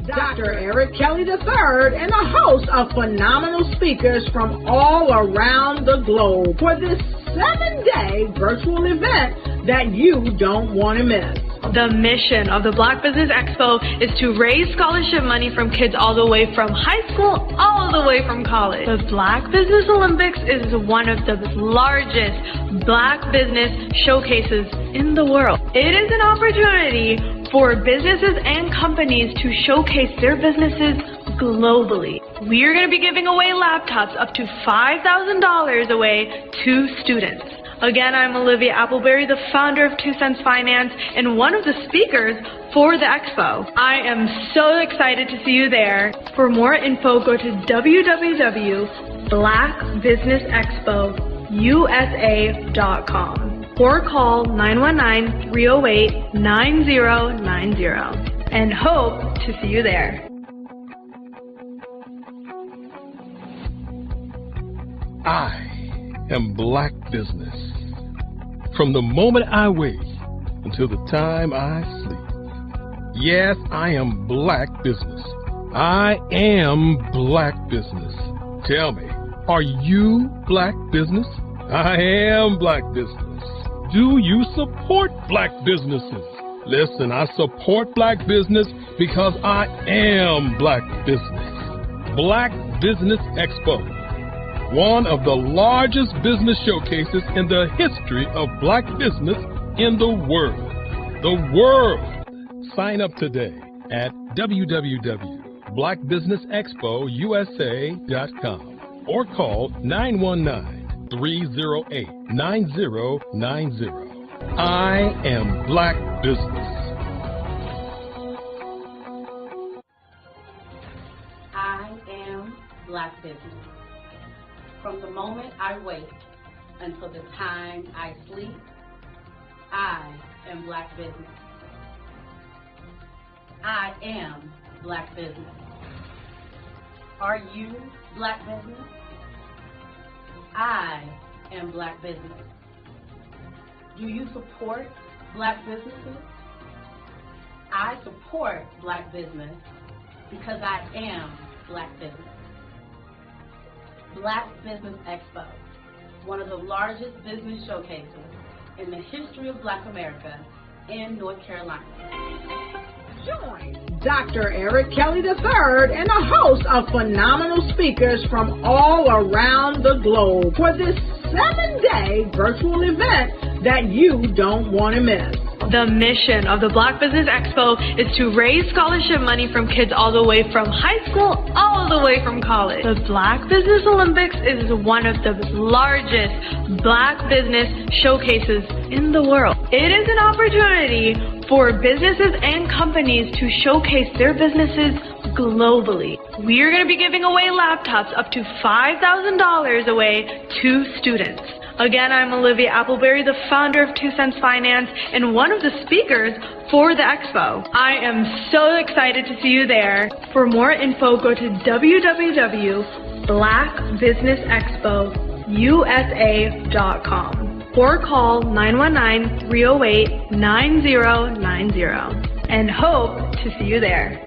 Dr. Eric Kelly III and a host of phenomenal speakers from all around the globe for this 7-day virtual event that you don't want to miss. The mission of the Black Business Expo is to raise scholarship money from kids all the way from high school all the way from college. The Black Business Olympics is one of the largest Black business showcases in the world. It is an opportunity for businesses and companies to showcase their businesses globally. We are going to be giving away laptops up to $5,000 away to students. Again, I'm Olivia Appleberry, the founder of 2 Cents Finance and one of the speakers for the expo. I am so excited to see you there. For more info, go to www.blackbusinessexpousa.com or call 919-308-9090 and hope to see you there. I am Black Business. From the moment I wake until the time I sleep. Yes, I am Black Business. I am Black Business. Tell me, are you Black Business? I am Black Business. Do you support Black businesses? Listen, I support Black business because I am Black Business. Black Business Expo, one of the largest business showcases in the history of Black business in the world. The world! Sign up today at www.blackbusinessexpousa.com or call 919-308-9090. I am Black Business. I am Black Business. From the moment I wake until the time I sleep, I am Black Business. I am Black Business. Are you Black Business? I am Black Business. Do you support Black businesses? I support Black business because I am Black Business. Black Business Expo, one of the largest business showcases in the history of Black America in North Carolina. Join Dr. Eric Kelly III and a host of phenomenal speakers from all around the globe for this 7-day virtual event that you don't want to miss. The mission of the Black Business Expo is to raise scholarship money from kids all the way from high school all the way from college. The Black Business Olympics is one of the largest Black business showcases in the world. It is an opportunity for businesses and companies to showcase their businesses globally. We are going to be giving away laptops up to $5,000 away to students. Again, I'm Olivia Appleberry, the founder of 2 Cents Finance and one of the speakers for the expo. I am so excited to see you there. For more info, go to www.blackbusinessexpousa.com or call 919-308-9090 and hope to see you there.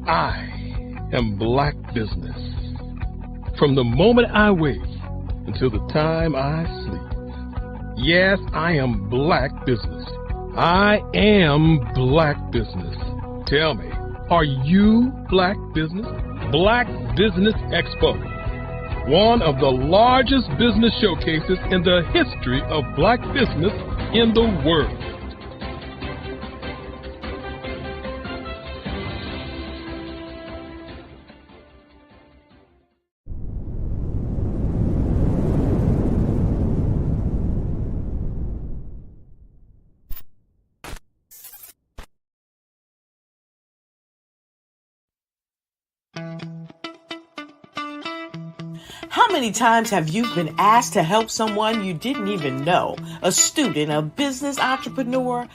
I am Black Business. From the moment I wake until the time I sleep. Yes, I am Black Business. I am Black Business. Tell me, are you Black Business? Black Business Expo, one of the largest business showcases in the history of Black business in the world. How many times have you been asked to help someone you didn't even know, a student, a business entrepreneur,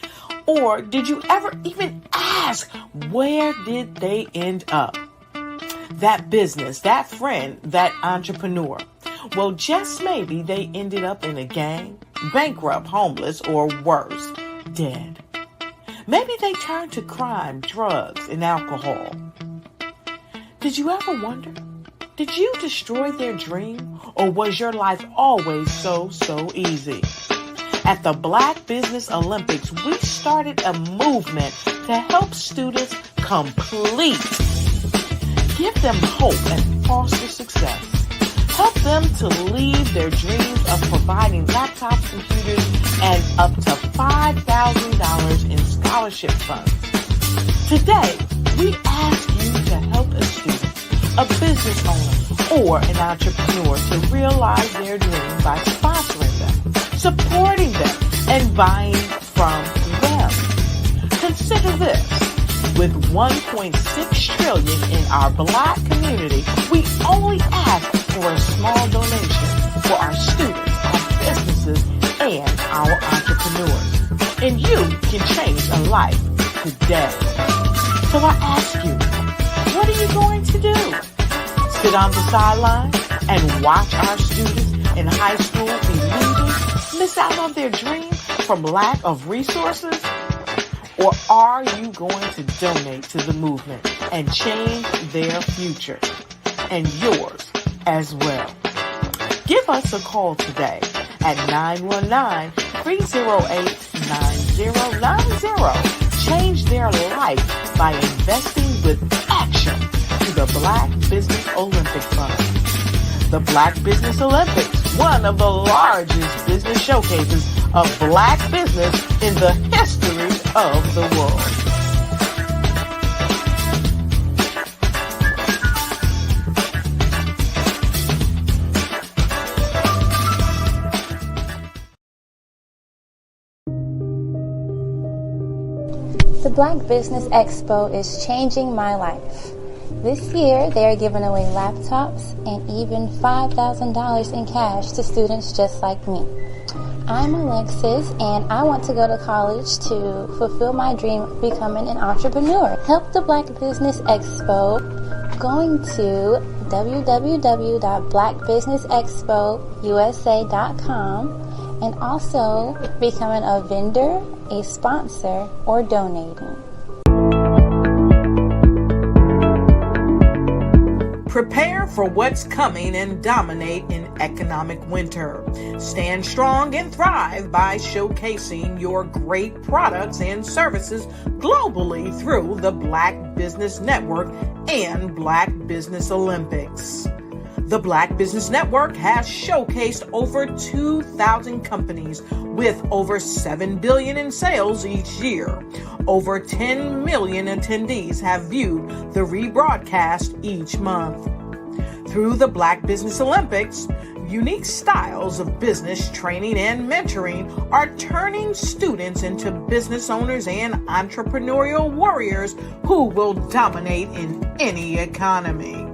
or did you ever even ask, where did they end up? That business, that friend, that entrepreneur. Well, just maybe they ended up in a gang, bankrupt, homeless, or worse, dead. Maybe they turn to crime, drugs, and alcohol. Did you ever wonder? Did you destroy their dream, or was your life always so easy? At the Black Business Olympics, we started a movement to help students complete. Give them hope and foster success. Help them to leave their dreams of providing laptops, computers, and up to $5,000 in scholarship funds. Today, we ask you to help a student, a business owner, or an entrepreneur to realize their dreams by sponsoring them, supporting them, and buying from them. Consider this. With $1.6 trillion in our Black community, we only ask for a small donation for our students, our businesses, and our entrepreneurs. And you can change a life today. So I ask you, what are you going to do? Sit on the sideline and watch our students in high school be losers, miss out on their dream from lack of resources? Or are you going to donate to the movement and change their future and yours as well? Give us a call today at 919-308-9090. Change their life by investing with action to the Black Business Olympic Fund. The Black Business Olympics, one of the largest business showcases of Black business in the history of the world. The Black Business Expo is changing my life. This year, they are giving away laptops and even $5,000 in cash to students just like me. I'm Alexis, and I want to go to college to fulfill my dream of becoming an entrepreneur. Help the Black Business Expo going to www.blackbusinessexpousa.com and also becoming a vendor, a sponsor, or donating. Prepare for what's coming and dominate in economic winter. Stand strong and thrive by showcasing your great products and services globally through the Black Business Network and Black Business Olympics. The Black Business Network has showcased over 2,000 companies with over $7 billion in sales each year. Over 10 million attendees have viewed the rebroadcast each month. Through the Black Business Olympics, unique styles of business training and mentoring are turning students into business owners and entrepreneurial warriors who will dominate in any economy.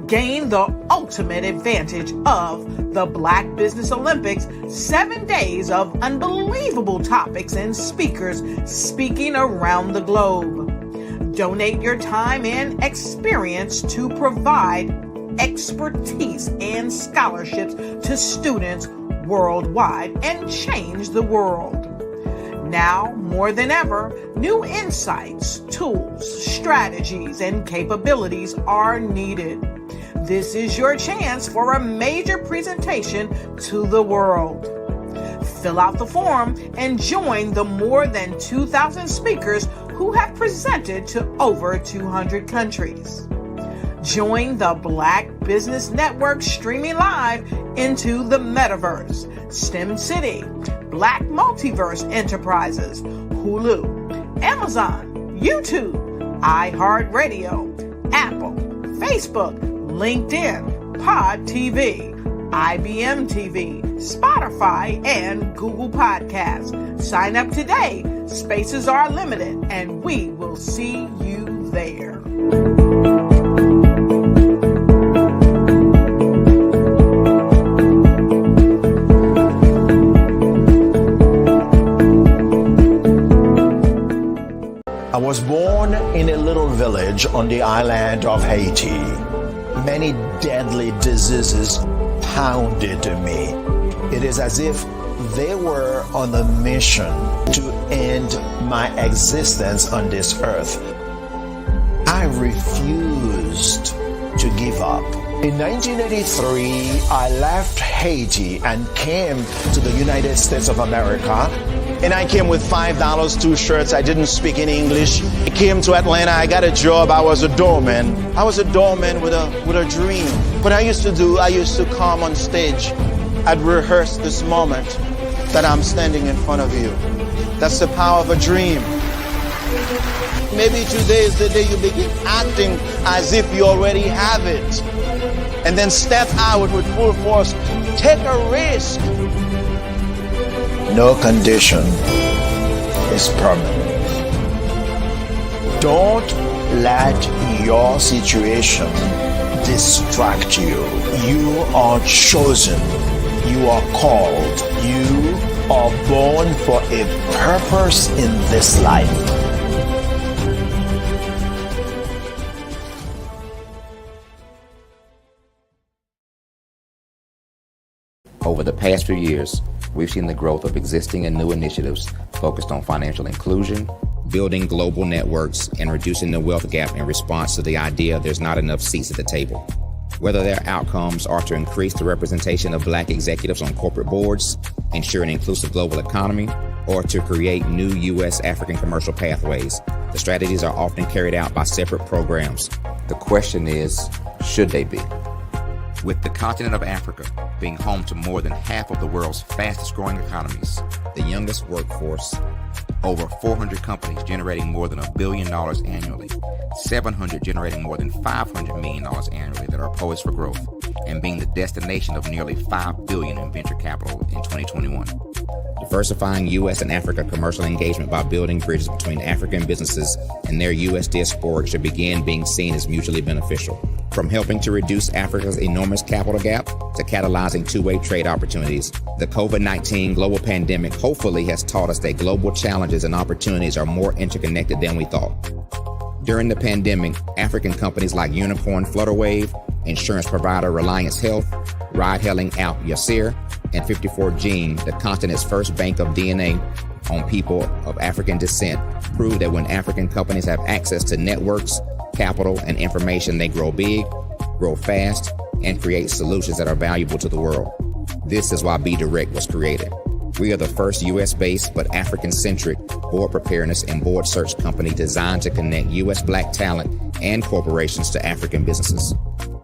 Gain the ultimate advantage of the Black Business Olympics, 7 days of unbelievable topics and speakers speaking around the globe. Donate your time and experience to provide expertise and scholarships to students worldwide and change the world. Now, more than ever, new insights, tools, strategies, and capabilities are needed. This is your chance for a major presentation to the world. Fill out the form and join the more than 2,000 speakers who have presented to over 200 countries. Join the Black Business Network streaming live into the Metaverse, STEM City, Black Multiverse Enterprises, Hulu, Amazon, YouTube, iHeartRadio, Apple, Facebook, LinkedIn, Pod TV, IBM TV, Spotify, and Google Podcasts. Sign up today. Spaces are limited, and we will see you there. I was born in a little village on the island of Haiti. Many deadly diseases pounded me. It is as if they were on a mission to end my existence on this earth. I refused to give up. In 1983, I left Haiti and came to the United States of America. And I came with $5, 2 shirts. I didn't speak in English. I came to Atlanta. I got a job. I was a doorman. I was a doorman with a dream. What I used to come on stage. I'd rehearse this moment that I'm standing in front of you. That's the power of a dream. Maybe today is the day you begin acting as if you already have it. And then step out with full force. Take a risk. No condition is permanent. Don't let your situation distract you. You are chosen. You are called. You are born for a purpose in this life. Over the past few years, we've seen the growth of existing and new initiatives focused on financial inclusion, building global networks, and reducing the wealth gap in response to the idea there's not enough seats at the table. Whether their outcomes are to increase the representation of Black executives on corporate boards, ensure an inclusive global economy, or to create new U.S. African commercial pathways, the strategies are often carried out by separate programs. The question is, should they be? With the continent of Africa being home to more than half of the world's fastest growing economies, the youngest workforce, over 400 companies generating more than $1 billion annually, 700 generating more than $500 million annually that are poised for growth, and being the destination of nearly $5 billion in venture capital in 2021. Diversifying U.S. and Africa commercial engagement by building bridges between African businesses and their U.S. diaspora should begin being seen as mutually beneficial. From helping to reduce Africa's enormous capital gap to catalyzing two-way trade opportunities, the COVID-19 global pandemic hopefully has taught us that global challenges and opportunities are more interconnected than we thought. During the pandemic, African companies like Unicorn Flutterwave, insurance provider Reliance Health, ride-hailing app Yasir, and 54Gene, the continent's first bank of DNA on people of African descent, prove that when African companies have access to networks, capital, and information, they grow big, grow fast, and create solutions that are valuable to the world. This is why Be Direct was created. We are the first U.S.-based but African-centric board preparedness and board search company designed to connect U.S. Black talent and corporations to African businesses.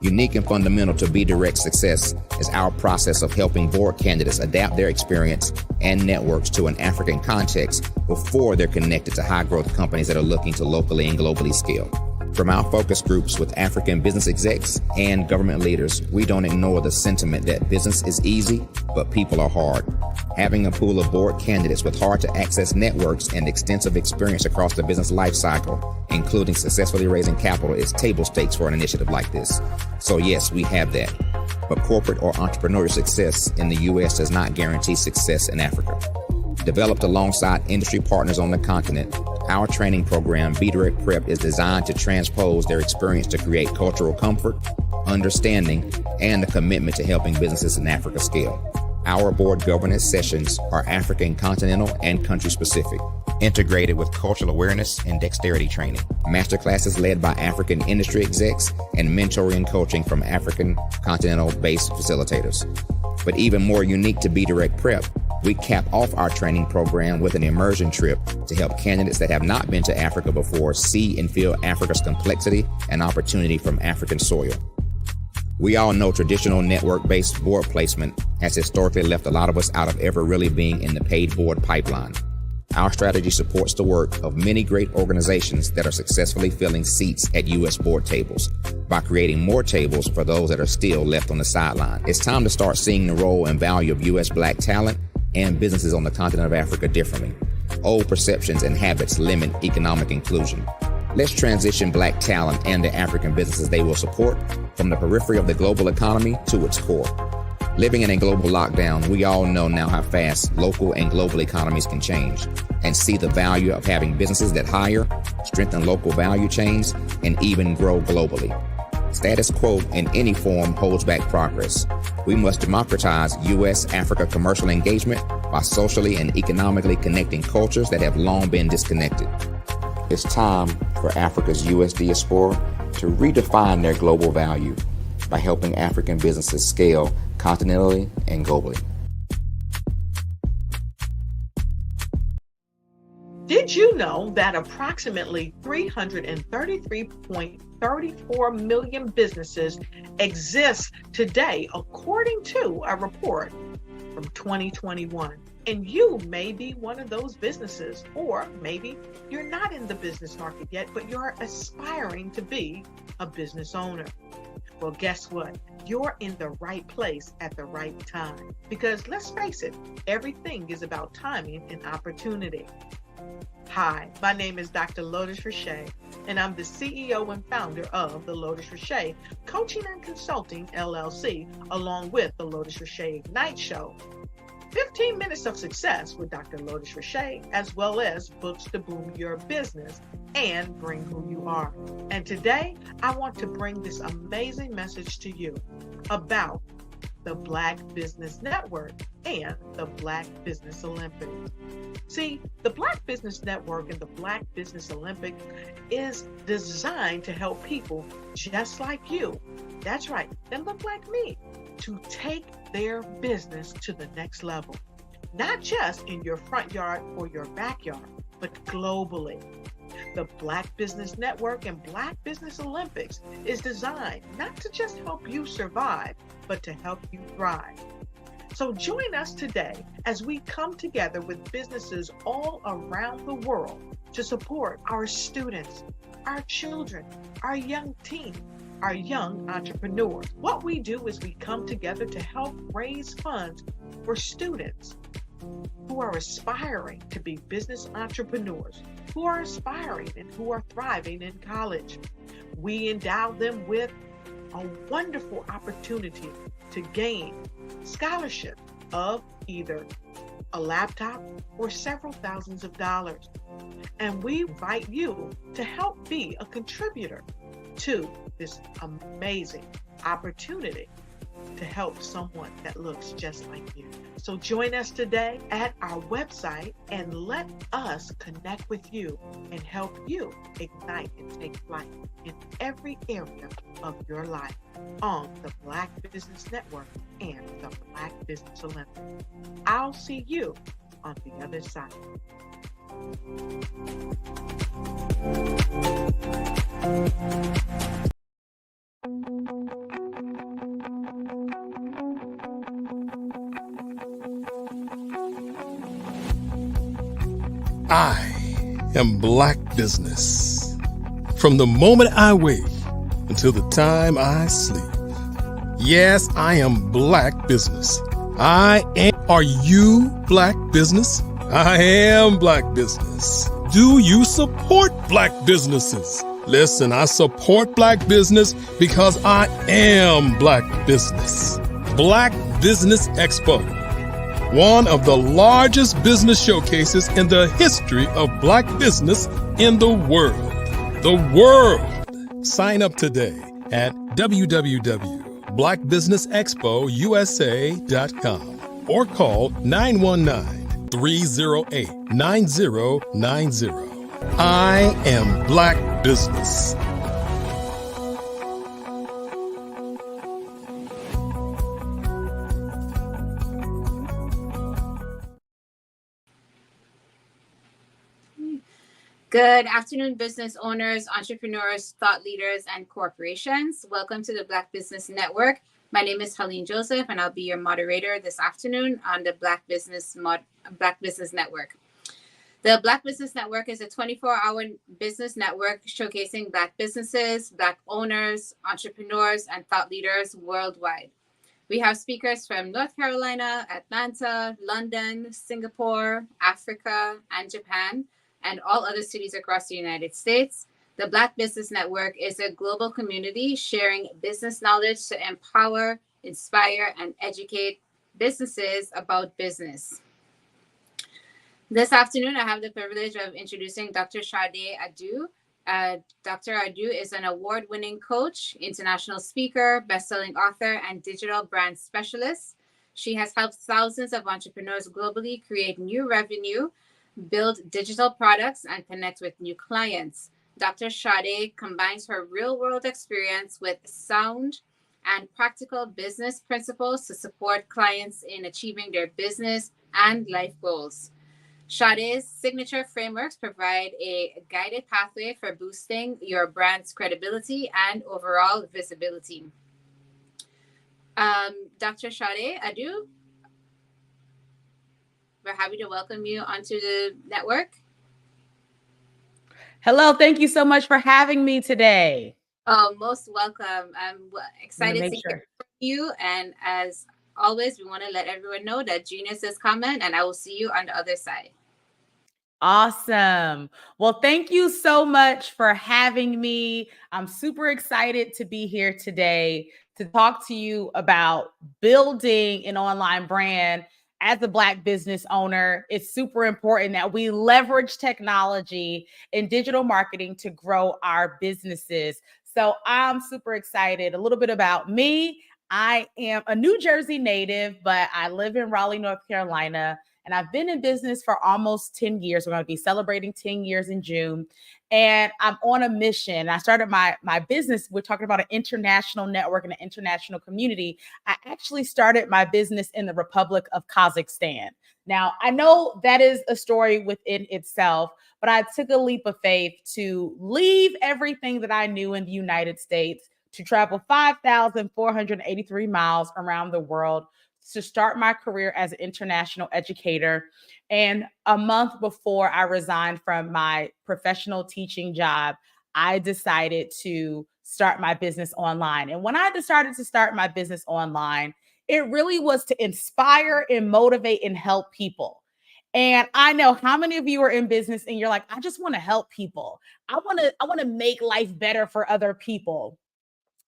Unique and fundamental to Be Direct's success is our process of helping board candidates adapt their experience and networks to an African context before they're connected to high-growth companies that are looking to locally and globally scale. From our focus groups with African business execs and government leaders, we don't ignore the sentiment that business is easy, but people are hard. Having a pool of board candidates with hard-to-access networks and extensive experience across the business life cycle, including successfully raising capital, is table stakes for an initiative like this. So yes, we have that. But corporate or entrepreneurial success in the U.S. does not guarantee success in Africa. Developed alongside industry partners on the continent, our training program, Be Direct Prep, is designed to transpose their experience to create cultural comfort, understanding, and a commitment to helping businesses in Africa scale. Our board governance sessions are African continental and country specific, integrated with cultural awareness and dexterity training, masterclasses led by African industry execs, and mentoring and coaching from African continental-based facilitators. But even more unique to Be Direct Prep, we cap off our training program with an immersion trip to help candidates that have not been to Africa before see and feel Africa's complexity and opportunity from African soil. We all know traditional network-based board placement has historically left a lot of us out of ever really being in the paid board pipeline. Our strategy supports the work of many great organizations that are successfully filling seats at U.S. board tables by creating more tables for those that are still left on the sideline. It's time to start seeing the role and value of U.S. Black talent and businesses on the continent of Africa differently. Old perceptions and habits limit economic inclusion. Let's transition Black talent and the African businesses they will support from the periphery of the global economy to its core. Living in a global lockdown, we all know now how fast local and global economies can change, and see the value of having businesses that hire, strengthen local value chains, and even grow globally. Status quo in any form holds back progress. We must democratize U.S.-Africa commercial engagement by socially and economically connecting cultures that have long been disconnected. It's time for Africa's U.S. diaspora to redefine their global value by helping African businesses scale continentally and globally. Did you know that approximately 333.34 million businesses exist today, according to a report from 2021? And you may be one of those businesses, or maybe you're not in the business market yet, but you're aspiring to be a business owner. Well, guess what? You're in the right place at the right time. Because let's face it, everything is about timing and opportunity. Hi, my name is Dr. Lotus Richey, and I'm the CEO and founder of the Lotus Richey Coaching and Consulting LLC, along with the Lotus Richey Ignite Show. 15 minutes of success with Dr. Lotus Richey, as well as books to boom your business and bring who you are. And today, I want to bring this amazing message to you about the Black Business Network and the Black Business Olympics. See, the Black Business Network and the Black Business Olympic is designed to help people just like you, that's right, that look like me, to take their business to the next level. Not just in your front yard or your backyard, but globally. The Black Business Network and Black Business Olympics is designed not to just help you survive, but to help you thrive. So join us today as we come together with businesses all around the world to support our students, our children, our young teens, our young entrepreneurs. What we do is we come together to help raise funds for students who are aspiring to be business entrepreneurs, who are aspiring and who are thriving in college. We endow them with a wonderful opportunity to gain scholarship of either a laptop or several thousands of dollars. And we invite you to help be a contributor to this amazing opportunity to help someone that looks just like you. So join us today at our website and let us connect with you and help you ignite and take flight in every area of your life on the Black Business Network and the Black Business Olympics. I'll see you on the other side. I am Black Business. From the moment I wake until the time I sleep. Yes, I am Black Business. I am. Are you Black Business? I am Black Business. Do you support Black businesses? Listen, I support Black business because I am Black Business. Black Business Expo, one of the largest business showcases in the history of Black business in the world. The world! Sign up today at www.blackbusinessexpousa.com or call 919-308-9090. I am Black Business. Good afternoon, business owners, entrepreneurs, thought leaders, and corporations. Welcome to the Black Business Network. My name is Helene Joseph, and I'll be your moderator this afternoon on the Black Business Network. The Black Business Network is a 24-hour business network showcasing Black businesses, Black owners, entrepreneurs, and thought leaders worldwide. We have speakers from North Carolina, Atlanta, London, Singapore, Africa, and Japan, and all other cities across the United States. The Black Business Network is a global community sharing business knowledge to empower, inspire, and educate businesses about business. This afternoon, I have the privilege of introducing Dr. Sade Adu. Dr. Adu is an award-winning coach, international speaker, best-selling author, and digital brand specialist. She has helped thousands of entrepreneurs globally create new revenue, build digital products, and connect with new clients. Dr. Sade combines her real-world experience with sound and practical business principles to support clients in achieving their business and life goals. Sade's signature frameworks provide a guided pathway for boosting your brand's credibility and overall visibility. Dr. Sade Adu, we're happy to welcome you onto the network. Hello, thank you so much for having me today. Oh, most welcome. I'm excited to hear from you. And as always, we want to let everyone know that genius is coming, and I will see you on the other side. Awesome. Well, thank you so much for having me. I'm super excited to be here today to talk to you about building an online brand. As a Black business owner, it's super important that we leverage technology and digital marketing to grow our businesses. So I'm super excited. A little bit about me. I am a New Jersey native, but I live in Raleigh, North Carolina. And I've been in business for almost 10 years. We're going to be celebrating 10 years in June. And I'm on a mission. I started my business. We're talking about an international network and an international community. I actually started my business in the Republic of Kazakhstan. Now, I know that is a story within itself, but I took a leap of faith to leave everything that I knew in the United States to travel 5,483 miles around the world to start my career as an international educator. And a month before I resigned from my professional teaching job, I decided to start my business online. And when I decided to start my business online, it really was to inspire and motivate and help people. And I know how many of you are in business and you're like, I just want to help people. I want to make life better for other people.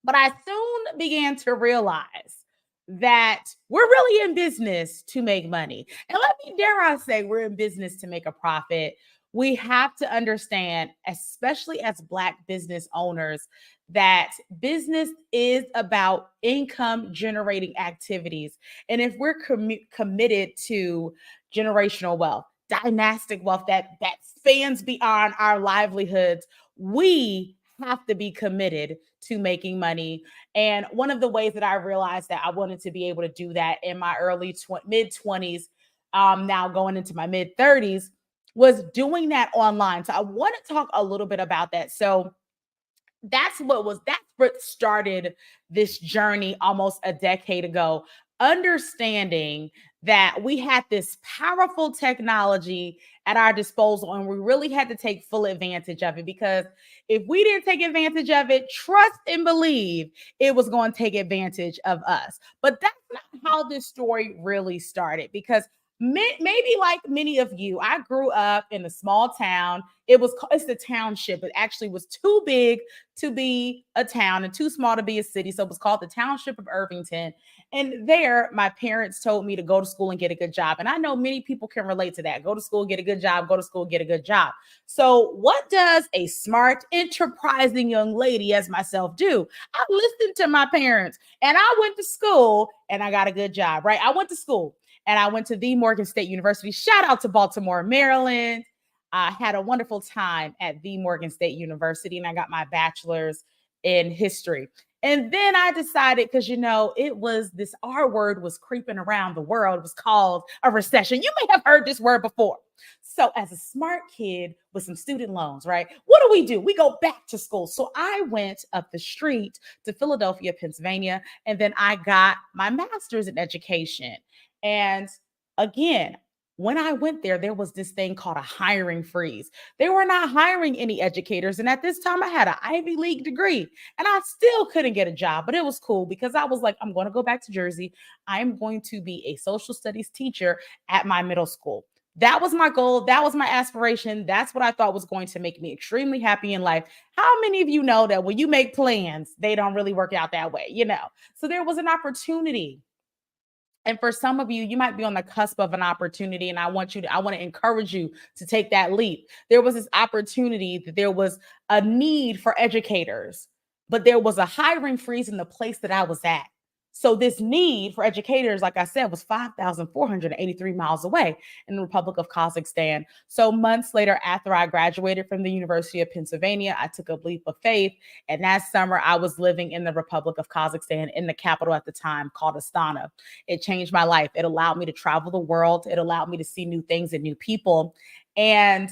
But I soon began to realize that we're really in business to make money. And dare I say, we're in business to make a profit. We have to understand, especially as Black business owners, that business is about income generating activities. And if we're committed to generational wealth, dynastic wealth that spans beyond our livelihoods, we have to be committed to making money. And one of the ways that I realized that I wanted to be able to do that in my mid 20s, now going into my mid 30s, was doing that online. So I want to talk a little bit about that. So that's what started this journey almost a decade ago, understanding that we had this powerful technology at our disposal and we really had to take full advantage of it, because if we didn't take advantage of it, trust and believe it was going to take advantage of us. But that's not how this story really started, because maybe like many of you, I grew up in a small town. It's the township. It actually was too big to be a town and too small to be a city. So it was called the Township of Irvington. And there, my parents told me to go to school and get a good job. And I know many people can relate to that. Go to school, get a good job, go to school, get a good job. So what does a smart, enterprising young lady as myself do? I listened to my parents and I went to school and I got a good job, right? I went to school and I went to the Morgan State University. Shout out to Baltimore, Maryland. I had a wonderful time at the Morgan State University and I got my bachelor's in history. And then I decided, because, it was this R word was creeping around the world. It was called a recession. You may have heard this word before. So as a smart kid with some student loans, right? What do? We go back to school. So I went up the street to Philadelphia, Pennsylvania, and then I got my master's in education. And again, when I went there was this thing called a hiring freeze. They were not hiring any educators. And at this time, I had an Ivy League degree and I still couldn't get a job. But it was cool because I was like, I'm going to go back to Jersey. I'm going to be a social studies teacher at my middle school. That was my goal. That was my aspiration. That's what I thought was going to make me extremely happy in life. How many of you know that when you make plans, they don't really work out that way, So there was an opportunity. And for some of you, you might be on the cusp of an opportunity, and I want to encourage you to take that leap. There was this opportunity that there was a need for educators, but there was a hiring freeze in the place that I was at. So this need for educators, like I said, was 5,483 miles away in the Republic of Kazakhstan. So months later, after I graduated from the University of Pennsylvania, I took a leap of faith. And that summer, I was living in the Republic of Kazakhstan, in the capital at the time, called Astana. It changed my life. It allowed me to travel the world. It allowed me to see new things and new people. And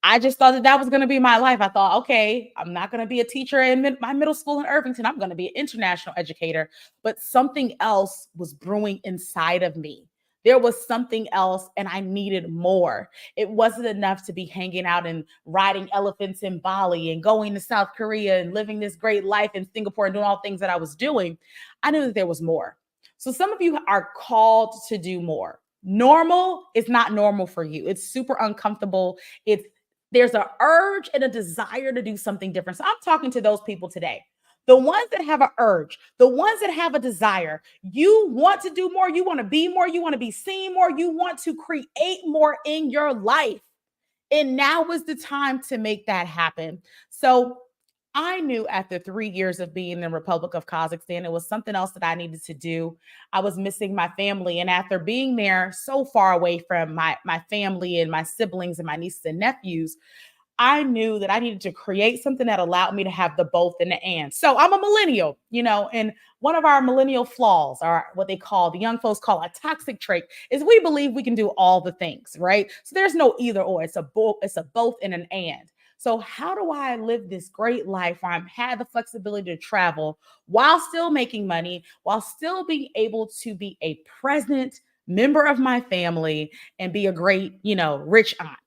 I just thought that was going to be my life. I thought, okay, I'm not going to be a teacher in my middle school in Irvington. I'm going to be an international educator. But something else was brewing inside of me. There was something else, and I needed more. It wasn't enough to be hanging out and riding elephants in Bali and going to South Korea and living this great life in Singapore and doing all the things that I was doing. I knew that there was more. So some of you are called to do more. Normal is not normal for you. It's super uncomfortable. There's an urge and a desire to do something different. So I'm talking to those people today. The ones that have an urge, the ones that have a desire. You want to do more. You want to be more. You want to be seen more. You want to create more in your life. And now is the time to make that happen. So I knew after 3 years of being in the Republic of Kazakhstan, it was something else that I needed to do. I was missing my family. And after being there so far away from my family and my siblings and my nieces and nephews, I knew that I needed to create something that allowed me to have the both and the and. So I'm a millennial, and one of our millennial flaws, or what they call, the young folks call a toxic trait, is we believe we can do all the things, right? So there's no either or. It's a both and an and. So how do I live this great life where I've had the flexibility to travel while still making money, while still being able to be a present member of my family and be a great, rich aunt?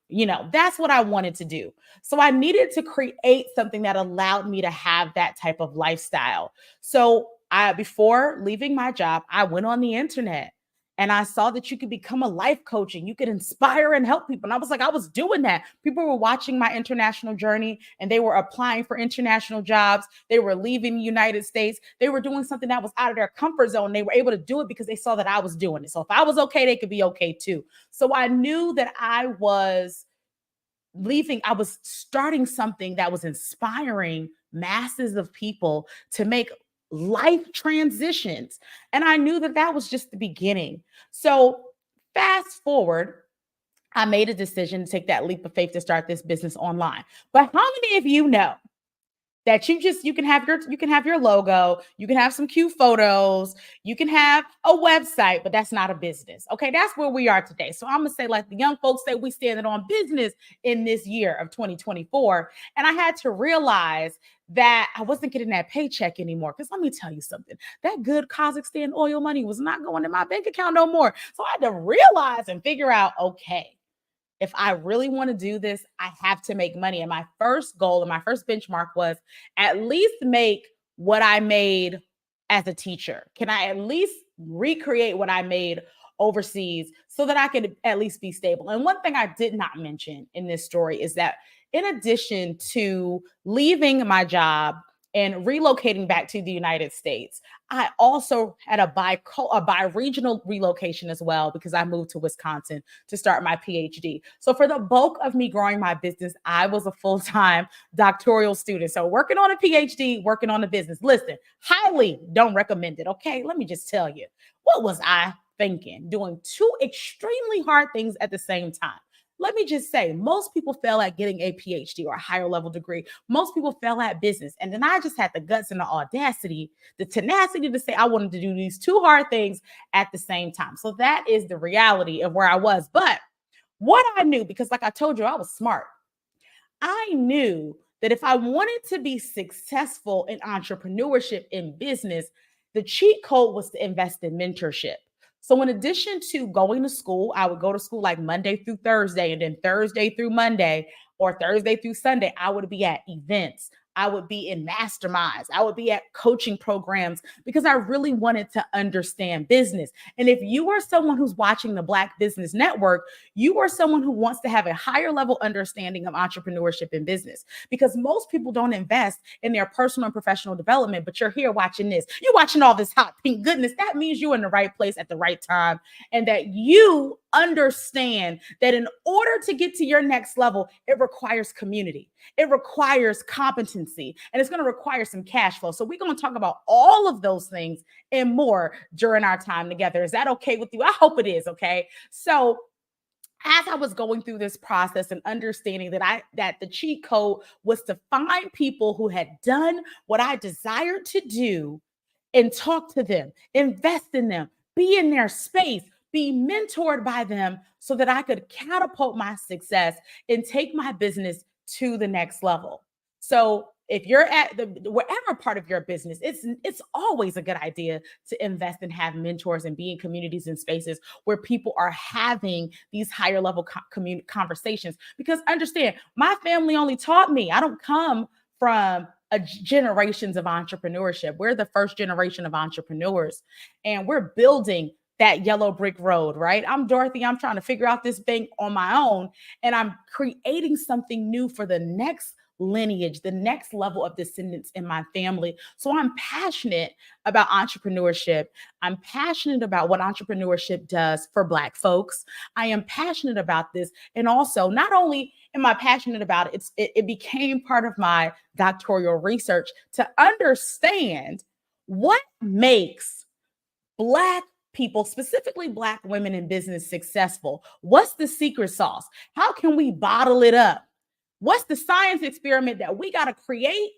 That's what I wanted to do. So I needed to create something that allowed me to have that type of lifestyle. So before leaving my job, I went on the internet. And I saw that you could become a life coach and you could inspire and help people. And I was doing that. People were watching my international journey and they were applying for international jobs. They were leaving the United States. They were doing something that was out of their comfort zone. They were able to do it because they saw that I was doing it. So if I was okay, they could be okay too. So I knew that I was starting something that was inspiring masses of people to make life transitions. And I knew that was just the beginning. So fast forward, I made a decision to take that leap of faith to start this business online. But how many of you know that you can have your logo, you can have some cute photos, you can have a website, but that's not a business. Okay, that's where we are today. So I'm gonna say, like the young folks say, we standing on business in this year of 2024. And I had to realize that I wasn't getting that paycheck anymore. Because let me tell you something, that good Kazakhstan oil money was not going in my bank account no more. So I had to realize and figure out, okay, if I really want to do this, I have to make money. And my first goal and my first benchmark was at least make what I made as a teacher. Can I at least recreate what I made overseas so that I could at least be stable? And one thing I did not mention in this story is that in addition to leaving my job and relocating back to the United States, I also had a bi-regional relocation as well, because I moved to Wisconsin to start my PhD. So for the bulk of me growing my business, I was a full-time doctoral student. So working on a PhD, working on a business. Listen, highly don't recommend it, okay? Let me just tell you, what was I thinking? Doing two extremely hard things at the same time. Let me just say, most people fail at getting a PhD or a higher level degree. Most people fail at business. And then I just had the guts and the audacity, the tenacity to say I wanted to do these two hard things at the same time. So that is the reality of where I was. But what I knew, because like I told you, I was smart. I knew that if I wanted to be successful in entrepreneurship, in business, the cheat code was to invest in mentorship. So in addition to going to school, I would go to school like Monday through Thursday, and then Thursday through Monday or Thursday through Sunday, I would be at events. I would be in masterminds. I would be at coaching programs because I really wanted to understand business. And if you are someone who's watching the Black Business Network, you are someone who wants to have a higher level understanding of entrepreneurship and business, because most people don't invest in their personal and professional development, but you're here watching this. You're watching all this hot pink goodness. That means you're in the right place at the right time, and that you understand that in order to get to your next level, it requires community. It requires competency, and it's going to require some cash flow. So we're going to talk about all of those things and more during our time together. Is that okay with you? I hope it is. Okay. So as I was going through this process and understanding that the cheat code was to find people who had done what I desired to do and talk to them, invest in them, be in their space, be mentored by them so that I could catapult my success and take my business to the next level. So if you're at wherever part of your business, it's always a good idea to invest and have mentors and be in communities and spaces where people are having these higher level conversations. Because understand, my family only taught me. I don't come from generations of entrepreneurship. We're the first generation of entrepreneurs, and we're building that yellow brick road, right? I'm Dorothy. I'm trying to figure out this thing on my own, and I'm creating something new for the next lineage, the next level of descendants in my family. So I'm passionate about entrepreneurship. I'm passionate about what entrepreneurship does for Black folks. I am passionate about this. And also, not only am I passionate about it, it became part of my doctoral research to understand what makes Black people, specifically Black women in business, successful. What's the secret sauce? How can we bottle it up? What's the science experiment that we got to create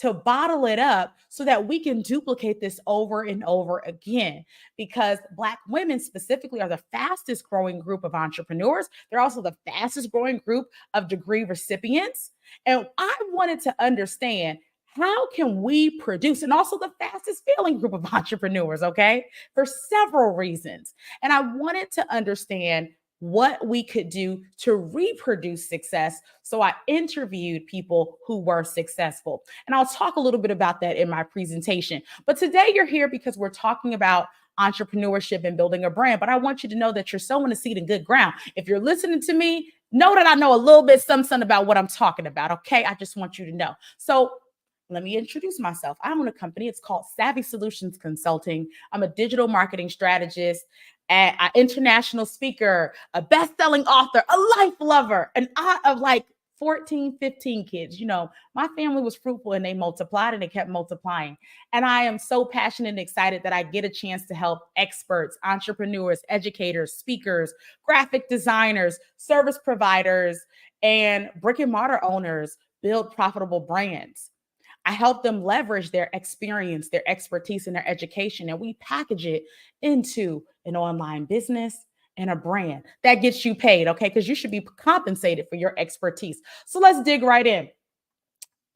to bottle it up so that we can duplicate this over and over again? Because Black women specifically are the fastest growing group of entrepreneurs. They're also the fastest growing group of degree recipients. And I wanted to understand, how can we produce, and also the fastest failing group of entrepreneurs, okay, for several reasons. And I wanted to understand what we could do to reproduce success. So I interviewed people who were successful. And I'll talk a little bit about that in my presentation. But today you're here because we're talking about entrepreneurship and building a brand. But I want you to know that you're sowing a seed in good ground. If you're listening to me, know that I know a little bit something about what I'm talking about, okay? I just want you to know. So let me introduce myself. I own a company. It's called Savvy Solutions Consulting. I'm a digital marketing strategist, an international speaker, a best-selling author, a life lover, an aunt of like 14, 15 kids. You know, my family was fruitful and they multiplied and they kept multiplying. And I am so passionate and excited that I get a chance to help experts, entrepreneurs, educators, speakers, graphic designers, service providers, and brick and mortar owners build profitable brands. I help them leverage their experience, their expertise, and their education, and we package it into an online business and a brand that gets you paid, okay? Because you should be compensated for your expertise. So let's dig right in.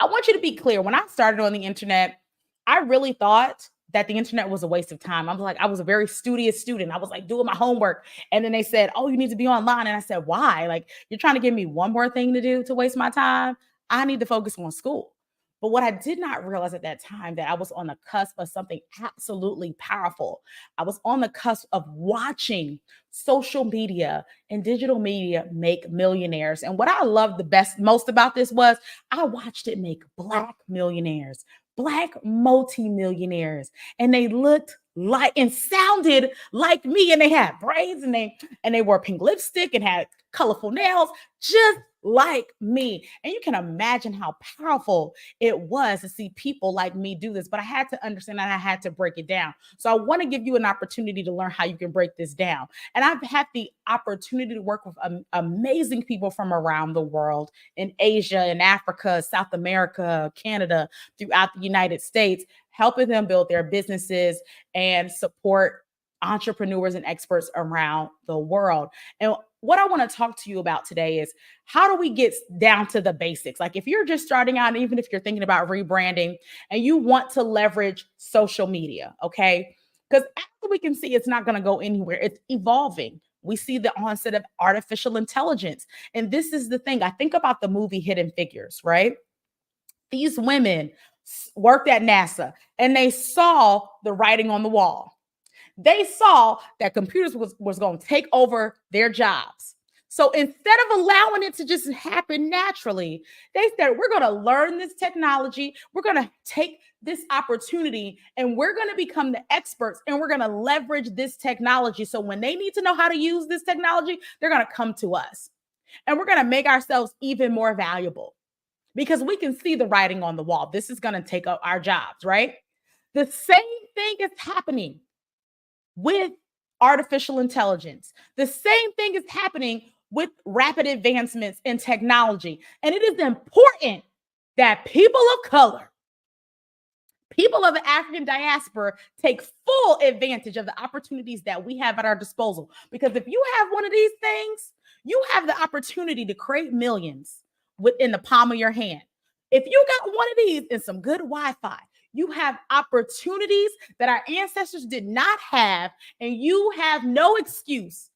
I want you to be clear. When I started on the internet, I really thought that the internet was a waste of time. I was a very studious student. I was like doing my homework. And then they said, oh, you need to be online. And I said, why? Like, you're trying to give me one more thing to do to waste my time? I need to focus on school. But what I did not realize at that time, that I was on the cusp of something absolutely powerful. I was on the cusp of watching social media and digital media make millionaires. And what I loved most about this was I watched it make Black millionaires, Black multimillionaires, and they looked like and sounded like me, and they had braids, and they wore pink lipstick and had colorful nails, just like me. And you can imagine how powerful it was to see people like me do this. But I had to understand that I had to break it down. So I want to give you an opportunity to learn how you can break this down. And I've had the opportunity to work with amazing people from around the world, in Asia, in Africa, South America, Canada, throughout the United States, helping them build their businesses and support entrepreneurs and experts around the world. And what I want to talk to you about today is, how do we get down to the basics? Like, if you're just starting out, even if you're thinking about rebranding and you want to leverage social media, okay? Because as we can see, it's not going to go anywhere. It's evolving. We see the onset of artificial intelligence. And this is the thing. I think about the movie Hidden Figures, right? These women worked at NASA and they saw the writing on the wall. They saw that computers was going to take over their jobs. So instead of allowing it to just happen naturally, they said, we're going to learn this technology. We're going to take this opportunity and we're going to become the experts and we're going to leverage this technology. So when they need to know how to use this technology, they're going to come to us and we're going to make ourselves even more valuable because we can see the writing on the wall. This is going to take up our jobs, right? The same thing is happening with artificial intelligence. The same thing is happening with rapid advancements in technology. And it is important that people of color, people of the African diaspora take full advantage of the opportunities that we have at our disposal. Because if you have one of these things, you have the opportunity to create millions within the palm of your hand. If you got one of these and some good Wi-Fi, you have opportunities that our ancestors did not have, and you have no excuse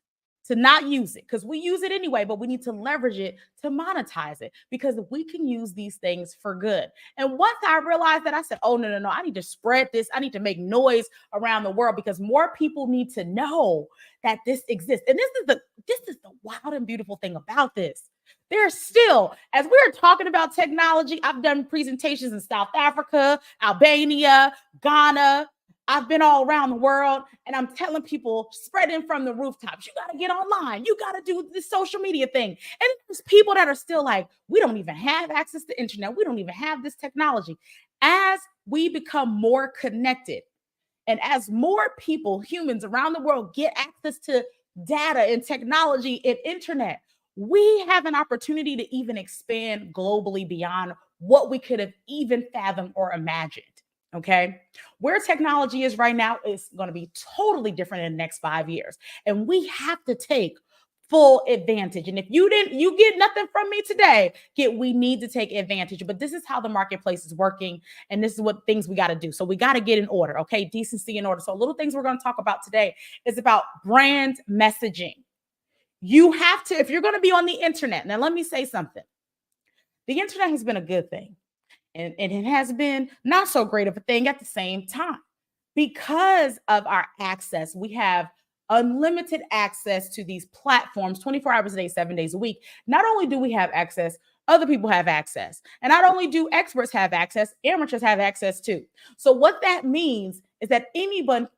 to not use it because we use it anyway, but we need to leverage it to monetize it because we can use these things for good. And once I realized that, I said, oh, no, I need to spread this. I need to make noise around the world because more people need to know that this exists. And this is the wild and beautiful thing about this. There's still, as we're talking about technology, I've done presentations in South Africa, Albania, Ghana. I've been all around the world and I'm telling people, spreading from the rooftops, you got to get online. You got to do this social media thing. And there's people that are still like, we don't even have access to internet. We don't even have this technology. As we become more connected and as more people, humans around the world get access to data and technology and internet, we have an opportunity to even expand globally beyond what we could have even fathomed or imagined. Okay. Where technology is right now is going to be totally different in the next 5 years. And we have to take full advantage. And if you get nothing from me today, we need to take advantage. But this is how the marketplace is working. And this is what things we got to do. So we got to get in order. Okay. Decency in order. So little things we're going to talk about today is about brand messaging. You have to, if you're going to be on the internet, now let me say something. The internet has been a good thing. And it has been not so great of a thing at the same time. Because of our access, we have unlimited access to these platforms 24 hours a day, 7 days a week. Not only do we have access, other people have access. And not only do experts have access, amateurs have access too. So what that means is that anyone,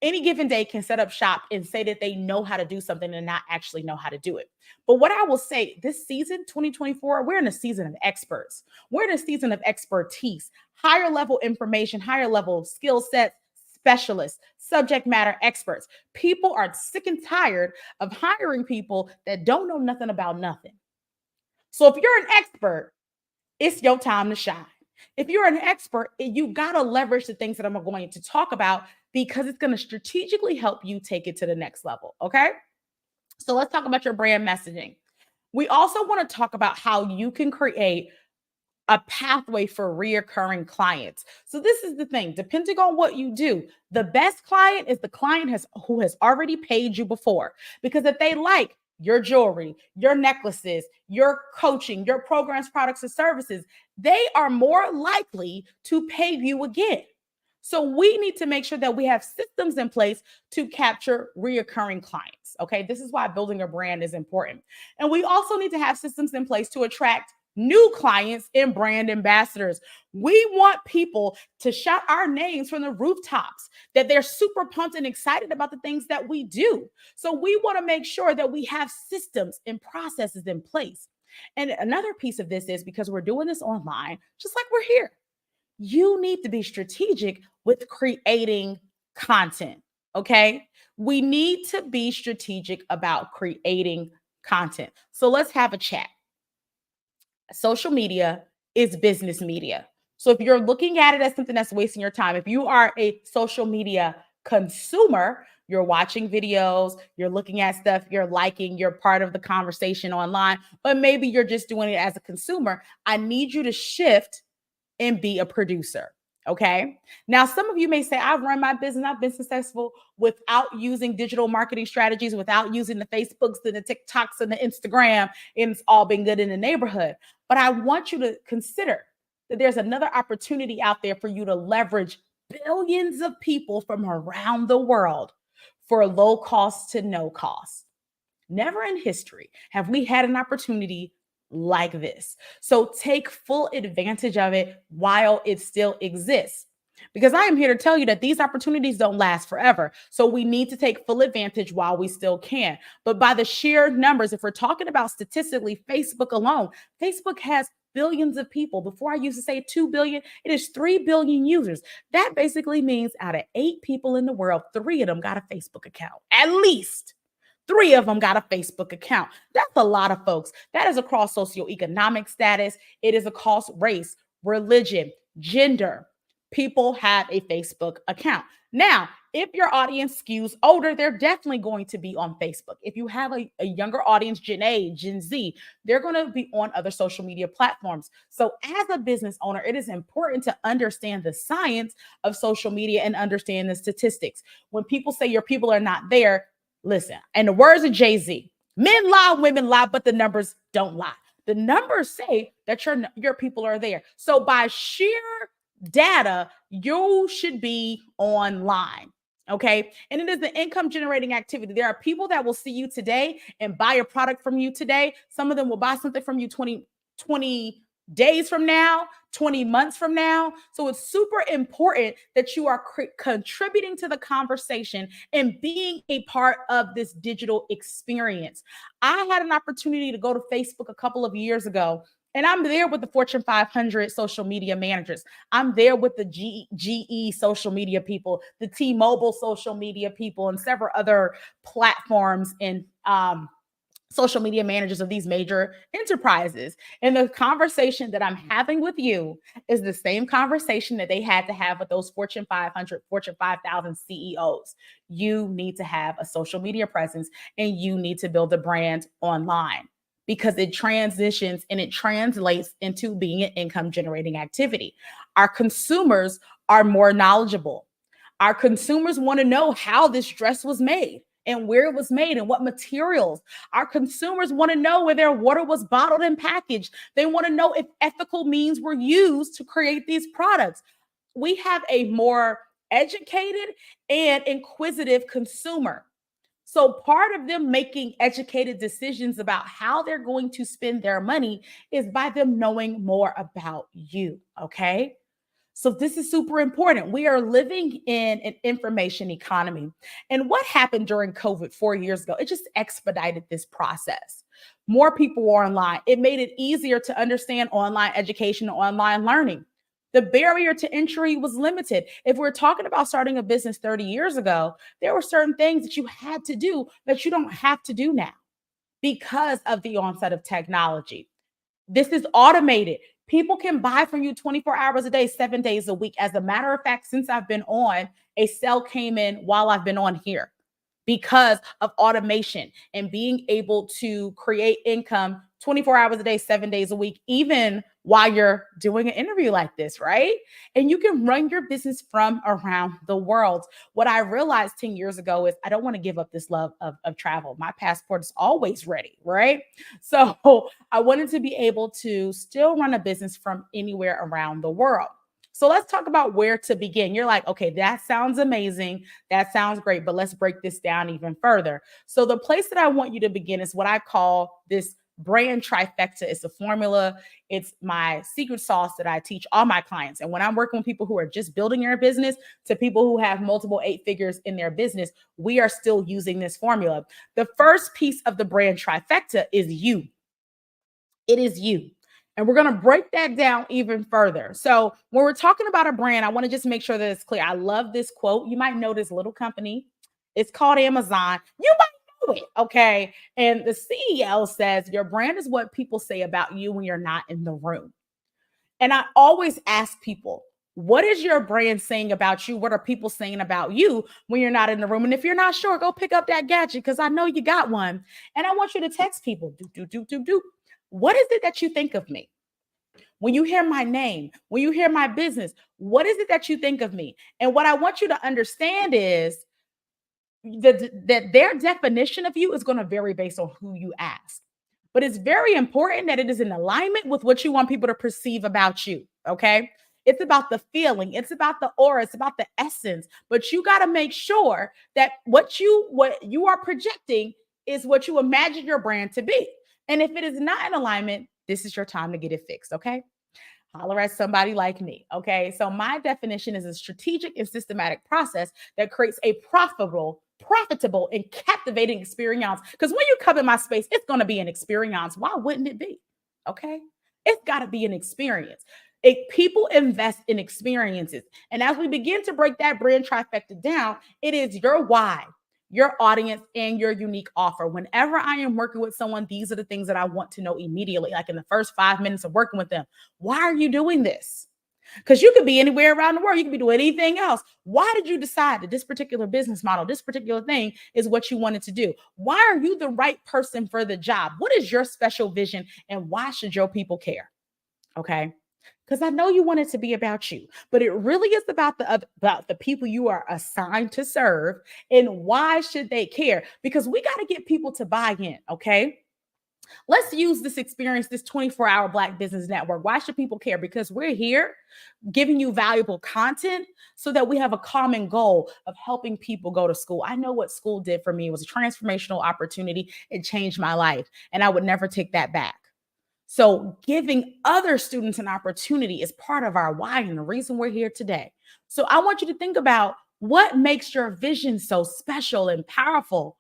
any given day can set up shop and say that they know how to do something and not actually know how to do it. But what I will say, this season, 2024, we're in a season of experts. We're in a season of expertise, higher level information, higher level skill sets, specialists, subject matter experts. People are sick and tired of hiring people that don't know nothing about nothing. So if you're an expert, it's your time to shine. If you're an expert, you got to leverage the things that I'm going to talk about because it's going to strategically help you take it to the next level. Okay. So let's talk about your brand messaging. We also want to talk about how you can create a pathway for reoccurring clients. So this is the thing, depending on what you do, the best client is the client who has already paid you before, because if they like your jewelry, your necklaces, your coaching, your programs, products, and services, they are more likely to pay you again. So we need to make sure that we have systems in place to capture reoccurring clients. Okay, this is why building a brand is important. And we also need to have systems in place to attract new clients and brand ambassadors. We want people to shout our names from the rooftops, that they're super pumped and excited about the things that we do. So we want to make sure that we have systems and processes in place. And another piece of this is because we're doing this online, just like we're here, you need to be strategic with creating content. Okay. We need to be strategic about creating content. So let's have a chat. Social media is business media. So if you're looking at it as something that's wasting your time, if you are a social media consumer, you're watching videos, you're looking at stuff, you're liking, you're part of the conversation online, but maybe you're just doing it as a consumer, I need you to shift and be a producer. Okay. Now, some of you may say, I've run my business, I've been successful without using digital marketing strategies, without using the Facebooks and the TikToks and the Instagram, and it's all been good in the neighborhood. But I want you to consider that there's another opportunity out there for you to leverage billions of people from around the world for low cost to no cost. Never in history have we had an opportunity like this. So take full advantage of it while it still exists. Because I am here to tell you that these opportunities don't last forever. So we need to take full advantage while we still can. But by the sheer numbers, if we're talking about statistically, Facebook alone, Facebook has billions of people. Before I used to say 2 billion, it is 3 billion users. That basically means out of 8 people in the world, 3 of them got a Facebook account, at least. 3 of them got a Facebook account. That's a lot of folks. That is across socioeconomic status. It is across race, religion, gender. People have a Facebook account. Now, if your audience skews older, they're definitely going to be on Facebook. If you have a younger audience, Gen A, Gen Z, they're going to be on other social media platforms. So as a business owner, it is important to understand the science of social media and understand the statistics. When people say your people are not there, listen, and the words of Jay-Z, men lie, women lie, but the numbers don't lie. The numbers say that your people are there. So by sheer data, you should be online. Okay. And it is the income generating activity. There are people that will see you today and buy a product from you today. Some of them will buy something from you 20 days from now, 20 months from now. So it's super important that you are contributing to the conversation and being a part of this digital experience. I had an opportunity to go to Facebook a couple of years ago, and I'm there with the Fortune 500 social media managers. I'm there with the GE social media people, the T-Mobile social media people, and several other platforms and social media managers of these major enterprises. And the conversation that I'm having with you is the same conversation that they had to have with those Fortune 500, Fortune 5000 CEOs. You need to have a social media presence and you need to build a brand online, because it transitions and it translates into being an income generating activity. Our consumers are more knowledgeable. Our consumers want to know how this dress was made and where it was made and what materials. Our consumers want to know where their water was bottled and packaged. They want to know if ethical means were used to create these products. We have a more educated and inquisitive consumer. So part of them making educated decisions about how they're going to spend their money is by them knowing more about you, okay? So this is super important. We are living in an information economy. And what happened during COVID 4 years ago? It just expedited this process. More people were online. It made it easier to understand online education and online learning. The barrier to entry was limited. If we're talking about starting a business 30 years ago, there were certain things that you had to do that you don't have to do now because of the onset of technology. This is automated. People can buy from you 24 hours a day, 7 days a week. As a matter of fact, since I've been on, a sale came in while I've been on here because of automation and being able to create income 24 hours a day, 7 days a week, even while you're doing an interview like this, right? And you can run your business from around the world. What I realized 10 years ago is I don't want to give up this love of travel. My passport is always ready, right? So I wanted to be able to still run a business from anywhere around the world. So let's talk about where to begin. You're like, okay, that sounds amazing. That sounds great, but let's break this down even further. So the place that I want you to begin is what I call this brand trifecta. It's a formula. It's my secret sauce that I teach all my clients. And when I'm working with people who are just building their business to people who have multiple 8 figures in their business, we are still using this formula. The first piece of the brand trifecta is you. It is you. And we're going to break that down even further. So when we're talking about a brand, I want to just make sure that it's clear. I love this quote. You might know this little company. It's called Amazon. You might know it, okay? And the CEO says, your brand is what people say about you when you're not in the room. And I always ask people, what is your brand saying about you? What are people saying about you when you're not in the room? And if you're not sure, go pick up that gadget because I know you got one. And I want you to text people, what is it that you think of me? When you hear my name, when you hear my business, what is it that you think of me? And what I want you to understand is that their definition of you is going to vary based on who you ask. But it's very important that it is in alignment with what you want people to perceive about you. Okay. It's about the feeling, it's about the aura, it's about the essence. But you got to make sure that what you are projecting is what you imagine your brand to be. And if it is not in alignment, this is your time to get it fixed. Okay. Holler at somebody like me. Okay. So my definition is a strategic and systematic process that creates a profitable, and captivating experience. Because when you come in my space, it's going to be an experience. Why wouldn't it be? Okay. It's got to be an experience. People invest in experiences. And as we begin to break that brand trifecta down, it is your why, your audience, and your unique offer. Whenever I am working with someone, these are the things that I want to know immediately, like in the first 5 minutes of working with them. Why are you doing this? Because you could be anywhere around the world. You could be doing anything else. Why did you decide that this particular business model, this particular thing is what you wanted to do? Why are you the right person for the job? What is your special vision, and why should your people care? Okay. Because I know you want it to be about you, but it really is about the people you are assigned to serve, and why should they care? Because we got to get people to buy in, okay? Let's use this experience, this 24-hour Black Business Network. Why should people care? Because we're here giving you valuable content so that we have a common goal of helping people go to school. I know what school did for me. It was a transformational opportunity. It changed my life, and I would never take that back. So giving other students an opportunity is part of our why and the reason we're here today. So I want you to think about what makes your vision so special and powerful.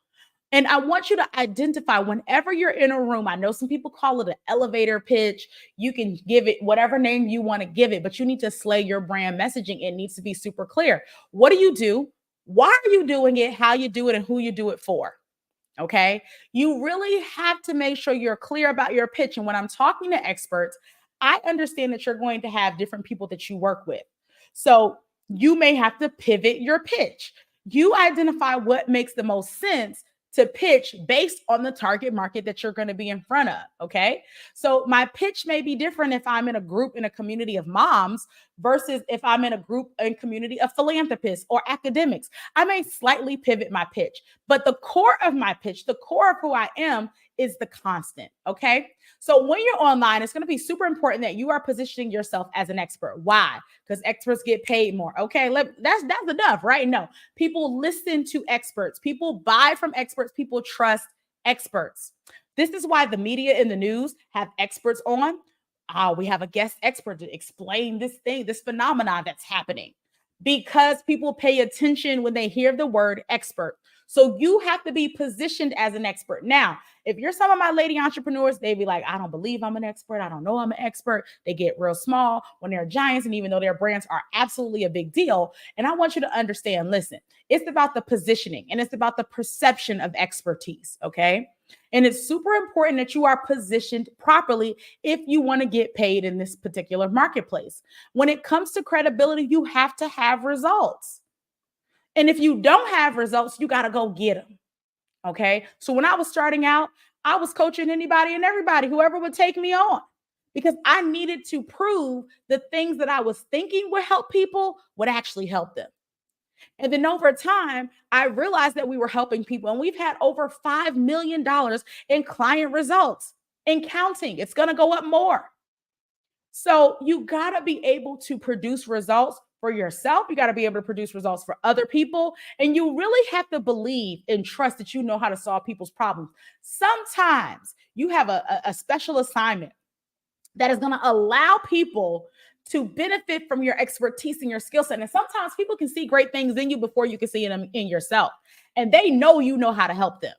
And I want you to identify whenever you're in a room. I know some people call it an elevator pitch. You can give it whatever name you want to give it, but you need to slay your brand messaging. It needs to be super clear. What do you do? Why are you doing it? How you do it, and who you do it for? Okay. You really have to make sure you're clear about your pitch. And when I'm talking to experts, I understand that you're going to have different people that you work with. So you may have to pivot your pitch. You identify what makes the most sense to pitch based on the target market that you're going to be in front of. Okay. So my pitch may be different if I'm in a group in a community of moms versus if I'm in a group and community of philanthropists or academics. I may slightly pivot my pitch, but the core of my pitch, the core of who I am, is the constant. Okay. So when you're online, it's going to be super important that you are positioning yourself as an expert. Why? Because experts get paid more. Okay. That's enough, right? No, people listen to experts. People buy from experts. People trust experts. This is why the media and the news have experts on. We have a guest expert to explain this thing, this phenomenon that's happening, because people pay attention when they hear the word expert. So you have to be positioned as an expert. Now, if you're some of my lady entrepreneurs, they be like, I don't believe I'm an expert. I don't know I'm an expert. They get real small when they're giants. And even though their brands are absolutely a big deal. And I want you to understand, listen, it's about the positioning and it's about the perception of expertise. Okay. And it's super important that you are positioned properly if you want to get paid in this particular marketplace. When it comes to credibility, you have to have results. And if you don't have results, you got to go get them. Okay. So when I was starting out, I was coaching anybody and everybody, whoever would take me on, because I needed to prove the things that I was thinking would help people would actually help them. And then over time, I realized that we were helping people, and we've had over $5 million in client results and counting. It's going to go up more. So you got to be able to produce results for yourself. You got to be able to produce results for other people. And you really have to believe and trust that you know how to solve people's problems. Sometimes you have a special assignment that is going to allow people to benefit from your expertise and your skill set. And sometimes people can see great things in you before you can see them in yourself. And they know you know how to help them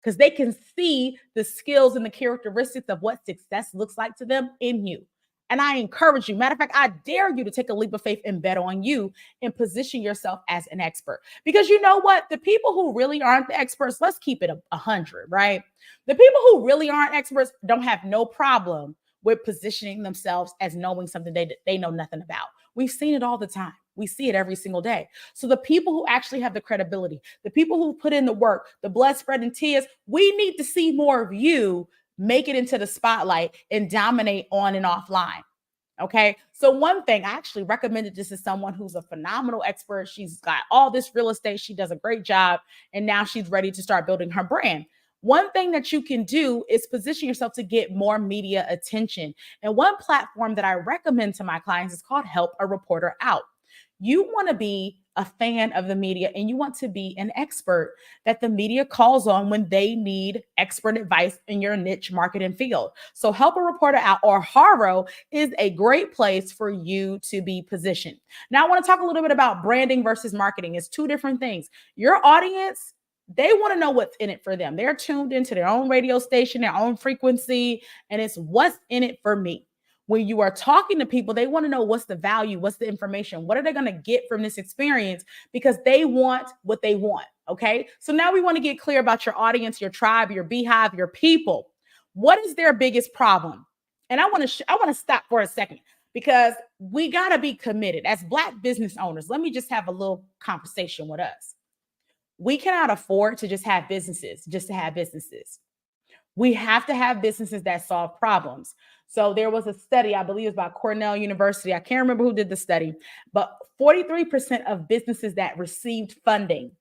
because they can see the skills and the characteristics of what success looks like to them in you. And I encourage you, matter of fact, I dare you to take a leap of faith and bet on you and position yourself as an expert. Because you know what? The people who really aren't the experts, let's keep it 100, right? The people who really aren't experts don't have no problem with positioning themselves as knowing something they know nothing about. We've seen it all the time. We see it every single day. So the people who actually have the credibility, the people who put in the work, the blood, sweat, and tears, we need to see more of you make it into the spotlight and dominate on and offline. Okay. So one thing, I actually recommended this to someone who's a phenomenal expert. She's got all this real estate. She does a great job. And now she's ready to start building her brand. One thing that you can do is position yourself to get more media attention. And one platform that I recommend to my clients is called Help a Reporter Out. You want to be a fan of the media and you want to be an expert that the media calls on when they need expert advice in your niche market and field. So Help a Reporter Out, or HARO, is a great place for you to be positioned. Now I want to talk a little bit about branding versus marketing. It's two different things. Your audience, they want to know what's in it for them. They're tuned into their own radio station, their own frequency, and it's what's in it for me. When you are talking to people, they want to know what's the value, what's the information, what are they going to get from this experience, because they want what they want. Okay. So now we want to get clear about your audience, your tribe, your beehive, your people. What is their biggest problem? And I want to stop for a second, because we got to be committed as Black business owners. Let me just have a little conversation with us. We cannot afford to just have businesses, just to have businesses. We have to have businesses that solve problems. So there was a study, I believe it was by Cornell University. I can't remember who did the study, but 43% of businesses that received funding,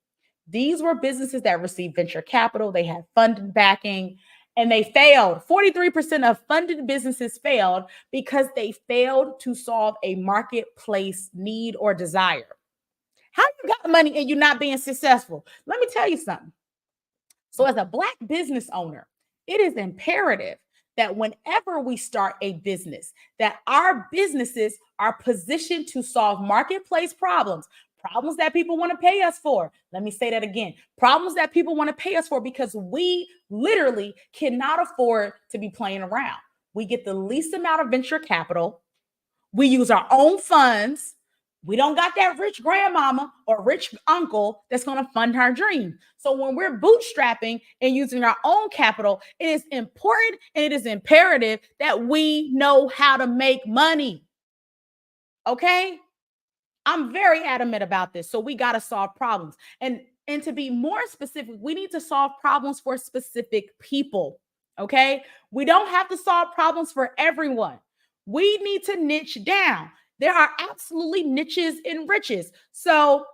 these were businesses that received venture capital. They had funding backing and they failed. 43% of funded businesses failed because they failed to solve a marketplace need or desire. How you got money and you're not being successful? Let me tell you something. So as a Black business owner, it is imperative that whenever we start a business, that our businesses are positioned to solve marketplace problems that people want to pay us for. Let me say that again. Problems that people want to pay us for, because we literally cannot afford to be playing around. We get the least amount of venture capital. We use our own funds. We don't got that rich grandmama or rich uncle that's going to fund our dream. So when we're bootstrapping and using our own capital, it is important and it is imperative that we know how to make money. Okay? I'm very adamant about this. So we got to solve problems. And to be more specific, we need to solve problems for specific people. Okay? We don't have to solve problems for everyone. We need to niche down. There are absolutely niches and riches. So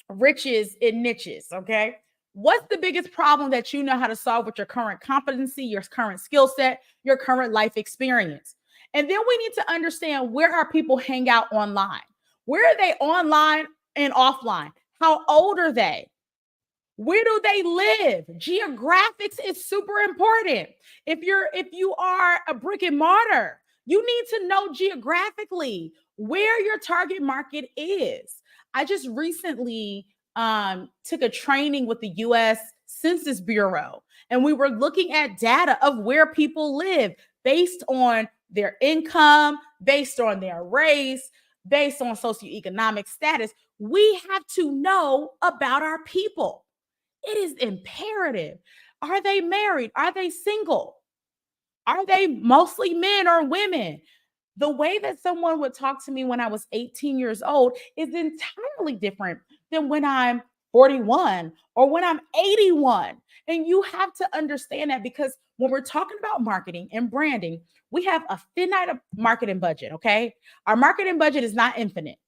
riches and niches, okay? What's the biggest problem that you know how to solve with your current competency, your current skill set, your current life experience? And then we need to understand where our people hang out online. Where are they online and offline? How old are they? Where do they live? Geographics is super important. If you are a brick and mortar, you need to know geographically where your target market is. I just recently took a training with the U.S. Census Bureau, and we were looking at data of where people live based on their income, based on their race, based on socioeconomic status. We have to know about our people. It is imperative. Are they married? Are they single? Are they mostly men or women? The way that someone would talk to me when I was 18 years old is entirely different than when I'm 41 or when I'm 81. And you have to understand that, because when we're talking about marketing and branding, we have a finite marketing budget, okay? Our marketing budget is not infinite.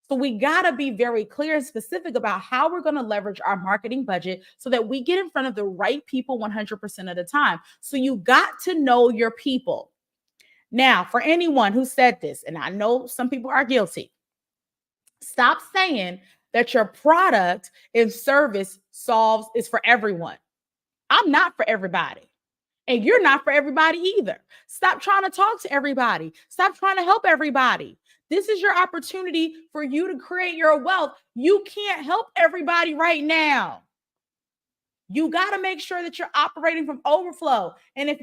So we got to be very clear and specific about how we're going to leverage our marketing budget so that we get in front of the right people 100% of the time. So you got to know your people. Now, for anyone who said this, and I know some people are guilty, stop saying that your product and service is for everyone. I'm not for everybody. And you're not for everybody either. Stop trying to talk to everybody. Stop trying to help everybody. This is your opportunity for you to create your wealth. You can't help everybody right now. You got to make sure that you're operating from overflow. And if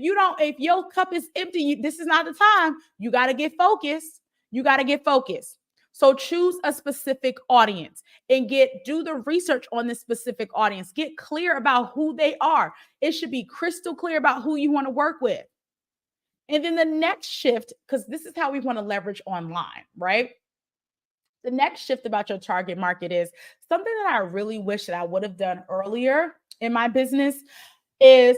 your cup is empty, this is not the time. You got to get focused. You got to get focused. So choose a specific audience and do the research on this specific audience. Get clear about who they are. It should be crystal clear about who you want to work with. And then the next shift, because this is how we want to leverage online, right? The next shift about your target market is something that I really wish that I would have done earlier in my business, is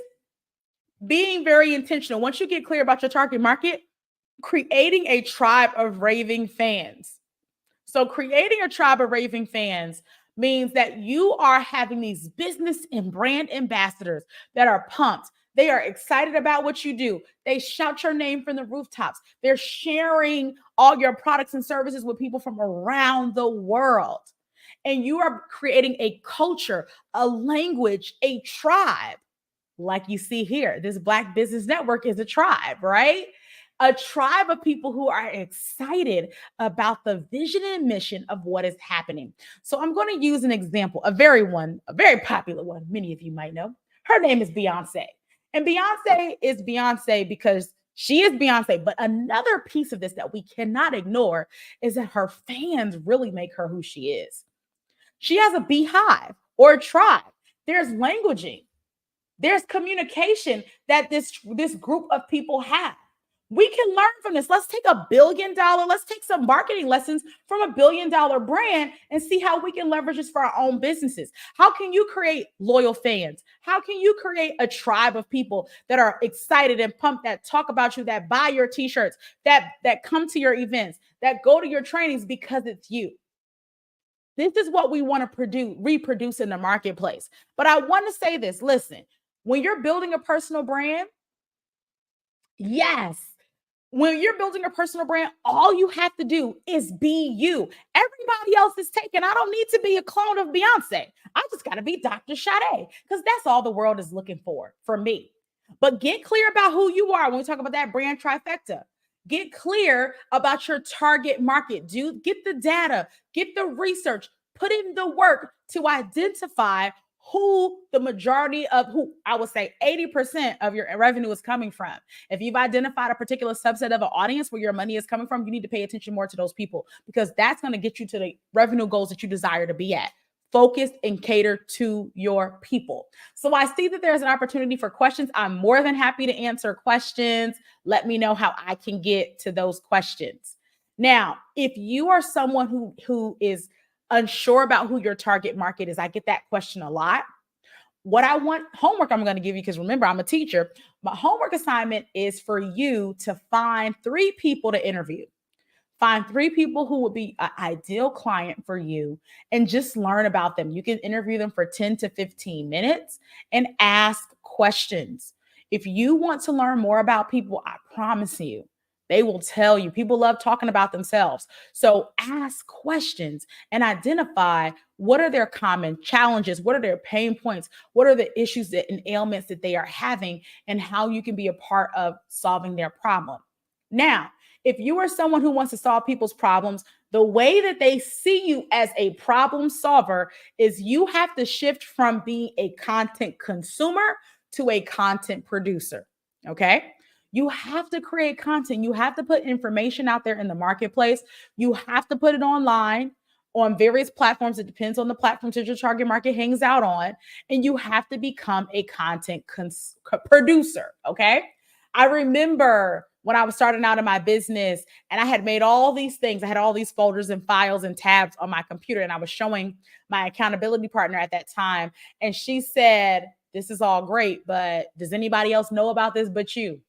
being very intentional. Once you get clear about your target market, creating a tribe of raving fans. So creating a tribe of raving fans means that you are having these business and brand ambassadors that are pumped. They are excited about what you do. They shout your name from the rooftops. They're sharing all your products and services with people from around the world. And you are creating a culture, a language, a tribe. Like you see here, this Black Business Network is a tribe, right? A tribe of people who are excited about the vision and mission of what is happening. So I'm going to use an example, a very popular one, many of you might know. Her name is Beyonce. And Beyonce is Beyonce because she is Beyonce. But another piece of this that we cannot ignore is that her fans really make her who she is. She has a beehive or a tribe. There's languaging. There's communication that this group of people have. We can learn from this. Let's take let's take some marketing lessons from $1 billion brand and see how we can leverage this for our own businesses. How can you create loyal fans? How can you create a tribe of people that are excited and pumped, that talk about you, that buy your t-shirts, that come to your events, that go to your trainings because it's you? This is what we want to reproduce in the marketplace. But I want to say this, listen, when you're building a personal brand, yes, when you're building a personal brand, all you have to do is be you. Everybody else is taken. I don't need to be a clone of Beyonce. I just got to be Dr. Sade because that's all the world is looking for me. But get clear about who you are when we talk about that brand trifecta. Get clear about your target market. Get the data, get the research, put in the work to identify who the majority of who I would say 80% of your revenue is coming from. If you've identified a particular subset of an audience where your money is coming from, you need to pay attention more to those people because that's going to get you to the revenue goals that you desire to be at. Focus and cater to your people. So I see that there's an opportunity for questions. I'm more than happy to answer questions. Let me know how I can get to those questions. Now, if you are someone who is unsure about who your target market is, I get that question a lot. Homework I'm going to give you, because remember, I'm a teacher. My homework assignment is for you to find 3 people to interview. Find 3 people who would be an ideal client for you and just learn about them. You can interview them for 10 to 15 minutes and ask questions. If you want to learn more about people, I promise you, they will tell you. People love talking about themselves. So ask questions and identify what are their common challenges, what are their pain points, what are the issues and ailments that they are having, and how you can be a part of solving their problem. Now, if you are someone who wants to solve people's problems, the way that they see you as a problem solver is you have to shift from being a content consumer to a content producer. Okay? You have to create content. You have to put information out there in the marketplace. You have to put it online on various platforms. It depends on the platforms that your target market hangs out on. And you have to become a content producer. Okay? I remember when I was starting out in my business and I had made all these things. I had all these folders and files and tabs on my computer, and I was showing my accountability partner at that time. And she said, "This is all great, but does anybody else know about this but you?"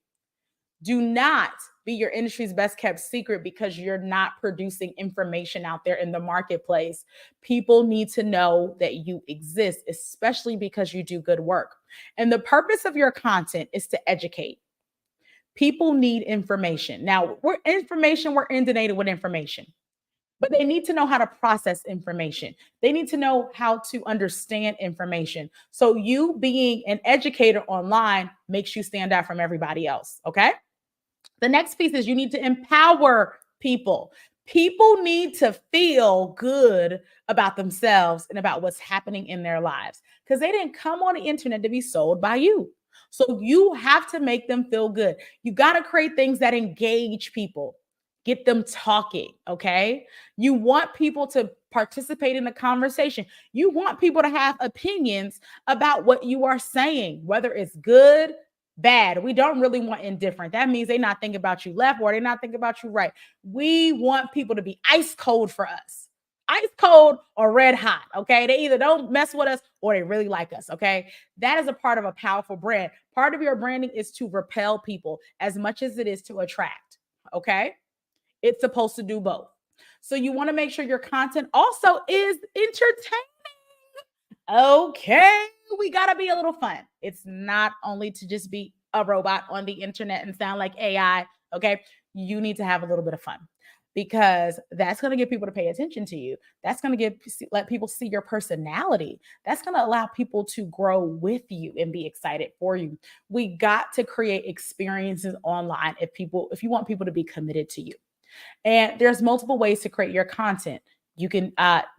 Do not be your industry's best kept secret because you're not producing information out there in the marketplace. People need to know that you exist, especially because you do good work. And the purpose of your content is to educate. People need information. Now, we're inundated with information, but they need to know how to process information. They need to know how to understand information. So you being an educator online makes you stand out from everybody else, okay? The next piece is you need to empower people. People need to feel good about themselves and about what's happening in their lives because they didn't come on the internet to be sold by you. So you have to make them feel good. You got to create things that engage people, get them talking, okay? You want people to participate in the conversation. You want people to have opinions about what you are saying, whether it's good, bad. We don't really want indifferent. That means they're not thinking about you left or they're not thinking about you right. We want people to be ice cold for us. ice cold or red hot. Okay. They either don't mess with us or they really like us. Okay. That is a part of a powerful brand. Part of your branding is to repel people as much as it is to attract. Okay. It's supposed to do both. So you want to make sure your content also is entertaining. Okay, we gotta be a little fun. It's not only to just be a robot on the internet and sound like AI. Okay, you need to have a little bit of fun because that's going to get people to pay attention to you. That's going to let people see your personality. That's going to allow people to grow with you and be excited for you. We got to create experiences online if you want people to be committed to you. And there's multiple ways to create your content. You can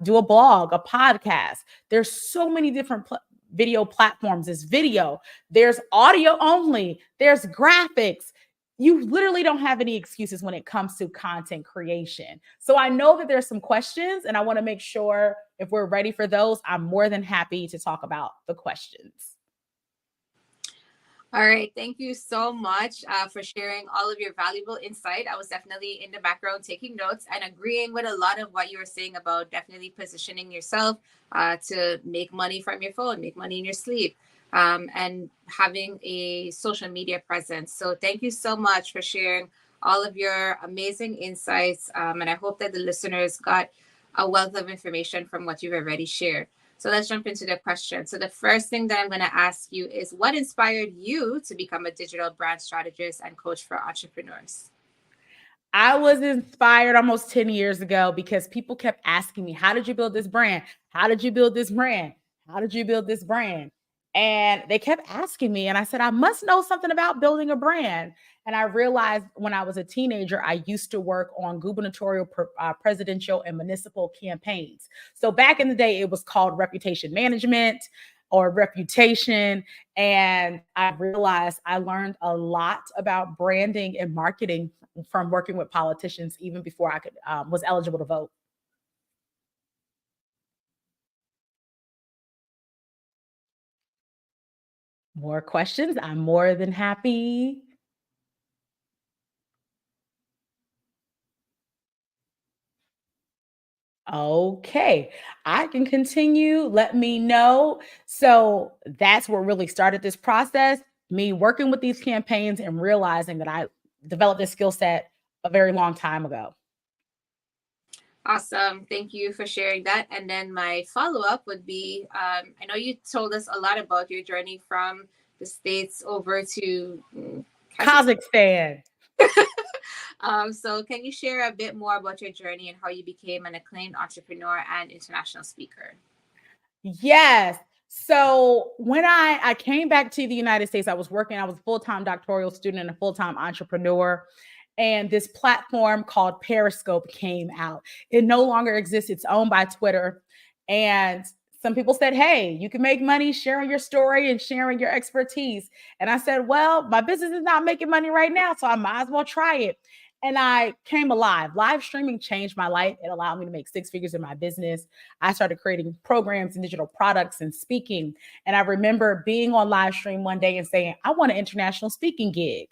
do a blog, a podcast. There's so many different video platforms. There's video, there's audio only, there's graphics. You literally don't have any excuses when it comes to content creation. So I know that there's some questions and I want to make sure if we're ready for those, I'm more than happy to talk about the questions. All right. Thank you so much for sharing all of your valuable insight. I was definitely in the background taking notes and agreeing with a lot of what you were saying about definitely positioning yourself to make money from your phone, make money in your sleep, and having a social media presence. So thank you so much for sharing all of your amazing insights. And I hope that the listeners got a wealth of information from what you've already shared. So let's jump into the question. So the first thing that I'm going to ask you is what inspired you to become a digital brand strategist and coach for entrepreneurs? I was inspired almost 10 years ago because people kept asking me, how did you build this brand? How did you build this brand? How did you build this brand? And they kept asking me, and I said, I must know something about building a brand. And I realized when I was a teenager, I used to work on gubernatorial, presidential, and municipal campaigns. So back in the day, it was called reputation management or reputation. And I realized I learned a lot about branding and marketing from working with politicians even before I was eligible to vote. More questions? I'm more than happy. Okay, I can continue. Let me know. So that's what really started this process, me working with these campaigns and realizing that I developed this skill set a very long time ago. Awesome. Thank you for sharing that. And then my follow-up would be, I know you told us a lot about your journey from the States over to Kazakhstan. So can you share a bit more about your journey and how you became an acclaimed entrepreneur and international speaker? Yes. So when I came back to the United States, I was a full-time doctoral student and a full-time entrepreneur. And this platform called Periscope came out. It no longer exists. It's owned by Twitter. And some people said, hey, you can make money sharing your story and sharing your expertise. And I said, well, my business is not making money right now, so I might as well try it. And I came alive. Live streaming changed my life. It allowed me to make six figures in my business. I started creating programs and digital products and speaking. And I remember being on live stream one day and saying, I want an international speaking gig.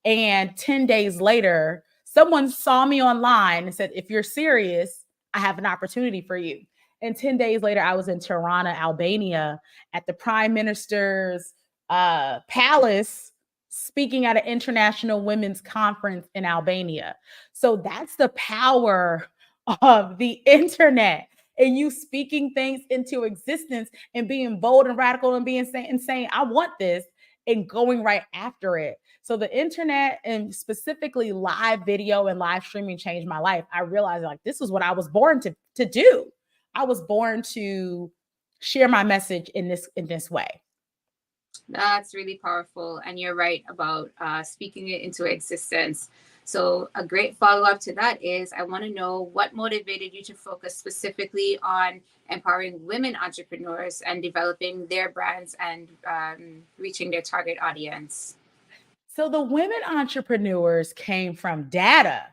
And 10 days later, someone saw me online and said, if you're serious, I have an opportunity for you. And 10 days later, I was in Tirana, Albania at the Prime Minister's palace speaking at an international women's conference in Albania. So that's the power of the internet and you speaking things into existence and being bold and radical and saying, I want this and going right after it. So the internet and specifically live video and live streaming changed my life. I realized like this is what I was born to do. I was born to share my message in this way. That's really powerful. And you're right about speaking it into existence. So a great follow-up to that is I want to know what motivated you to focus specifically on empowering women entrepreneurs and developing their brands and reaching their target audience. So the women entrepreneurs came from data.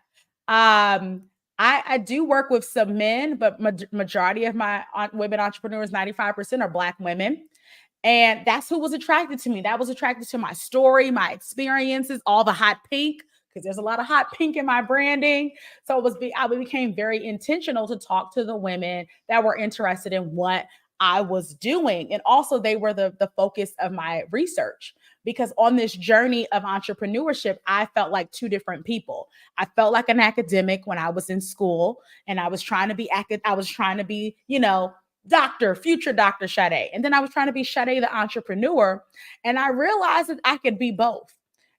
I do work with some men, but majority of my women entrepreneurs, 95% are Black women. And that's who was attracted to me. That was attracted to my story, my experiences, all the hot pink, because there's a lot of hot pink in my branding. So I became very intentional to talk to the women that were interested in what I was doing. And also they were the focus of my research, because on this journey of entrepreneurship, I felt like two different people. I felt like an academic when I was in school, and I was trying to be, future Dr. Sade. And then I was trying to be Sade, the entrepreneur. And I realized that I could be both.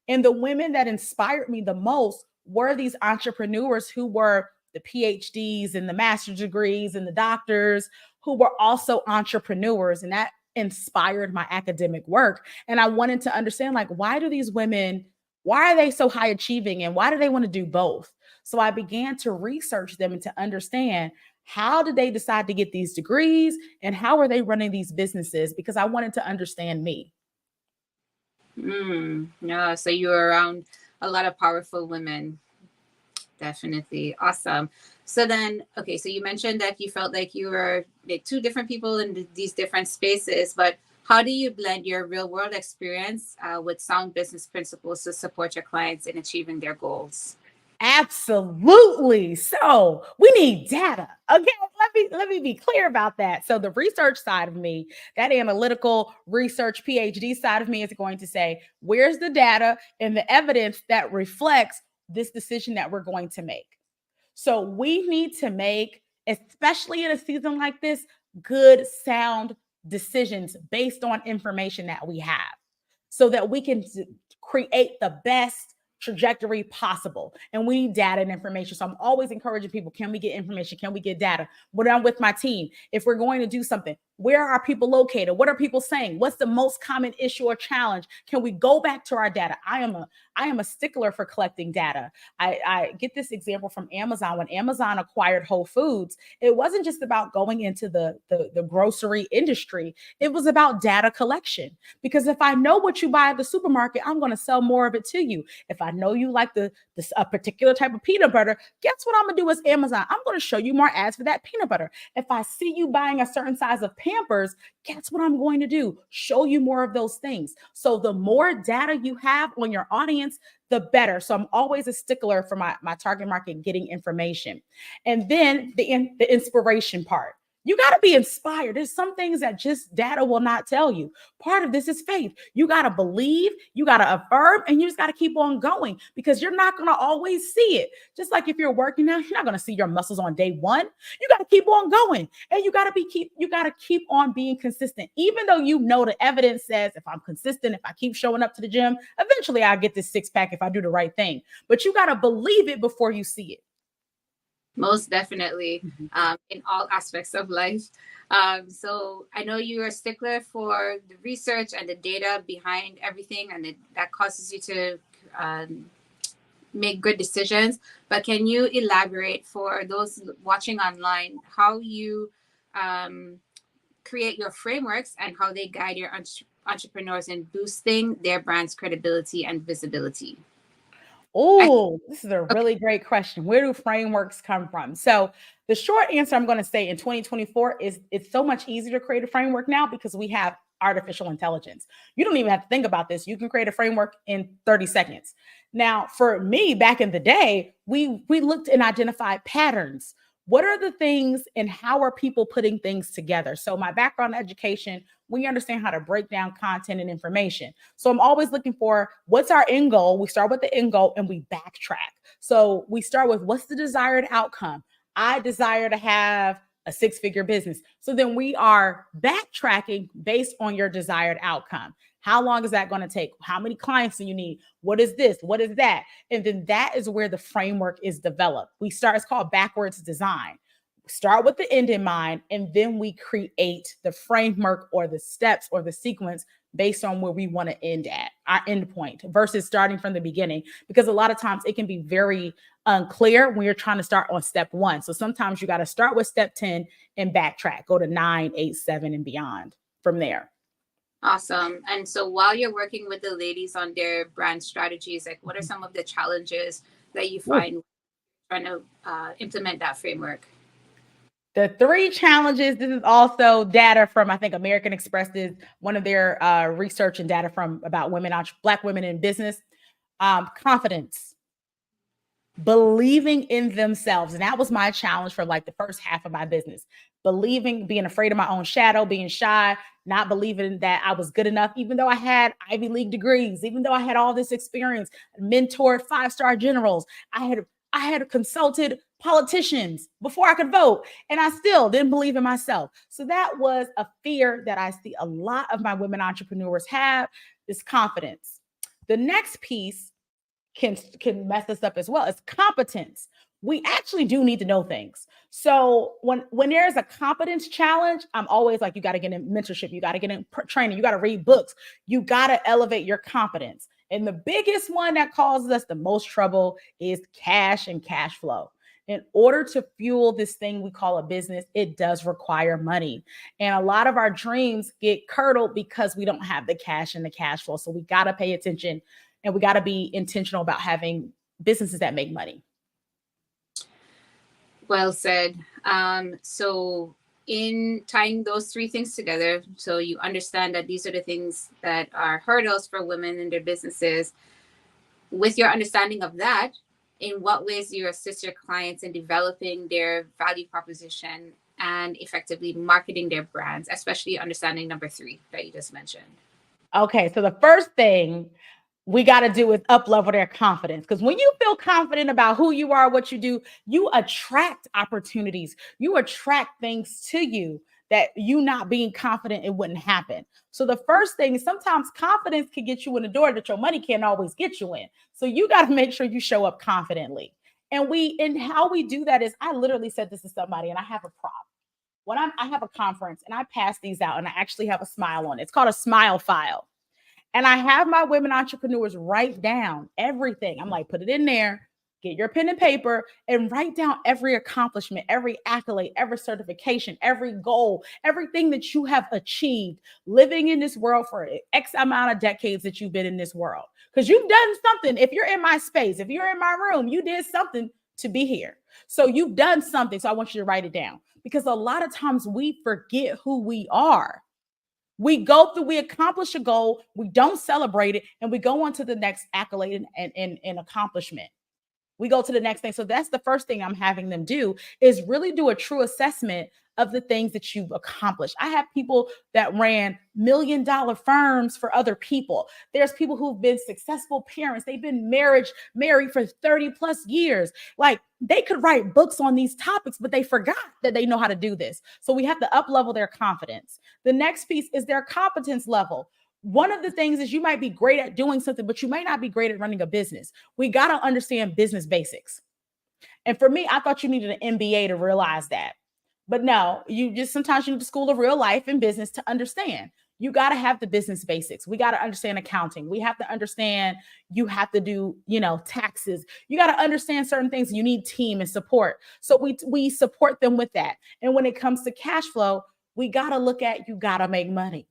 And the women that inspired me the most were these entrepreneurs who were the PhDs and the master's degrees and the doctors who were also entrepreneurs. And that inspired my academic work. And I wanted to understand, like, why are they so high achieving, and why do they want to do both? So I began to research them and to understand, how did they decide to get these degrees, and how are they running these businesses? Because I wanted to understand me. Yeah, so you were around a lot of powerful women. Definitely. Awesome. So then, okay, so you mentioned that you felt like you were like two different people in these different spaces, but how do you blend your real world experience with sound business principles to support your clients in achieving their goals? Absolutely. So we need data. Okay, let me be clear about that. So the research side of me, that analytical research PhD side of me, is going to say, where's the data and the evidence that reflects this decision that we're going to make? So we need to make, especially in a season like this, good, sound decisions based on information that we have, so that we can create the best trajectory possible. And we need data and information. So I'm always encouraging people, can we get information? Can we get data? When I'm with my team, if we're going to do something, where are people located? What are people saying? What's the most common issue or challenge? Can we go back to our data? I am a stickler for collecting data. I get this example from Amazon. When Amazon acquired Whole Foods, it wasn't just about going into the grocery industry. It was about data collection. Because if I know what you buy at the supermarket, I'm going to sell more of it to you. If I know you like a particular type of peanut butter, guess what I'm going to do as Amazon? I'm going to show you more ads for that peanut butter. If I see you buying a certain size of Pampers, guess what I'm going to do? Show you more of those things. So the more data you have on your audience, the better. So I'm always a stickler for my target market getting information. And then the inspiration part. You got to be inspired. There's some things that just data will not tell you. Part of this is faith. You got to believe, you got to affirm, and you just got to keep on going, because you're not going to always see it. Just like if you're working out, you're not going to see your muscles on day one. You got to keep on going, and you got to keep on being consistent. Even though you know the evidence says, if I'm consistent, if I keep showing up to the gym, eventually I'll get this six pack if I do the right thing. But you got to believe it before you see it. Most definitely, in all aspects of life. So I know you're a stickler for the research and the data behind everything, and that causes you to make good decisions. But can you elaborate for those watching online how you create your frameworks and how they guide your entrepreneurs in boosting their brand's credibility and visibility? Oh, this is a really great question. Where do frameworks come from? So the short answer I'm going to say in 2024 is it's so much easier to create a framework now because we have artificial intelligence. You don't even have to think about this. You can create a framework in 30 seconds. Now, for me, back in the day, we looked and identified patterns. What are the things and how are people putting things together? So my background in education, we understand how to break down content and information. So I'm always looking for what's our end goal. We start with the end goal and we backtrack. So we start with what's the desired outcome? I desire to have a six-figure business. So then we are backtracking based on your desired outcome. How long is that going to take? How many clients do you need? What is this? What is that? And then that is where the framework is developed. It's called backwards design. Start with the end in mind, and then we create the framework or the steps or the sequence based on where we want to end at, our end point, versus starting from the beginning. Because a lot of times it can be very unclear when you're trying to start on step 1. So sometimes you got to start with step 10 and backtrack, go to 9, 8, 7, and beyond from there. Awesome. And so while you're working with the ladies on their brand strategies, like what are some of the challenges that you find trying to implement that framework? The 3 challenges, this is also data from, I think, American Express did one of their research and data from about Black women in business. Confidence. believing in themselves. And that was my challenge for like the first half of my business. Believing, being afraid of my own shadow, being shy, not believing that I was good enough, even though I had Ivy League degrees, even though I had all this experience, mentored 5-star generals. I had consulted politicians before I could vote, and I still didn't believe in myself. So that was a fear that I see a lot of my women entrepreneurs have, this confidence. The next piece can mess us up as well. It's competence. We actually do need to know things. So when there's a competence challenge, I'm always like, you got to get in mentorship, you got to get in training, you got to read books, you got to elevate your competence. And the biggest one that causes us the most trouble is cash and cash flow. In order to fuel this thing we call a business, it does require money. And a lot of our dreams get curdled because we don't have the cash and the cash flow. So we got to pay attention, and we got to be intentional about having businesses that make money. Well said. So in tying those three things together, so you understand that these are the things that are hurdles for women in their businesses. With your understanding of that, in what ways do you assist your clients in developing their value proposition and effectively marketing their brands, especially understanding number 3 that you just mentioned? Okay, so the first thing we got to do is up-level their confidence. Because when you feel confident about who you are, what you do, you attract opportunities. You attract things to you that you not being confident, it wouldn't happen. So the first thing is sometimes confidence can get you in the door that your money can't always get you in. So you got to make sure you show up confidently. And how we do that is, I literally said this to somebody, and I have a prop. When I have a conference and I pass these out, and I actually have a smile on it. It's called a smile file. And I have my women entrepreneurs write down everything. I'm like, put it in there, get your pen and paper, and write down every accomplishment, every accolade, every certification, every goal, everything that you have achieved living in this world for X amount of decades that you've been in this world. Because you've done something. If you're in my space, if you're in my room, you did something to be here. So you've done something. So I want you to write it down. Because a lot of times we forget who we are. We accomplish a goal, we don't celebrate it, and we go on to the next accolade and accomplishment. We go to the next thing. So that's the first thing I'm having them do, is really do a true assessment of the things that you've accomplished. I have people that ran $1 million firms for other people. There's people who've been successful parents. They've been married for 30 plus years. Like, they could write books on these topics, but they forgot that they know how to do this. So we have to up-level their confidence. The next piece is their competence level. One of the things is you might be great at doing something, but you might not be great at running a business. We got to understand business basics. And for me, I thought you needed an MBA to realize that. But no, sometimes you need the school of real life and business to understand. You got to have the business basics. We got to understand accounting. We have to understand, you have to do, taxes. You got to understand certain things. You need team and support. So we support them with that. And when it comes to cash flow, we got to look at, you got to make money.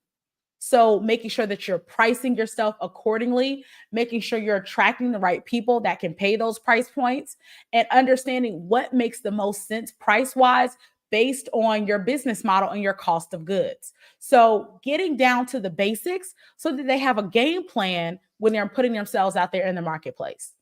So making sure that you're pricing yourself accordingly, making sure you're attracting the right people that can pay those price points, and understanding what makes the most sense price-wise based on your business model and your cost of goods. So getting down to the basics so that they have a game plan when they're putting themselves out there in the marketplace.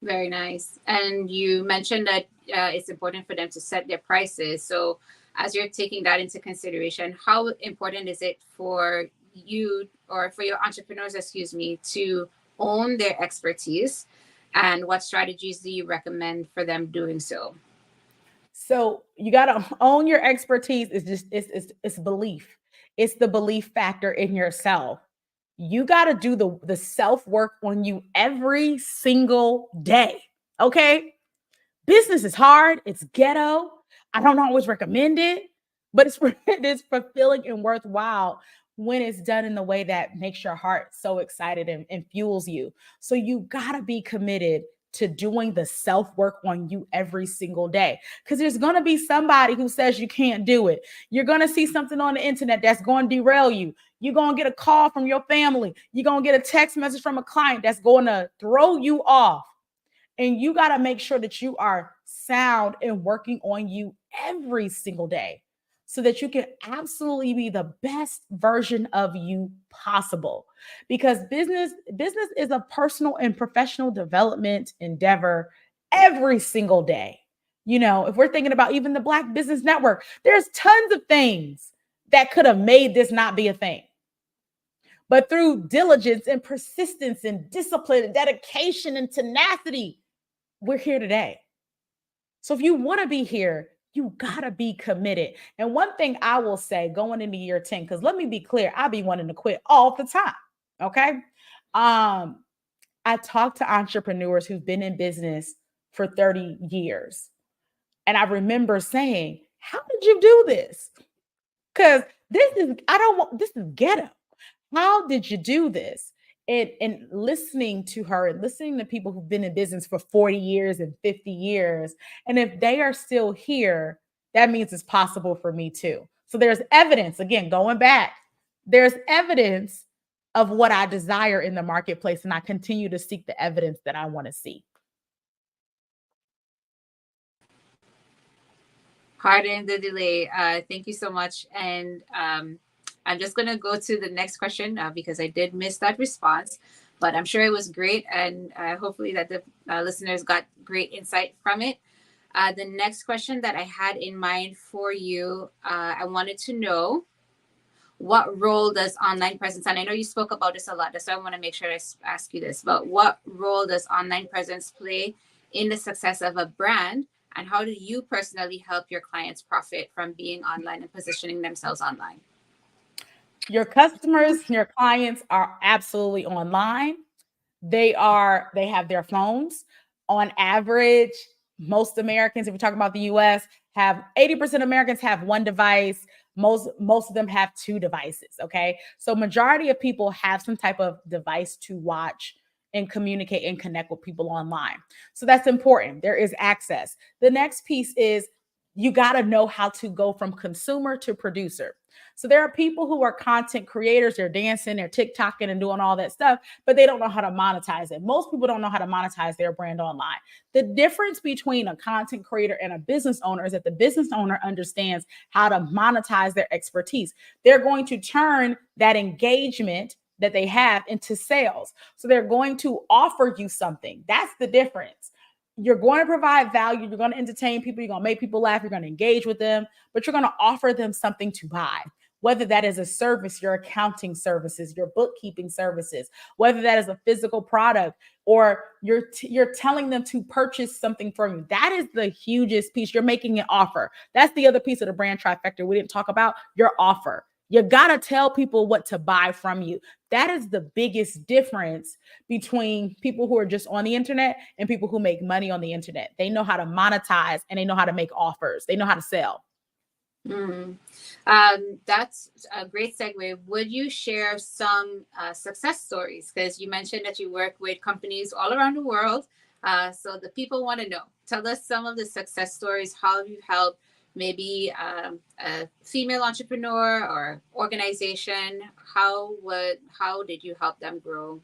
Very nice. And you mentioned that it's important for them to set their prices. So as you're taking that into consideration, how important is it for you, or for your entrepreneurs, to own their expertise? And what strategies do you recommend for them doing so? So you got to own your expertise. It's belief. It's the belief factor in yourself. You got to do the self-work on you every single day. Okay. Business is hard. It's ghetto. I don't always recommend it, but it's fulfilling and worthwhile when it's done in the way that makes your heart so excited and fuels you. So you got to be committed to doing the self-work on you every single day, because there's going to be somebody who says you can't do it. You're going to see something on the internet that's going to derail you. You're going to get a call from your family. You're going to get a text message from a client that's going to throw you off. And you got to make sure that you are sound and working on you every single day so that you can absolutely be the best version of you possible. Because business is a personal and professional development endeavor every single day. You know, if we're thinking about even the Black Business Network, there's tons of things that could have made this not be a thing. But through diligence and persistence and discipline and dedication and tenacity, we're here today. So if you want to be here, you got to be committed. And one thing I will say going into year 10, because let me be clear, I be wanting to quit all the time. Okay. I talk to entrepreneurs who've been in business for 30 years. And I remember saying, how did you do this? Because this is ghetto. How did you do this? And listening to her and listening to people who've been in business for 40 years and 50 years. And if they are still here, that means it's possible for me too. So there's evidence, again, going back, there's evidence of what I desire in the marketplace. And I continue to seek the evidence that I want to see. Pardon the delay. Thank you so much. And I'm just going to go to the next question because I did miss that response, but I'm sure it was great. And hopefully that the listeners got great insight from it. The next question that I had in mind for you, I wanted to know, what role does online presence, and I know you spoke about this a lot, so I want to make sure I ask you this, but what role does online presence play in the success of a brand? And how do you personally help your clients profit from being online and positioning themselves online? Your customers, your clients are absolutely online. They have their phones. On average, most Americans, if we talk about the US, have 80% of Americans have one device. Most of them have two devices. Okay. So majority of people have some type of device to watch and communicate and connect with people online. So that's important. There is access. The next piece is you got to know how to go from consumer to producer. So there are people who are content creators, they're dancing, they're TikToking and doing all that stuff, but they don't know how to monetize it. Most people don't know how to monetize their brand online. The difference between a content creator and a business owner is that the business owner understands how to monetize their expertise. They're going to turn that engagement that they have into sales. So they're going to offer you something. That's the difference. You're going to provide value. You're going to entertain people. You're going to make people laugh. You're going to engage with them, but you're going to offer them something to buy. Whether that is a service, your accounting services, your bookkeeping services, whether that is a physical product, or you're telling them to purchase something from you. That is the hugest piece. You're making an offer. That's the other piece of the brand trifecta we didn't talk about, your offer. You got to tell people what to buy from you. That is the biggest difference between people who are just on the internet and people who make money on the internet. They know how to monetize and they know how to make offers. They know how to sell. Mm-hmm. That's a great segue. Would you share some success stories? Because you mentioned that you work with companies all around the world. So the people want to know. Tell us some of the success stories, how you helped maybe a female entrepreneur or organization. How did you help them grow?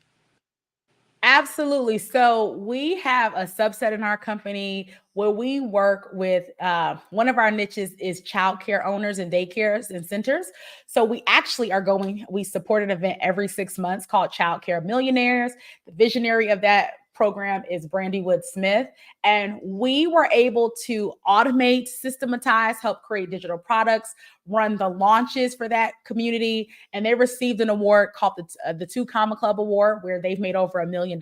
Absolutely. So we have a subset in our company where we work with one of our niches is childcare owners and daycares and centers. So we actually we support an event every 6 months called Childcare Millionaires. The visionary of that program is Brandy Wood Smith. And we were able to automate, systematize, help create digital products, run the launches for that community. And they received an award called the 2 Comma Club Award, where they've made over $1 million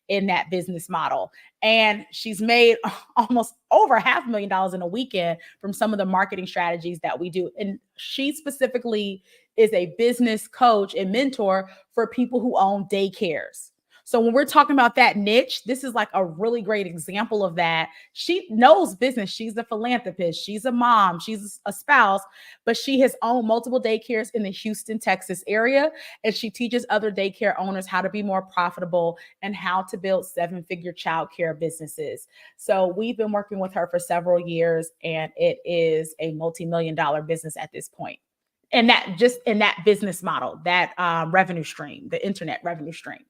in that business model. And she's made almost over $500,000 in a weekend from some of the marketing strategies that we do. And she specifically is a business coach and mentor for people who own daycares. So when we're talking about that niche, this is like a really great example of that. She knows business. She's a philanthropist. She's a mom. She's a spouse, but she has owned multiple daycares in the Houston, Texas area. And she teaches other daycare owners how to be more profitable and how to build 7-figure childcare businesses. So we've been working with her for several years, and it is a multi-million-dollar business at this point. And that just in that business model, that revenue stream, the internet revenue stream.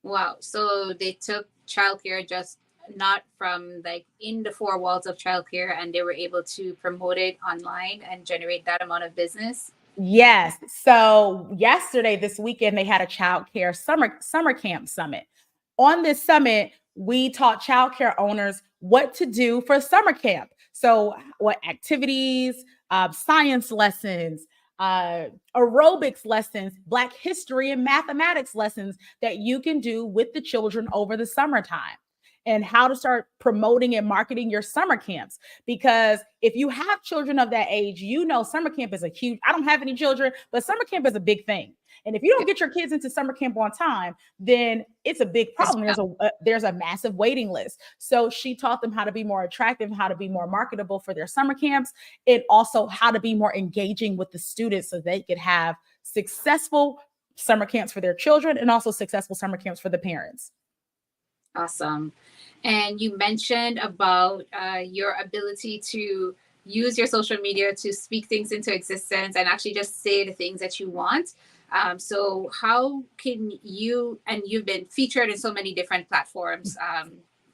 Wow. So they took childcare just not from like in the 4 walls of childcare, and they were able to promote it online and generate that amount of business. Yes. So this weekend, they had a childcare summer camp summit. On this summit, we taught childcare owners what to do for summer camp. So what activities, science lessons, aerobics lessons, Black history and mathematics lessons that you can do with the children over the summertime, and how to start promoting and marketing your summer camps. Because if you have children of that age, summer camp is I don't have any children, but summer camp is a big thing. And if you don't get your kids into summer camp on time, then it's a big problem. There's a massive waiting list. So she taught them how to be more attractive, how to be more marketable for their summer camps, and also how to be more engaging with the students so they could have successful summer camps for their children and also successful summer camps for the parents. Awesome. And you mentioned about your ability to use your social media to speak things into existence and actually just say the things that you want. So how can you, and you've been featured in so many different platforms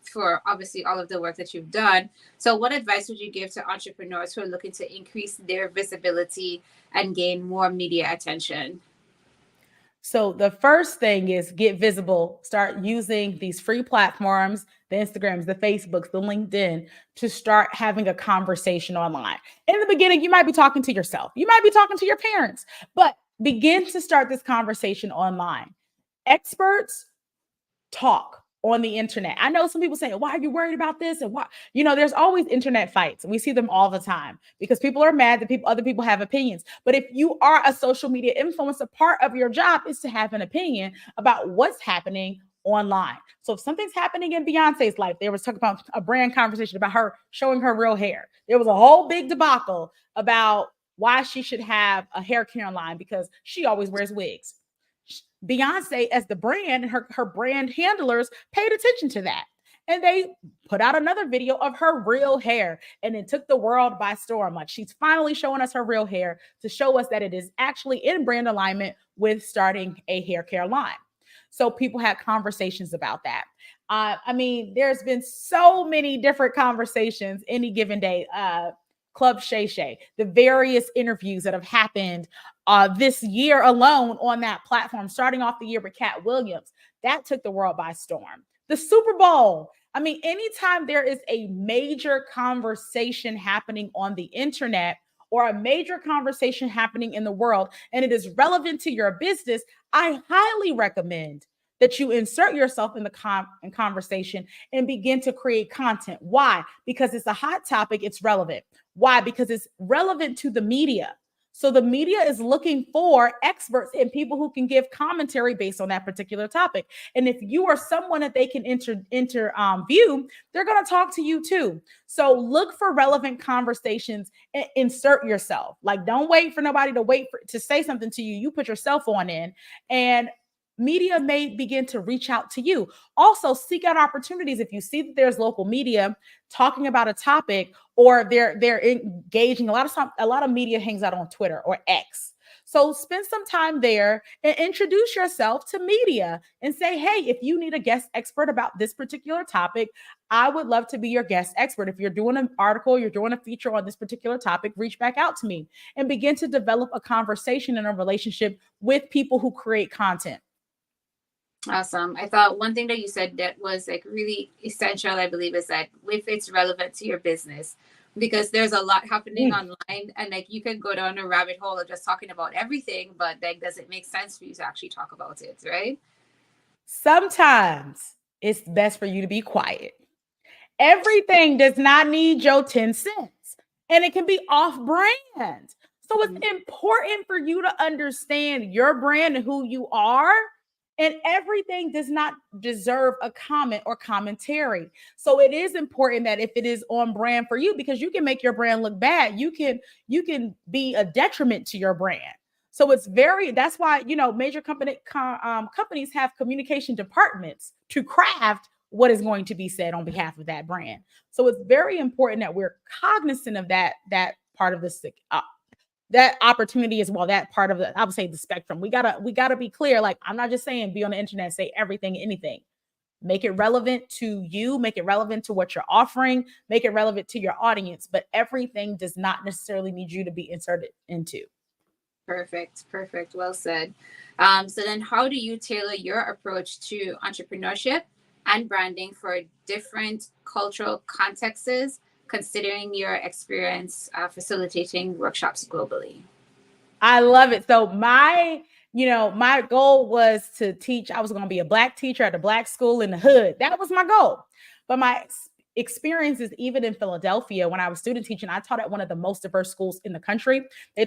for obviously all of the work that you've done. So what advice would you give to entrepreneurs who are looking to increase their visibility and gain more media attention? So the first thing is get visible. Start using these free platforms, the Instagrams, the Facebooks, the LinkedIn, to start having a conversation online. In the beginning, you might be talking to yourself. You might be talking to your parents, but begin to start this conversation online. Experts talk on the internet. I know some people say, why are you worried about this? And why, there's always internet fights. We see them all the time because people are mad that other people have opinions. But if you are a social media influencer, part of your job is to have an opinion about what's happening online. So if something's happening in Beyonce's life, they was talking about a brand conversation about her showing her real hair. There was a whole big debacle about why she should have a hair care line because she always wears wigs. Beyonce, as the brand, her brand handlers paid attention to that. And they put out another video of her real hair, and it took the world by storm. Like, she's finally showing us her real hair to show us that it is actually in brand alignment with starting a hair care line. So people had conversations about that. There's been so many different conversations any given day. Club Shay Shay, the various interviews that have happened this year alone on that platform, starting off the year with Cat Williams, that took the world by storm. The Super Bowl. Anytime there is a major conversation happening on the internet or a major conversation happening in the world, and it is relevant to your business, I highly recommend that you insert yourself in the conversation and begin to create content. Why? Because it's a hot topic, it's relevant. Why? Because it's relevant to the media. So the media is looking for experts and people who can give commentary based on that particular topic. And if you are someone that they can interview, they're going to talk to you too. So look for relevant conversations and insert yourself. Like, don't wait for nobody to say something to you. You put yourself on in, and media may begin to reach out to you. Also, seek out opportunities. If you see that there's local media talking about a topic, or they're engaging, a lot of media hangs out on Twitter or X. So spend some time there and introduce yourself to media and say, hey, if you need a guest expert about this particular topic, I would love to be your guest expert. If you're doing an article, you're doing a feature on this particular topic, reach back out to me and begin to develop a conversation and a relationship with people who create content. Awesome. I thought one thing that you said that was like really essential, I believe, is that if it's relevant to your business, because there's a lot happening online, and like you can go down a rabbit hole of just talking about everything, but like, does it make sense for you to actually talk about it, right? Sometimes it's best for you to be quiet. Everything does not need your 10 cents, and it can be off brand. So it's important for you to understand your brand and who you are. And everything does not deserve a comment or commentary. So it is important that if it is on brand for you, because you can make your brand look bad, you can be a detriment to your brand. So that's why, major companies have communication departments to craft what is going to be said on behalf of that brand. So it's very important that we're cognizant of that part of the that opportunity as well, that part of I would say the spectrum. We gotta be clear. Like, I'm not just saying be on the internet, say everything, anything. Make it relevant to you, make it relevant to what you're offering, make it relevant to your audience, but everything does not necessarily need you to be inserted into. Perfect. Perfect. Well said. So then how do you tailor your approach to entrepreneurship and branding for different cultural contexts, considering your experience facilitating workshops globally? I love it. So my goal was to teach. I was going to be a Black teacher at a Black school in the hood. That was my goal. But my experiences, even in Philadelphia, when I was student teaching, I taught at one of the most diverse schools in the country. They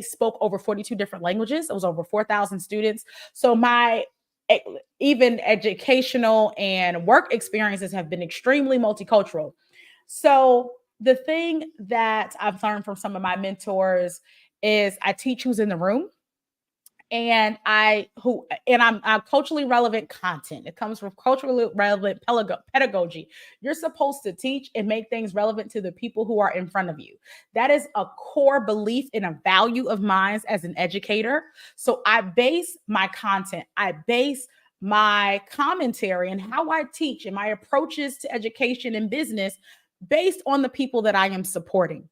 spoke over 42 different languages. It was over 4,000 students. So my even educational and work experiences have been extremely multicultural. So the thing that I've learned from some of my mentors is I teach who's in the room, and I'm culturally relevant content. It comes from culturally relevant pedagogy. You're supposed to teach and make things relevant to the people who are in front of you. That is a core belief and a value of mine as an educator. So I base my content, I base my commentary and how I teach and my approaches to education and business based on the people that I am supporting.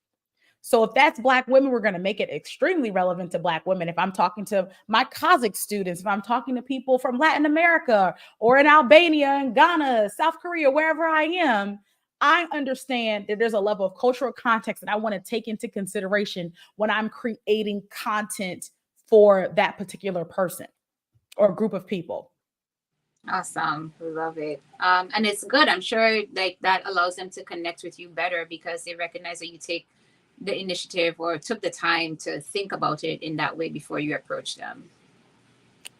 So if that's Black women, we're going to make it extremely relevant to Black women. If I'm talking to my Kazakh students, if I'm talking to people from Latin America or in Albania and Ghana, South Korea, wherever I am, I understand that there's a level of cultural context that I want to take into consideration when I'm creating content for that particular person or group of people. Awesome. We love it. And it's good. I'm sure like that allows them to connect with you better because they recognize that you take the initiative or took the time to think about it in that way before you approach them.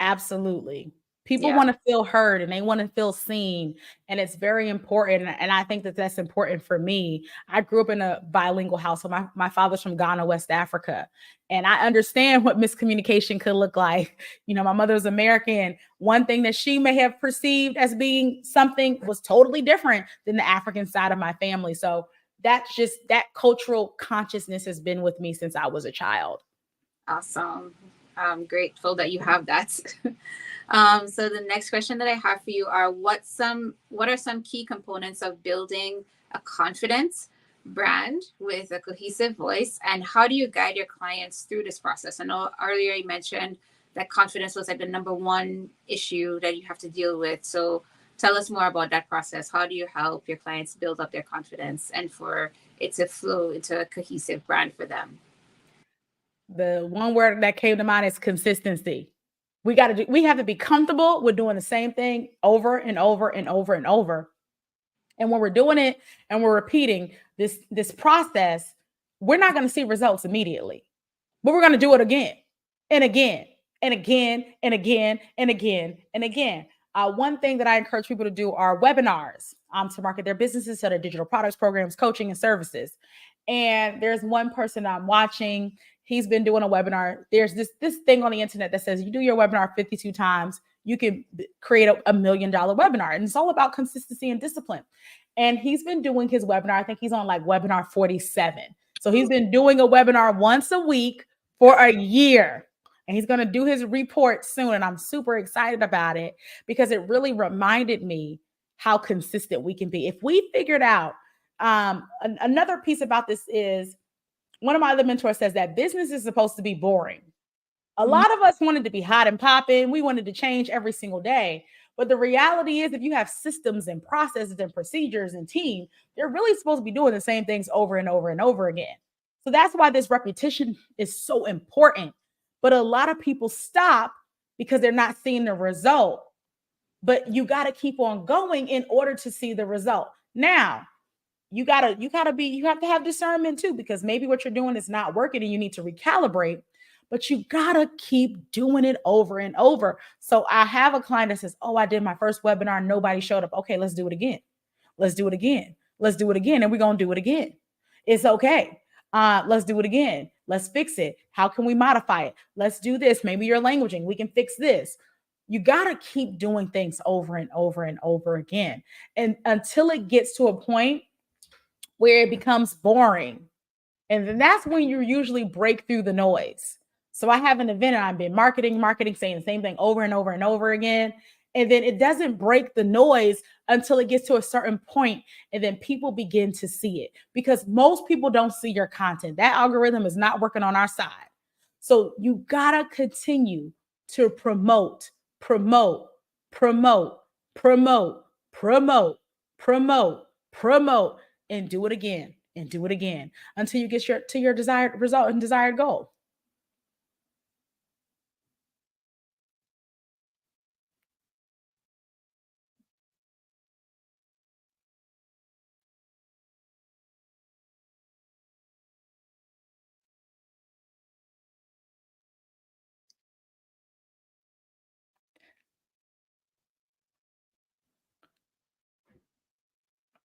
Absolutely. People want to feel heard and they want to feel seen. And it's very important. And I think that that's important for me. I grew up in a bilingual household. My father's from Ghana, West Africa. And I understand what miscommunication could look like. My mother's American. One thing that she may have perceived as being something was totally different than the African side of my family. So that's just that cultural consciousness has been with me since I was a child. Awesome. I'm grateful that you have that. So the next question that I have for you are what are some key components of building a confident brand with a cohesive voice, and how do you guide your clients through this process? I know earlier you mentioned that confidence was like the number one issue that you have to deal with. So tell us more about that process. How do you help your clients build up their confidence and for it to flow into a cohesive brand for them? The one word that came to mind is consistency. We have to be comfortable with doing the same thing over and over and over and over. And when we're doing it and we're repeating this process, we're not going to see results immediately, but we're going to do it again and again and again and again and again and again. One thing that I encourage people to do are webinars to market their businesses, so their digital products, programs, coaching, and services. And there's one person I'm watching. He's been doing a webinar. There's this thing on the internet that says you do your webinar 52 times, you can create a $1 million webinar. And it's all about consistency and discipline. And he's been doing his webinar. I think he's on like webinar 47. So he's been doing a webinar once a week for a year. And he's going to do his report soon. And I'm super excited about it because it really reminded me how consistent we can be. If we figured out, another piece about this is one of my other mentors says that business is supposed to be boring. A lot of us wanted to be hot and popping. We wanted to change every single day. But the reality is if you have systems and processes and procedures and team, they're really supposed to be doing the same things over and over and over again. So that's why this repetition is so important. But a lot of people stop because they're not seeing the result. But you got to keep on going in order to see the result. Now, you have to have discernment too, because maybe what you're doing is not working and you need to recalibrate, but you got to keep doing it over and over. So I have a client that says, oh, I did my first webinar. Nobody showed up. Okay, let's do it again. Let's do it again. Let's do it again. And we're going to do it again. It's okay. Let's do it again. Let's fix it. How can we modify it? Let's do this. Maybe your languaging. We can fix this. You got to keep doing things over and over and over again. And until it gets to a point where it becomes boring. And then that's when you usually break through the noise. So I have an event and I've been marketing, saying the same thing over and over and over again. And then it doesn't break the noise until it gets to a certain point, and then people begin to see it because most people don't see your content. That algorithm is not working on our side. So you gotta continue to promote, promote, promote, promote, promote, promote, promote, and do it again and do it again until you get to your desired result and desired goal.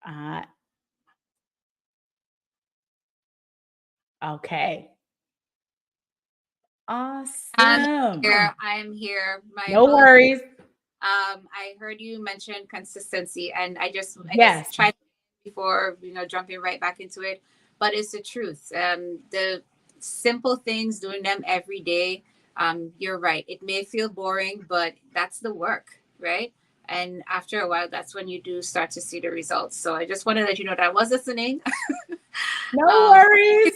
Uh, okay. Awesome. I'm here. My No apologies. worries. I heard you mention consistency, and I guess Yes. tried before jumping right back into it, but it's the truth. The simple things, doing them every day. You're right. It may feel boring, but that's the work, right? And after a while, that's when you do start to see the results. So I just wanted to let you know that I was listening. No worries.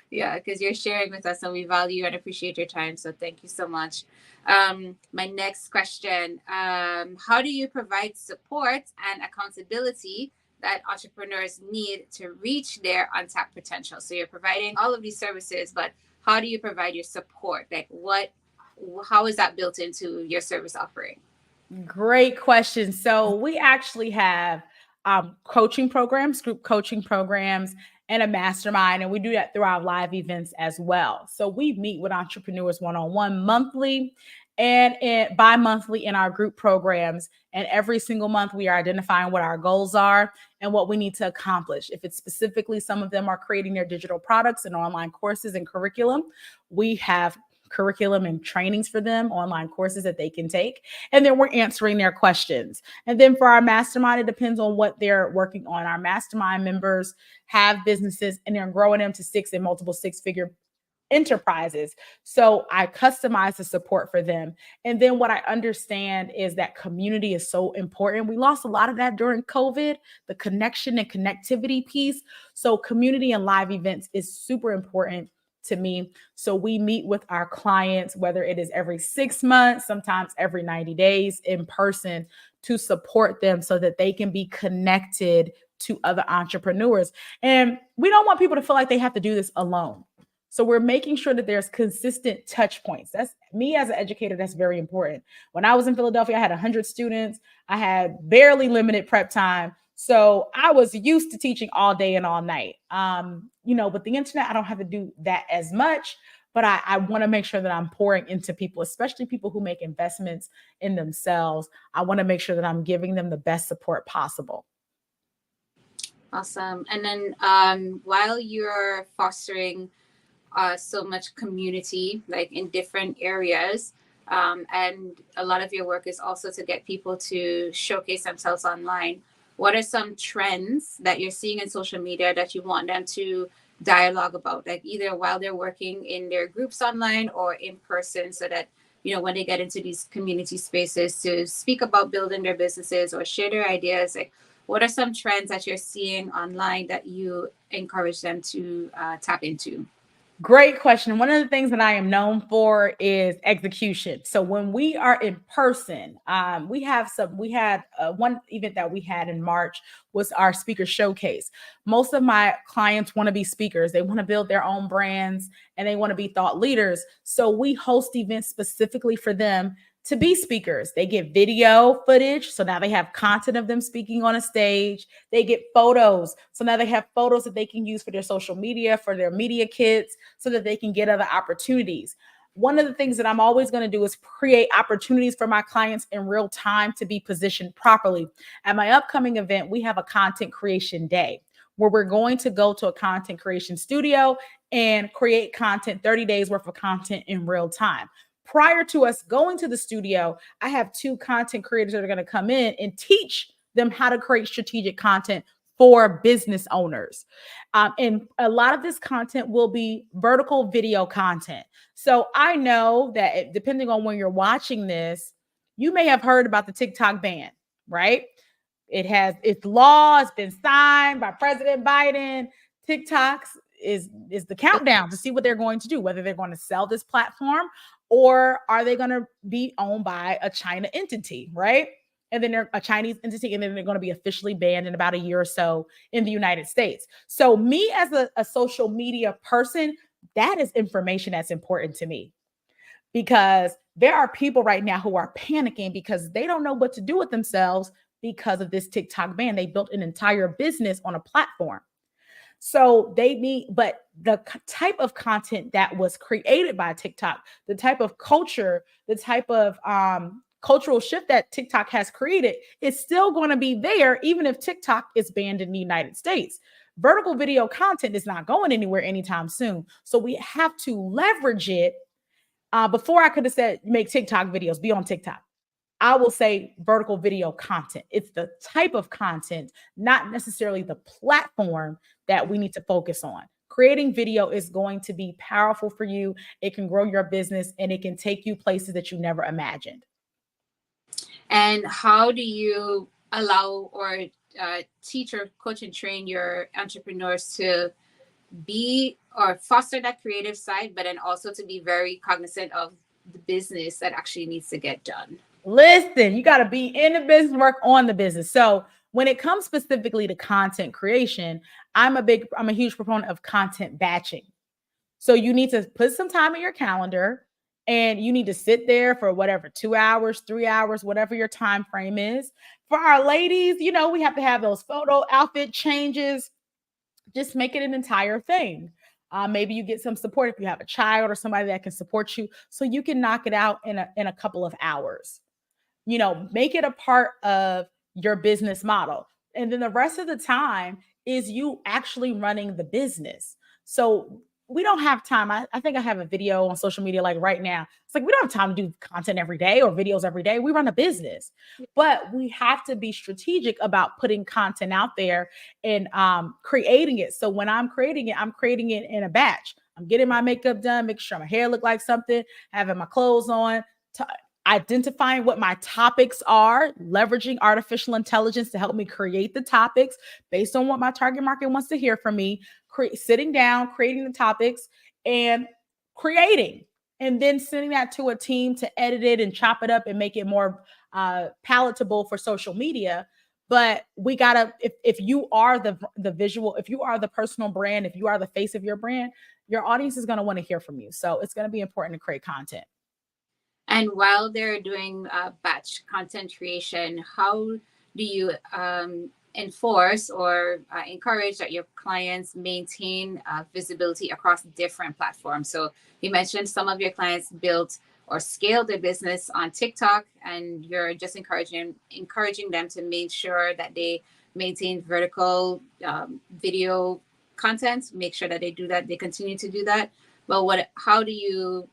Yeah, because you're sharing with us and we value and appreciate your time. So thank you so much. My next question, how do you provide support and accountability that entrepreneurs need to reach their untapped potential? So you're providing all of these services, but how do you provide your support? Like how is that built into your service offering? Great question. So we actually have coaching programs, group coaching programs, and a mastermind, and we do that through our live events as well. So we meet with entrepreneurs one-on-one monthly and bi-monthly in our group programs. And every single month, we are identifying what our goals are and what we need to accomplish. If it's specifically, some of them are creating their digital products and online courses and curriculum. We have curriculum and trainings for them, online courses that they can take. And then we're answering their questions. And then for our mastermind, it depends on what they're working on. Our mastermind members have businesses and they're growing them to 6 and multiple 6-figure enterprises. So I customize the support for them. And then what I understand is that community is so important. We lost a lot of that during COVID, the connection and connectivity piece. So community and live events is super important to me. So we meet with our clients, whether it is every 6 months, sometimes every 90 days in person, to support them so that they can be connected to other entrepreneurs. And we don't want people to feel like they have to do this alone. So we're making sure that there's consistent touch points. That's me as an educator. That's very important. When I was in Philadelphia, I had 100 students. I had barely limited prep time. So I was used to teaching all day and all night. But the internet, I don't have to do that as much, but I want to make sure that I'm pouring into people, especially people who make investments in themselves. I want to make sure that I'm giving them the best support possible. Awesome. And then while you're fostering so much community, like in different areas, and a lot of your work is also to get people to showcase themselves online, what are some trends that you're seeing in social media that you want them to dialogue about, like either while they're working in their groups online or in person, so that when they get into these community spaces to speak about building their businesses or share their ideas? Like, what are some trends that you're seeing online that you encourage them to tap into? Great question. One of the things that I am known for is execution. So when we are in person, we had one event that we had in March was our speaker showcase. Most of my clients want to be speakers. They want to build their own brands and they want to be thought leaders. So we host events specifically for them to be speakers. They get video footage. So now they have content of them speaking on a stage. They get photos. So now they have photos that they can use for their social media, for their media kits, so that they can get other opportunities. One of the things that I'm always going to do is create opportunities for my clients in real time to be positioned properly. At my upcoming event, we have a content creation day where we're going to go to a content creation studio and create content, 30 days worth of content in real time. Prior to us going to the studio, I have 2 content creators that are going to come in and teach them how to create strategic content for business owners. And a lot of this content will be vertical video content. So I know that depending on when you're watching this, you may have heard about the TikTok ban, right? It's law, it's been signed by President Biden. TikToks the countdown to see what they're going to do, whether they're going to sell this platform or are they going to be owned by a China entity, right? And then they're a Chinese entity, and then they're going to be officially banned in about a year or so in the United States. So me as a social media person, that is information that's important to me, because there are people right now who are panicking because they don't know what to do with themselves because of this TikTok ban. They built an entire business on a platform. So they need, but the type of content that was created by TikTok, the type of culture, the type of cultural shift that TikTok has created is still going to be there, even if TikTok is banned in the United States. Vertical video content is not going anywhere anytime soon. So we have to leverage it. Before I could have said, make TikTok videos, be on TikTok. I will say vertical video content. It's the type of content, not necessarily the platform, that we need to focus on. Creating video is going to be powerful for you. It can grow your business and it can take you places that you never imagined. And how do you allow or teach or coach and train your entrepreneurs to be or foster that creative side, but then also to be very cognizant of the business that actually needs to get done? Listen, you got to be in the business, work on the business. So when it comes specifically to content creation, I'm a huge proponent of content batching. So you need to put some time in your calendar and you need to sit there for whatever, 2 hours, 3 hours, whatever your time frame is. For our ladies, you know, we have to have those photo outfit changes. Just make it an entire thing. Maybe you get some support if you have a child or somebody that can support you, so you can knock it out in a couple of hours. You know, make it a part of your business model. And then the rest of the time is you actually running the business. So we don't have time. I think I have a video on social media like right now. It's like, we don't have time to do content every day or videos every day. We run a business, but we have to be strategic about putting content out there and creating it. So when I'm creating it in a batch. I'm getting my makeup done, making sure my hair look like something, having my clothes on, identifying what my topics are, leveraging artificial intelligence to help me create the topics based on what my target market wants to hear from me, sitting down, creating the topics and creating, and then sending that to a team to edit it and chop it up and make it more palatable for social media. But we gotta, if you are the visual, if you are the personal brand, if you are the face of your brand, your audience is going to want to hear from you. So it's going to be important to create content. And while they're doing batch content creation, how do you enforce or encourage that your clients maintain visibility across different platforms? So you mentioned some of your clients built or scaled their business on TikTok, and you're just encouraging them to make sure that they maintain vertical video content, make sure that they do that, they continue to do that. But how do you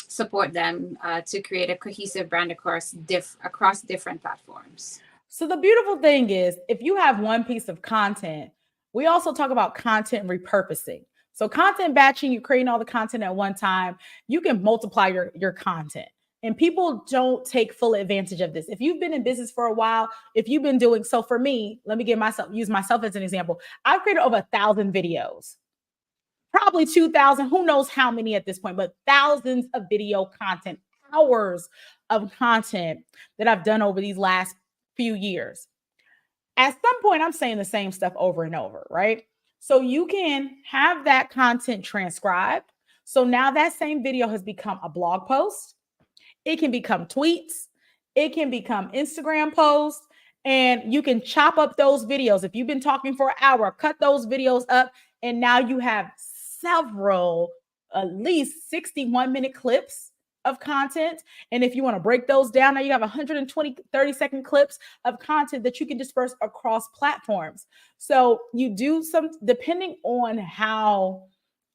support them to create a cohesive brand across different platforms? So the beautiful thing is, if you have one piece of content, we also talk about content repurposing. So content batching, you're creating all the content at one time, you can multiply your content. And people don't take full advantage of this. If you've been in business for a while, if you've been doing, so for me, let me use myself as an example. I've created over 1,000 videos. Probably 2,000, who knows how many at this point, but thousands of video content, hours of content that I've done over these last few years. At some point, I'm saying the same stuff over and over, right? So you can have that content transcribed. So now that same video has become a blog post. It can become tweets. It can become Instagram posts. And you can chop up those videos. If you've been talking for an hour, cut those videos up. And now you have several, at least 61-minute clips of content. And if you want to break those down, now you have 120, 30-second clips of content that you can disperse across platforms. So you do some, depending on how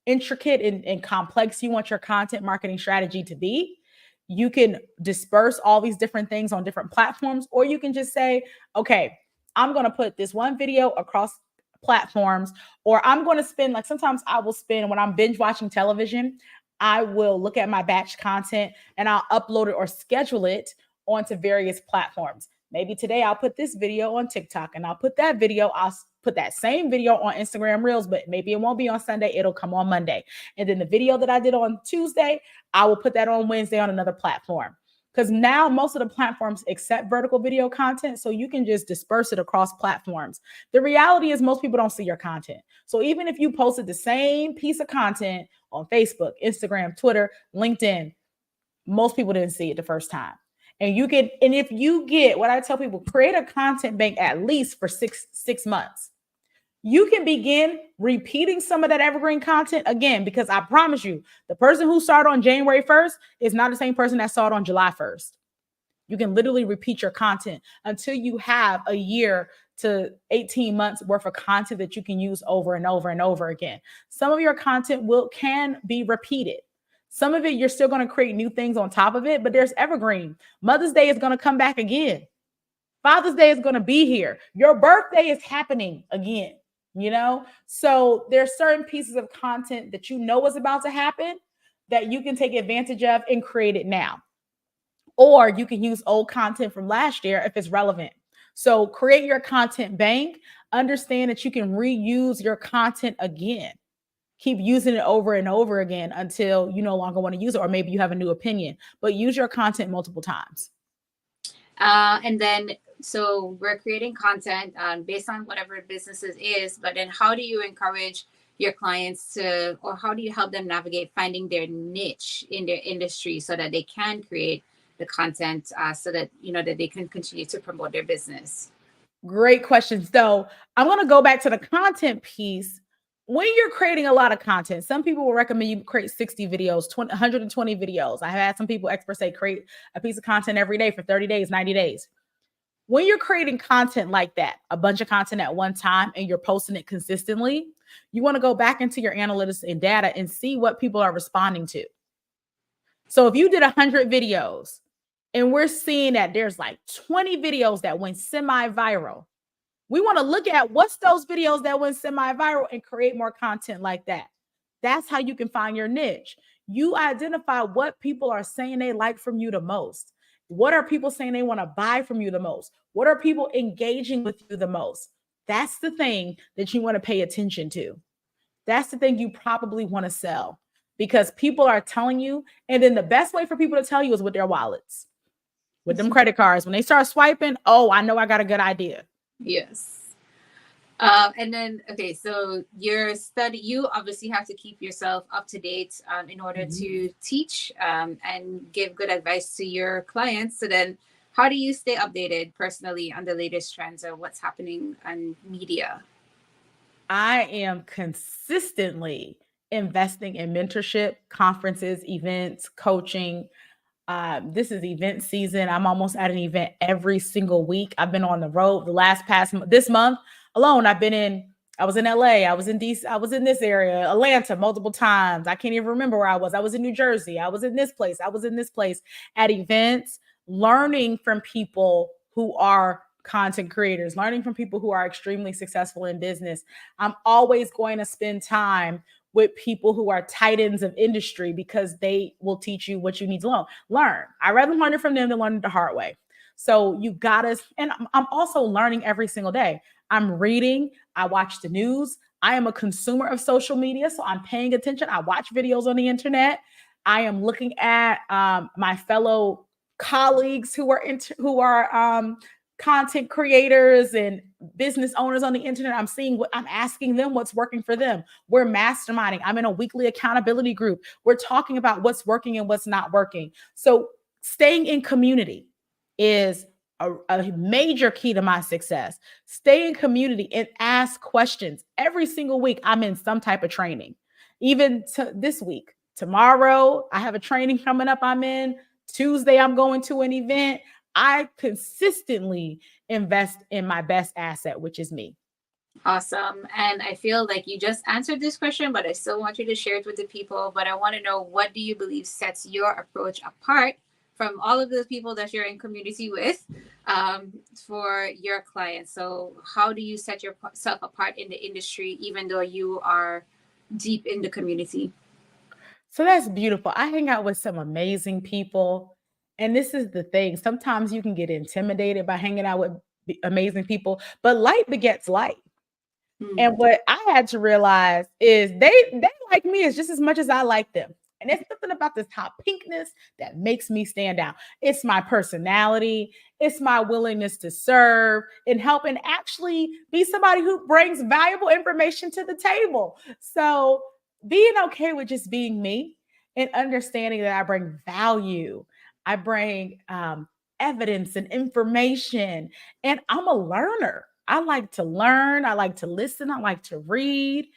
intricate and complex you want your content marketing strategy to be, you can disperse all these different things on different platforms, or you can just say, okay, I'm going to put this one video across platforms, or I'm going to spend, like sometimes I will spend, when I'm binge watching television, I will look at my batch content and I'll upload it or schedule it onto various platforms. Maybe today I'll put this video on TikTok and I'll put that video, I'll put that same video on Instagram Reels, but maybe it won't be on Sunday. It'll come on Monday. And then the video that I did on Tuesday, I will put that on Wednesday on another platform. Because now most of the platforms accept vertical video content, so you can just disperse it across platforms. The reality is most people don't see your content. So even if you posted the same piece of content on Facebook, Instagram, Twitter, LinkedIn, most people didn't see it the first time. And if you get what I tell people, create a content bank at least for six months. You can begin repeating some of that evergreen content again, because I promise you, the person who started on January 1st is not the same person that started on July 1st. You can literally repeat your content until you have a year to 18 months worth of content that you can use over and over and over again. Some of your content can be repeated. Some of it, you're still going to create new things on top of it, but there's evergreen. Mother's Day is going to come back again. Father's Day is going to be here. Your birthday is happening again, So there's certain pieces of content that is about to happen that you can take advantage of and create it now. Or you can use old content from last year if it's relevant. So create your content bank. Understand that you can reuse your content again. Keep using it over and over again until you no longer want to use it, or maybe you have a new opinion, but use your content multiple times. And then, so we're creating content based on whatever businesses is, but then how do you encourage your clients or how do you help them navigate finding their niche in their industry so that they can create the content so that, that they can continue to promote their business? Great question. So I'm going to go back to the content piece. When you're creating a lot of content, some people will recommend you create 60 videos, 120 videos. I have had some experts say create a piece of content every day for 30 days, 90 days. When you're creating content like that, a bunch of content at one time, and you're posting it consistently, you want to go back into your analytics and data and see what people are responding to. So if you did 100 videos and we're seeing that there's like 20 videos that went semi-viral, we want to look at what's those videos that went semi-viral and create more content like that. That's how you can find your niche. You identify what people are saying they like from you the most. What are people saying they want to buy from you the most? What are people engaging with you the most? That's the thing that you want to pay attention to. That's the thing you probably want to sell, because people are telling you. And then the best way for people to tell you is with their wallets, with them credit cards. When they start swiping, oh, I know I got a good idea. Yes. And then, okay, so you obviously have to keep yourself up to date in order to teach and give good advice to your clients. So then how do you stay updated personally on the latest trends of what's happening on media? I am consistently investing in mentorship, conferences, events, coaching. This is event season. I'm almost at an event every single week. I've been on the road this month alone. I was in LA. I was in DC. I was in this area, Atlanta, multiple times. I can't even remember where I was. I was in New Jersey. I was in this place. I was in this place at events, learning from people who are content creators, learning from people who are extremely successful in business. I'm always going to spend time with people who are titans of industry, because they will teach you what you need to learn. I'd rather learn it from them than learn it the hard way. So you gotta, and I'm also learning every single day. I'm reading, I watch the news. I am a consumer of social media, so I'm paying attention. I watch videos on the internet. I am looking at my fellow colleagues who are content creators and business owners on the internet. I'm asking them what's working for them. We're masterminding. I'm in a weekly accountability group. We're talking about what's working and what's not working. So staying in community is a major key to my success. Stay in community and ask questions. Every single week, I'm in some type of training. Even this week, tomorrow, I have a training coming up I'm in. Tuesday, I'm going to an event. I consistently invest in my best asset, which is me. Awesome. And I feel like you just answered this question, but I still want you to share it with the people. But I want to know, what do you believe sets your approach apart from all of those people that you're in community with for your clients? So how do you set yourself apart in the industry, even though you are deep in the community? So that's beautiful. I hang out with some amazing people. And this is the thing. Sometimes you can get intimidated by hanging out with amazing people, but light begets light. And what I had to realize is they like me as just as much as I like them. And there's something about this hot pinkness that makes me stand out. It's my personality. It's my willingness to serve and help and actually be somebody who brings valuable information to the table. So being okay with just being me and understanding that I bring value, I bring evidence and information, and I'm a learner. I like to learn, I like to listen, I like to read,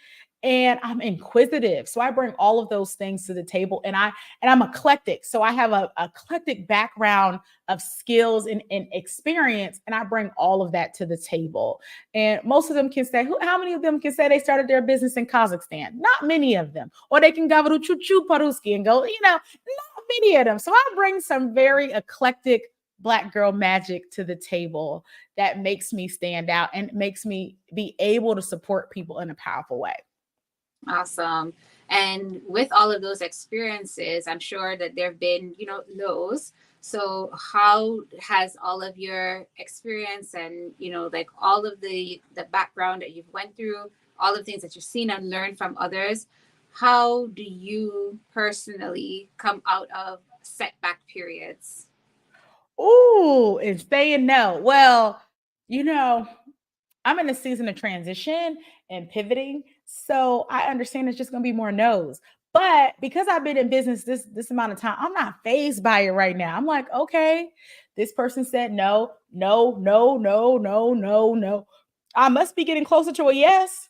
and I'm inquisitive. So I bring all of those things to the table, and I'm eclectic. So I have a eclectic background of skills and experience, and I bring all of that to the table. And most of them can say, how many of them can say they started their business in Kazakhstan? Not many of them. Or they can go choo-choo по-русски and go, not many of them. So I bring some very eclectic Black girl magic to the table that makes me stand out and makes me be able to support people in a powerful way. Awesome. And with all of those experiences, I'm sure that there have been, lows. So how has all of your experience and, like all of the background that you've went through, all the things that you've seen and learned from others, how do you personally come out of setback periods? Ooh, and saying no. Well, I'm in a season of transition and pivoting. So I understand it's just going to be more no's. But because I've been in business this amount of time, I'm not fazed by it right now. I'm like, okay, this person said no, no, no, no, no, no, no. I must be getting closer to a yes.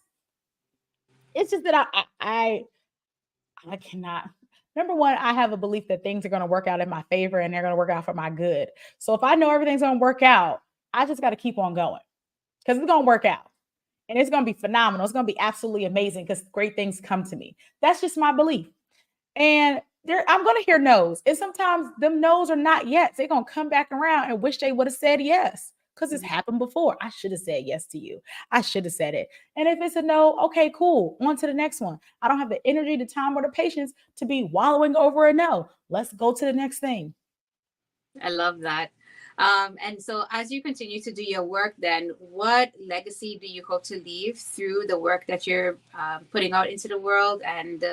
It's just that I cannot. Number one, I have a belief that things are going to work out in my favor and they're going to work out for my good. So if I know everything's going to work out, I just got to keep on going because it's going to work out and it's going to be phenomenal. It's going to be absolutely amazing because great things come to me. That's just my belief. And I'm going to hear no's. And sometimes them no's are not yet. They're going to come back around and wish they would have said yes. Because it's happened before. I should have said yes to you. I should have said it. And if it's a no, okay, cool. On to the next one. I don't have the energy, the time, or the patience to be wallowing over a no. Let's go to the next thing. I love that. And so as you continue to do your work, then what legacy do you hope to leave through the work that you're putting out into the world and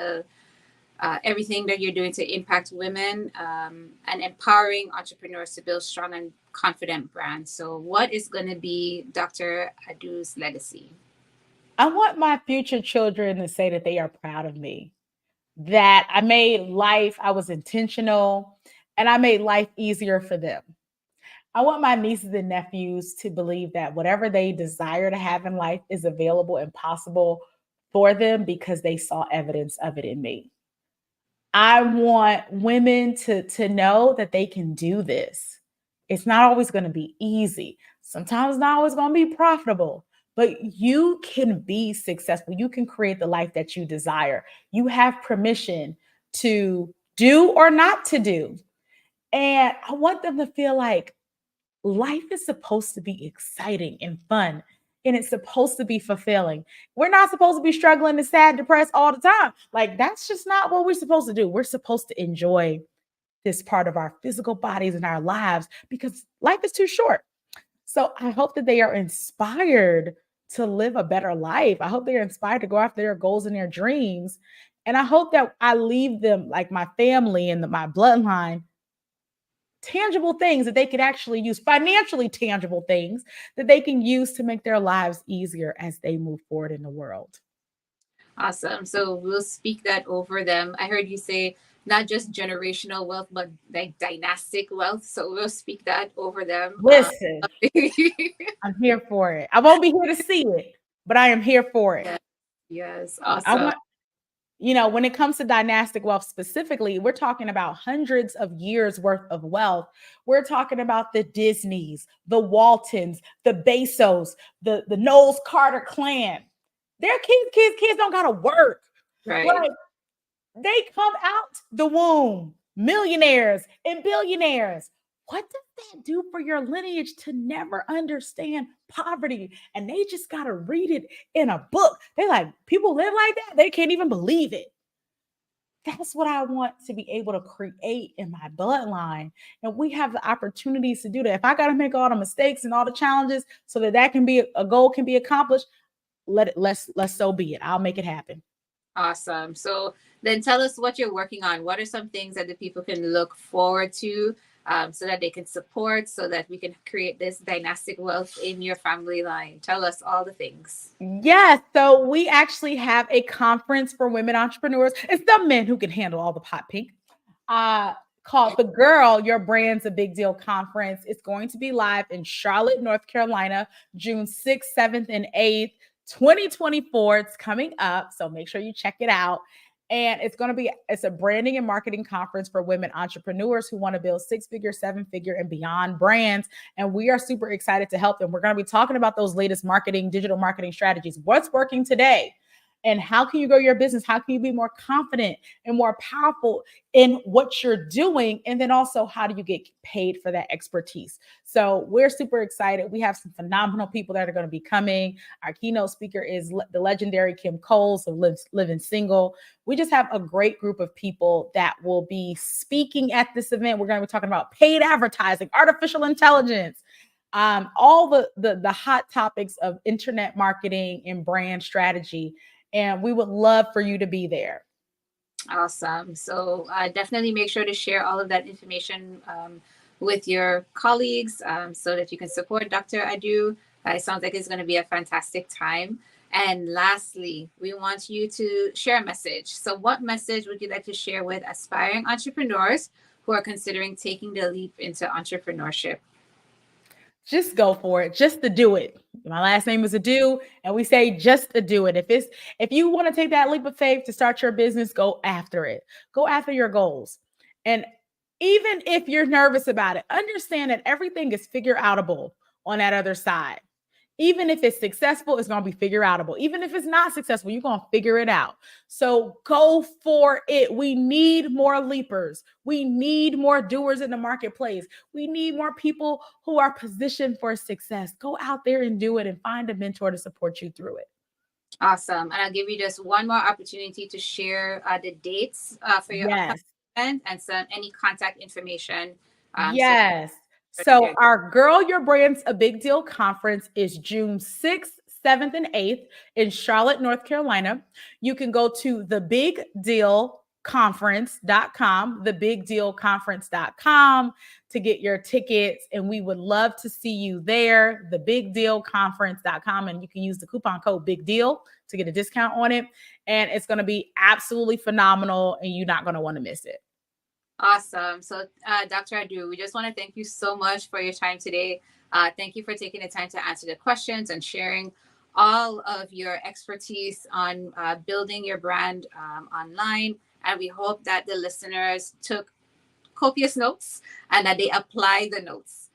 everything that you're doing to impact women and empowering entrepreneurs to build strong and confident brands? So what is going to be Dr. Adu's legacy? I want my future children to say that they are proud of me, that I made life, I was intentional, and I made life easier for them. I want my nieces and nephews to believe that whatever they desire to have in life is available and possible for them because they saw evidence of it in me. I want women to know that they can do this. It's not always going to be easy. Sometimes it's not always going to be profitable, but you can be successful. You can create the life that you desire. You have permission to do or not to do. And I want them to feel like life is supposed to be exciting and fun. And it's supposed to be fulfilling. We're not supposed to be struggling and sad, depressed all the time. Like, that's just not what we're supposed to do. We're supposed to enjoy this part of our physical bodies and our lives because life is too short. So I hope that they are inspired to live a better life. I hope they're inspired to go after their goals and their dreams. And I hope that I leave them, like my family and my bloodline, tangible things that they could actually use, financially tangible things that they can use to make their lives easier as they move forward in the world. Awesome. So we'll speak that over them. I heard you say not just generational wealth, but like dynastic wealth. So we'll speak that over them. Listen, I'm here for it. I won't be here to see it, but I am here for it. Yes. Awesome. When it comes to dynastic wealth specifically, we're talking about hundreds of years worth of wealth. We're talking about the Disneys, the Waltons, the Bezos, the Knowles Carter clan. Their kids don't got to work. Right. Like, they come out the womb, millionaires and billionaires. What does that do for your lineage to never understand poverty? And they just got to read it in a book. They're like, people live like that? They can't even believe it. That's what I want to be able to create in my bloodline. And we have the opportunities to do that. If I got to make all the mistakes and all the challenges so that can be a goal can be accomplished, let's so be it. I'll make it happen. Awesome. So then tell us what you're working on. What are some things that the people can look forward to, so that they can support, so that we can create this dynastic wealth in your family line? Tell us all the things. Yes. So we actually have a conference for women entrepreneurs and some men who can handle all the pot pink. Called the Girl Your Brand's a Big Deal Conference. It's going to be live in Charlotte, North Carolina, June 6th, 7th, and 8th, 2024. It's coming up, so make sure you check it out. And it's a branding and marketing conference for women entrepreneurs who want to build 6-figure, 7-figure, and beyond brands. And we are super excited to help them. We're going to be talking about those latest digital marketing strategies. What's working today? And how can you grow your business? How can you be more confident and more powerful in what you're doing? And then also, how do you get paid for that expertise? So we're super excited. We have some phenomenal people that are going to be coming. Our keynote speaker is the legendary Kim Coles of Living Single. We just have a great group of people that will be speaking at this event. We're going to be talking about paid advertising, artificial intelligence, all the hot topics of internet marketing and brand strategy. And we would love for you to be there. Awesome. So definitely make sure to share all of that information with your colleagues, so that you can support Dr. Adu. It sounds like it's going to be a fantastic time. And lastly, we want you to share a message. So what message would you like to share with aspiring entrepreneurs who are considering taking the leap into entrepreneurship? Just go for it. Just to do it. My last name is Adu, and we say just to do it. If you want to take that leap of faith to start your business, go after it. Go after your goals. And even if you're nervous about it, understand that everything is figure outable on that other side. Even if it's successful, it's going to be figure outable. Even if it's not successful, you're going to figure it out. So go for it. We need more leapers. We need more doers in the marketplace. We need more people who are positioned for success. Go out there and do it and find a mentor to support you through it. Awesome. And I'll give you just one more opportunity to share the dates for your event and some any contact information. Yes. So our Girl Your Brand's a Big Deal conference is June 6th, 7th, and 8th in Charlotte, North Carolina. You can go to thebigdealconference.com to get your tickets, and we would love to see you there, thebigdealconference.com, and you can use the coupon code Big Deal to get a discount on it, and it's going to be absolutely phenomenal, and you're not going to want to miss it. Awesome. So, Dr. Adu, we just want to thank you so much for your time today. Thank you for taking the time to answer the questions and sharing all of your expertise on building your brand online. And we hope that the listeners took copious notes and that they apply the notes.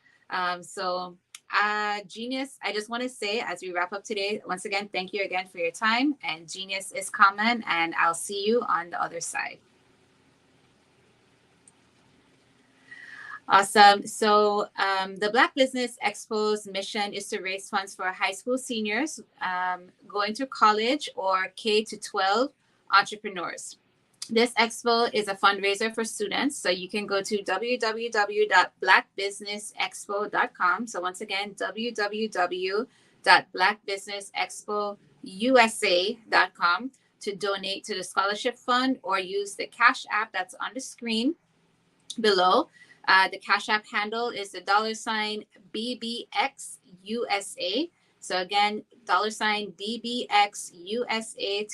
Genius, I just want to say as we wrap up today, once again, thank you again for your time. And genius is common, and I'll see you on the other side. Awesome. So the Black Business Expo's mission is to raise funds for high school seniors going to college or K-12 entrepreneurs. This expo is a fundraiser for students. So you can go to www.blackbusinessexpo.com. So once again, www.blackbusinessexpousa.com to donate to the scholarship fund or use the Cash App that's on the screen below. The Cash App handle is the $BBXUSA. So again, $BBXUSA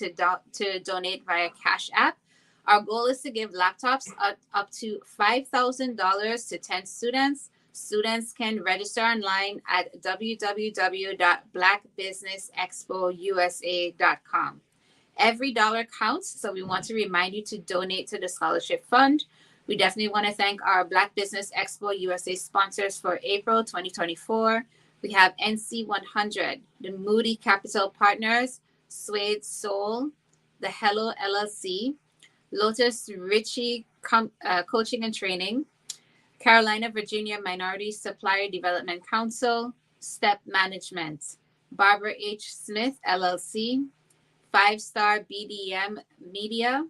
to donate via Cash App. Our goal is to give laptops up to $5,000 to 10 students. Students can register online at www.blackbusinessexpousa.com. Every dollar counts, so we want to remind you to donate to the scholarship fund. We definitely want to thank our Black Business Expo USA sponsors for April 2024. We have NC100, the Moody Capital Partners, Suede Soul, the Hello LLC, Lotus Ritchie Coaching and Training, Carolina, Virginia Minority Supplier Development Council, Step Management, Barbara H. Smith LLC, 5-Star BDM Media,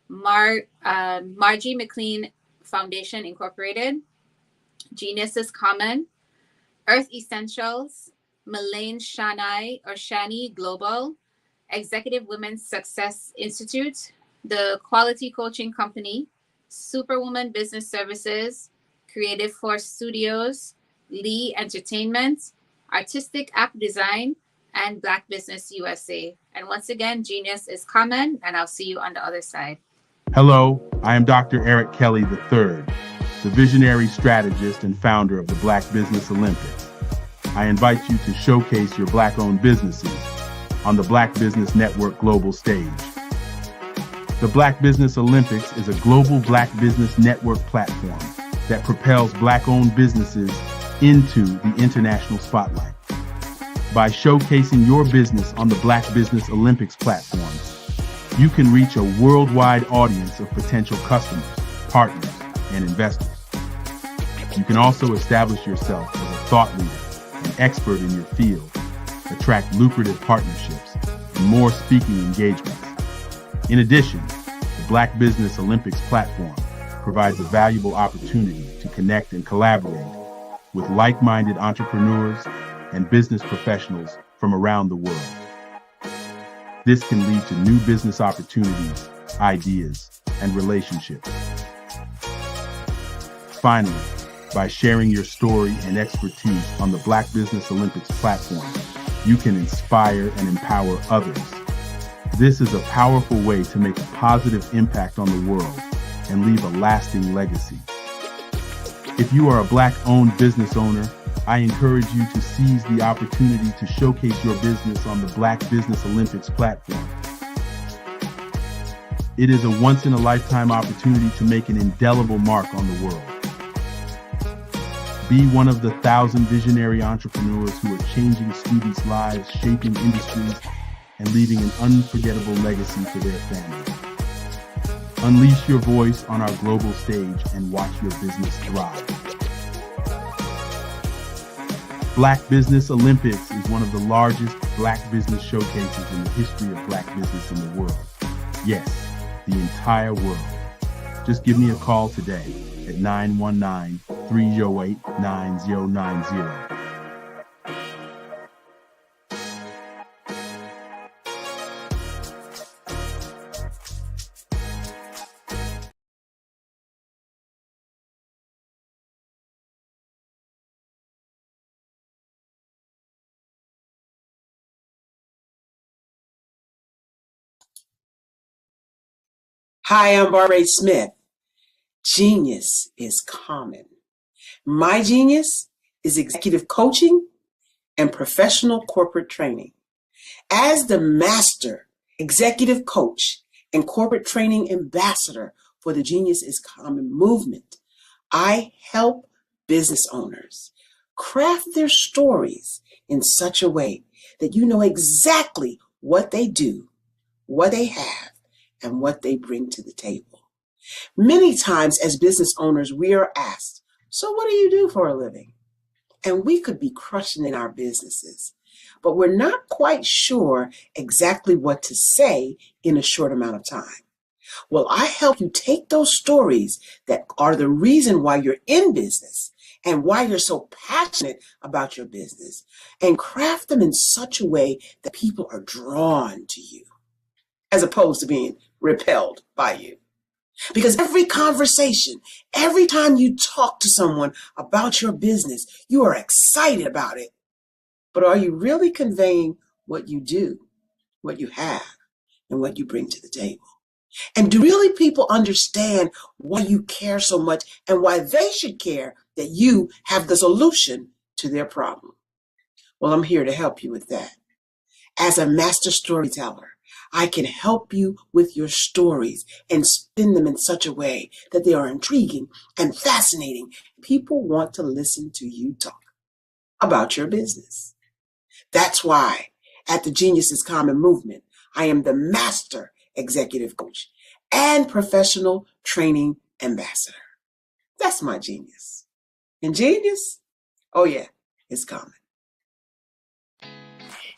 Margie McLean Foundation Incorporated, Genius is Common, Earth Essentials, Melaine Shani Global, Executive Women's Success Institute, the Quality Coaching Company, Superwoman Business Services, Creative Force Studios, Lee Entertainment, Artistic App Design, and Black Business USA. And once again, Genius is common, and I'll see you on the other side. Hello, I am Dr. Eric Kelly III, the visionary strategist and founder of the Black Business Olympics. I invite you to showcase your Black-owned businesses on the Black Business Network global stage. The Black Business Olympics is a global Black Business Network platform that propels Black-owned businesses into the international spotlight. By showcasing your business on the Black Business Olympics platform, you can reach a worldwide audience of potential customers, partners, and investors. You can also establish yourself as a thought leader, an expert in your field, attract lucrative partnerships, and more speaking engagements. In addition, the Black Business Olympics platform provides a valuable opportunity to connect and collaborate with like-minded entrepreneurs and business professionals from around the world. This can lead to new business opportunities, ideas, and relationships. Finally, by sharing your story and expertise on the Black Business Olympics platform, you can inspire and empower others. This is a powerful way to make a positive impact on the world and leave a lasting legacy. If you are a Black-owned business owner, I encourage you to seize the opportunity to showcase your business on the Black Business Olympics platform. It is a once-in-a-lifetime opportunity to make an indelible mark on the world. Be one of the 1,000 visionary entrepreneurs who are changing students' lives, shaping industries, and leaving an unforgettable legacy for their families. Unleash your voice on our global stage and watch your business thrive. Black Business Olympics is one of the largest Black business showcases in the history of Black business in the world. Yes, the entire world. Just give me a call today at 919-308-9090. Hi, I'm Barbara Smith. Genius is common. My genius is executive coaching and professional corporate training. As the master executive coach and corporate training ambassador for the Genius is Common movement, I help business owners craft their stories in such a way that you know exactly what they do, what they have, and what they bring to the table. Many times as business owners, we are asked, so what do you do for a living? And we could be crushing in our businesses, but we're not quite sure exactly what to say in a short amount of time. Well, I help you take those stories that are the reason why you're in business and why you're so passionate about your business and craft them in such a way that people are drawn to you, as opposed to being repelled by you. Because every conversation, every time you talk to someone about your business, you are excited about it. But are you really conveying what you do, what you have, and what you bring to the table? And do really people understand why you care so much and why they should care that you have the solution to their problem? Well, I'm here to help you with that. As a master storyteller, I can help you with your stories and spin them in such a way that they are intriguing and fascinating. People want to listen to you talk about your business. That's why at the Genius is Common movement, I am the master executive coach and professional training ambassador. That's my genius. And genius? Oh yeah, it's common.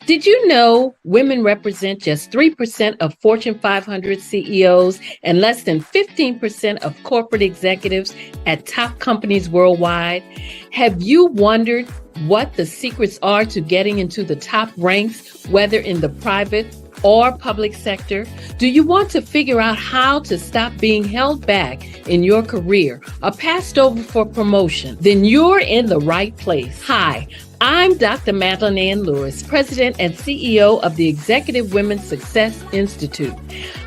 Did you know women represent just 3% of Fortune 500 CEOs and less than 15% of corporate executives at top companies worldwide? Have you wondered what the secrets are to getting into the top ranks, whether in the private or public sector? Do you want to figure out how to stop being held back in your career or passed over for promotion? Then you're in the right place. Hi, I'm Dr. Madeline Ann Lewis, President and CEO of the Executive Women's Success Institute.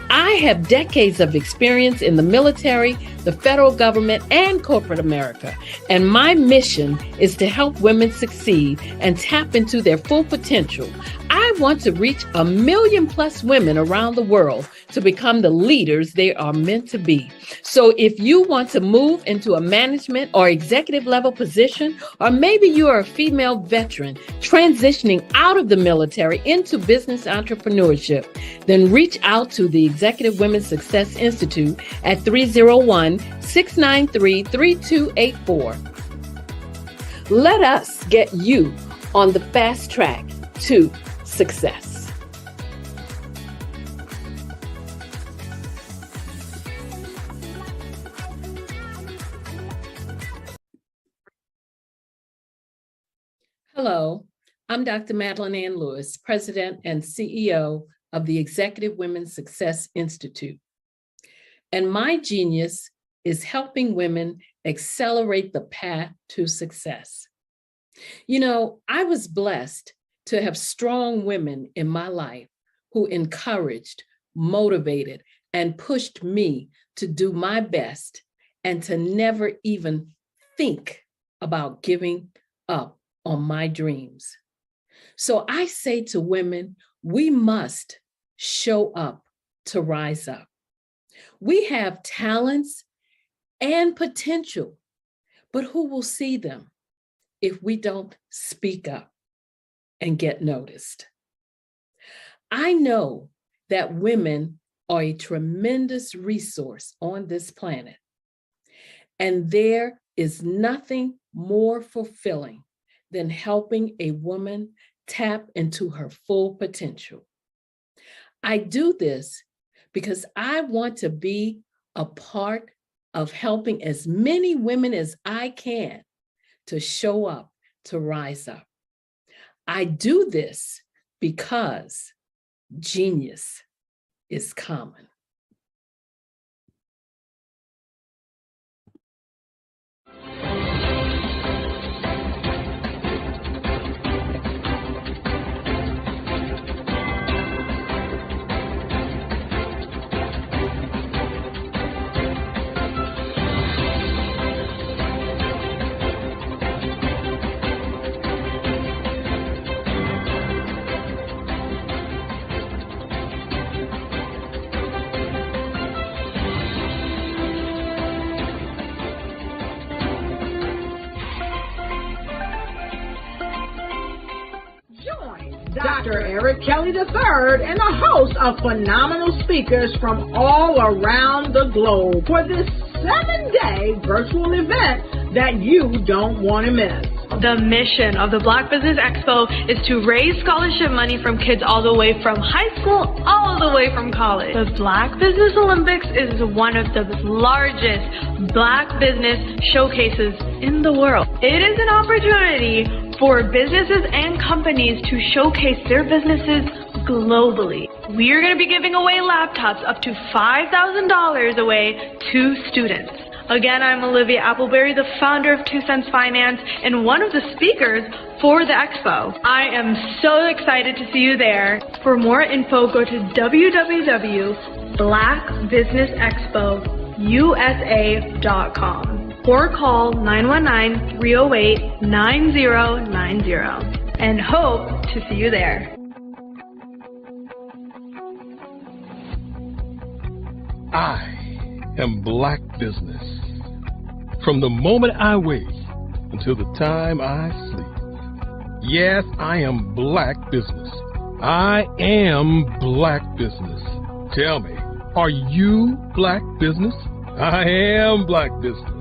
I have decades of experience in the military, the federal government, and corporate America, and my mission is to help women succeed and tap into their full potential. I want to reach 1 million+ women around the world to become the leaders they are meant to be. So if you want to move into a management or executive level position, or maybe you are a female veteran transitioning out of the military into business entrepreneurship, then reach out to the Executive Women's Success Institute at 301-693-3284. Let us get you on the fast track to success. Hello, I'm Dr. Madeline Ann Lewis, President and CEO of the Executive Women's Success Institute. And my genius is helping women accelerate the path to success. You know, I was blessed to have strong women in my life who encouraged, motivated, and pushed me to do my best and to never even think about giving up on my dreams. So I say to women, we must show up to rise up. We have talents and potential, but who will see them if we don't speak up and get noticed? I know that women are a tremendous resource on this planet, and there is nothing more fulfilling than helping a woman tap into her full potential. I do this because I want to be a part of helping as many women as I can to show up, to rise up. I do this because genius is common. Dr. Eric Kelly III and a host of phenomenal speakers from all around the globe for this 7-day virtual event that you don't want to miss. The mission of the Black Business Expo is to raise scholarship money from kids all the way from high school, all the way from college. The Black Business Olympics is one of the largest Black business showcases in the world. It is an opportunity for businesses and companies to showcase their businesses globally. We are going to be giving away laptops up to $5,000 away to students. Again, I'm Olivia Appleberry, the founder of 2 Cents Finance and one of the speakers for the expo. I am so excited to see you there. For more info, go to www.blackbusinessexpousa.com or call 919-308-9090 and hope to see you there. I am Black Business. From the moment I wake until the time I sleep. Yes, I am Black Business. I am Black Business. Tell me, are you Black Business? I am Black Business.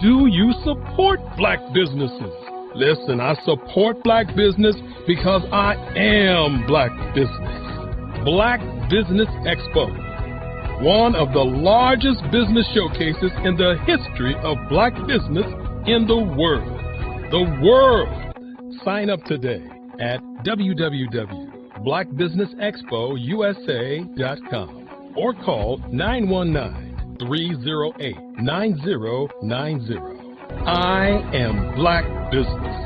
Do you support Black businesses? Listen, I support Black business because I am Black Business. Black Business Expo, one of the largest business showcases in the history of Black business in the world. The world! Sign up today at www.blackbusinessexpousa.com or call 919-308-9090. I am Black Business.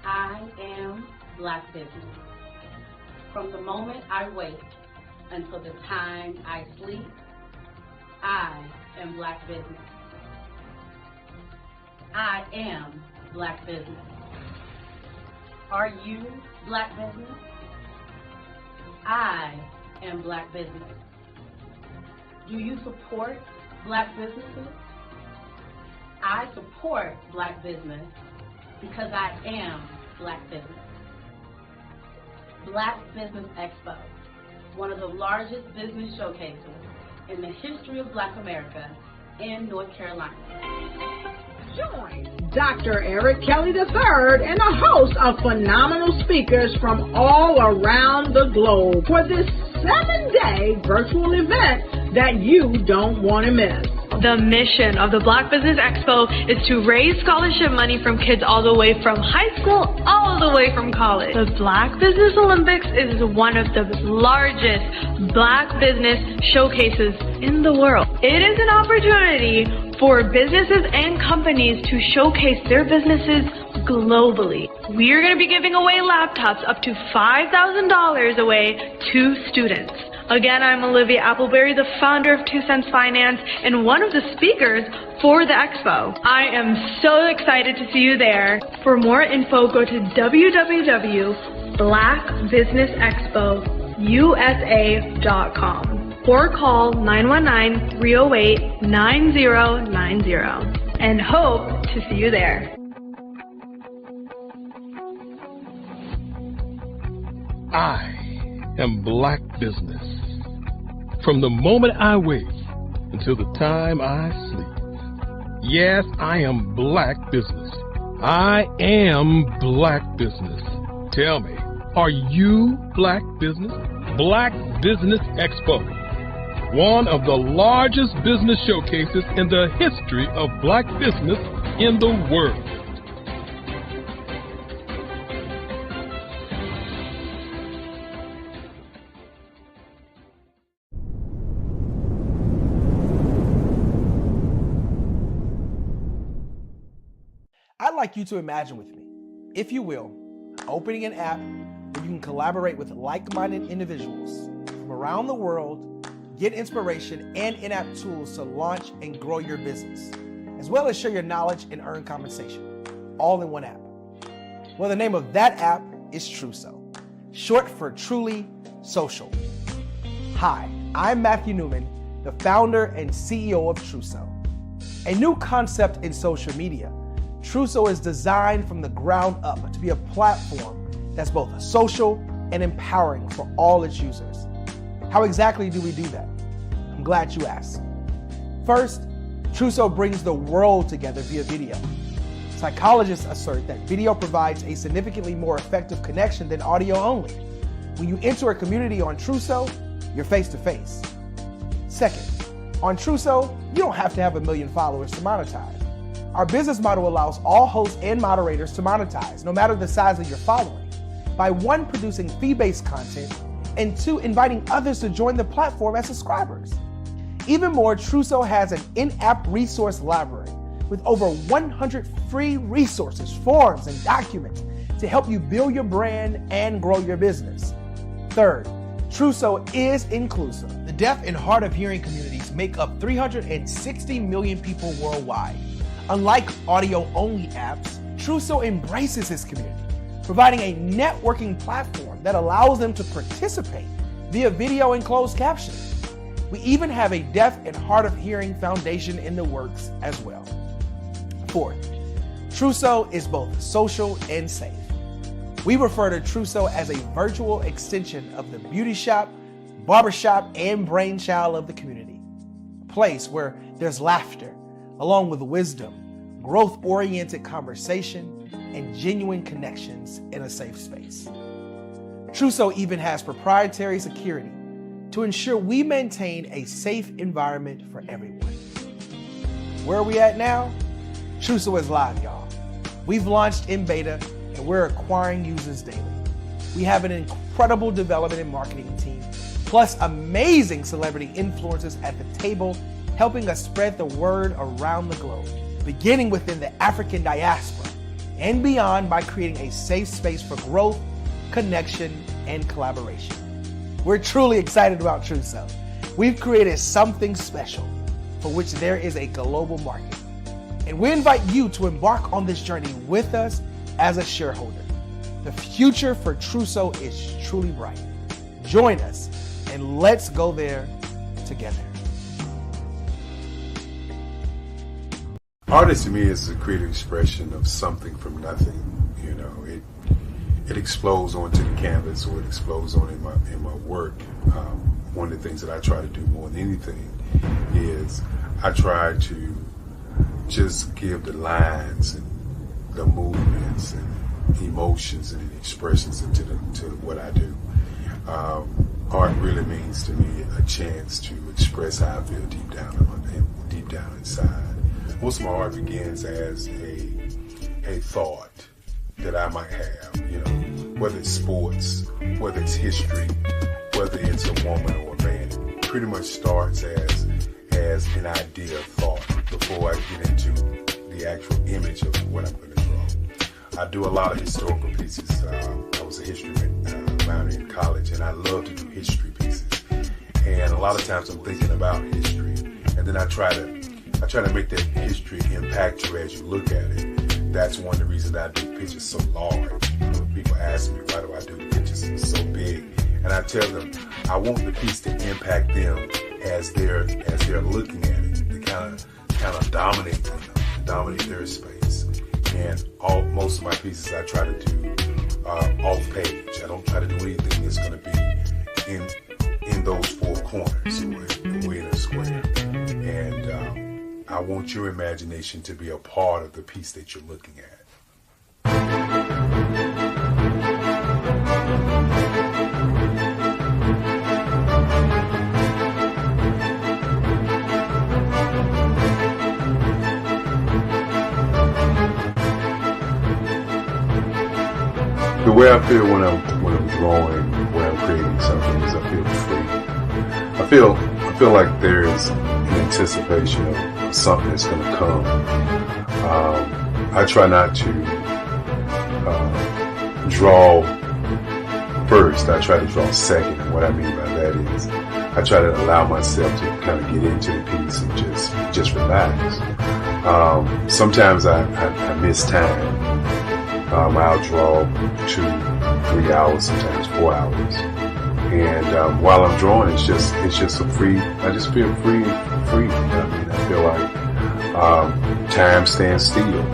I am Black Business. From the moment I wake until the time I sleep, I am Black Business. I am Black Business. Are you Black Business? I am Black Business. Do you support Black businesses? I support Black business because I am Black business. Black Business Expo, one of the largest business showcases in the history of Black America in North Carolina. Join Dr. Eric Kelly III and a host of phenomenal speakers from all around the globe for this 7-day virtual event that you don't want to miss. The mission of the Black Business Expo is to raise scholarship money from kids all the way from high school, all the way from college. The Black Business Olympics is one of the largest Black business showcases in the world. It is an opportunity for businesses and companies to showcase their businesses globally. We are going to be giving away laptops up to $5,000 away to students. Again, I'm Olivia Appleberry, the founder of 2 Cents Finance and one of the speakers for the expo. I am so excited to see you there. For more info, go to www.blackbusinessexpousa.com or call 919-308-9090 and hope to see you there. I am Black Business. From the moment I wake until the time I sleep. Yes, I am Black Business. I am Black Business. Tell me, are you Black Business? Black Business Expo, one of the largest business showcases in the history of Black business in the world. I'd like you to imagine with me, if you will, opening an app where you can collaborate with like-minded individuals from around the world, get inspiration and in-app tools to launch and grow your business, as well as share your knowledge and earn compensation, all in one app. Well, the name of that app is Truso, short for Truly Social. Hi, I'm Matthew Newman, the founder and CEO of Truso, a new concept in social media. Truso is designed from the ground up to be a platform that's both social and empowering for all its users. How exactly do we do that? I'm glad you asked. First, Truso brings the world together via video. Psychologists assert that video provides a significantly more effective connection than audio only. When you enter a community on Truso, you're face to face. Second, on Truso, you don't have to have 1 million followers to monetize. Our business model allows all hosts and moderators to monetize, no matter the size of your following, by 1, producing fee-based content, and 2, inviting others to join the platform as subscribers. Even more, Truso has an in-app resource library with over 100 free resources, forms, and documents to help you build your brand and grow your business. Third, Truso is inclusive. The deaf and hard of hearing communities make up 360 million people worldwide. Unlike audio-only apps, Truso embraces this community, providing a networking platform that allows them to participate via video and closed captioning. We even have a deaf and hard of hearing foundation in the works as well. Fourth, Truso is both social and safe. We refer to Truso as a virtual extension of the beauty shop, barbershop, and brainchild of the community. A place where there's laughter, along with wisdom, growth-oriented conversation, and genuine connections in a safe space. Trousseau even has proprietary security to ensure we maintain a safe environment for everyone. Where are we at now? Trousseau is live, y'all. We've launched in beta and we're acquiring users daily. We have an incredible development and marketing team, plus amazing celebrity influencers at the table, helping us spread the word around the globe, beginning within the African diaspora and beyond by creating a safe space for growth, connection, and collaboration. We're truly excited about Trousseau. We've created something special for which there is a global market. And we invite you to embark on this journey with us as a shareholder. The future for Trousseau is truly bright. Join us and let's go there together. Artist to me is a creative expression of something from nothing. You know, it explodes onto the canvas, or it explodes on in my work. One of the things that I try to do more than anything is I try to just give the lines and the movements and emotions and expressions into what I do. Art really means to me a chance to express how I feel deep down inside. Most of my art begins as a thought that I might have, you know, whether it's sports, whether it's history, whether it's a woman or a man. It pretty much starts as an idea of thought before I get into the actual image of what I'm going to draw. I do a lot of historical pieces. I was a history minor in college, and I love to do history pieces. And a lot of times I'm thinking about history, and then I try to make that history impact you as you look at it. That's one of the reasons I do pictures so large. You know, people ask me, why do I do the pictures so big? And I tell them, I want the piece to impact them as they're looking at it, to kind of dominate them, dominate their space. And most of my pieces I try to do off page. I don't try to do anything that's going to be in those four corners or in a square. And I want your imagination to be a part of the piece that you're looking at. The way I feel when I'm drawing, when I'm creating something, is I feel free. I feel like there's an anticipation of something that's going to come. I try not to draw first. I try to draw second. And what I mean by that is I try to allow myself to kind of get into the piece and just relax. Sometimes I miss time. I'll draw 2-3 hours, sometimes 4 hours. And while I'm drawing, it's just a free. I just feel free. I mean, I feel like time stands still.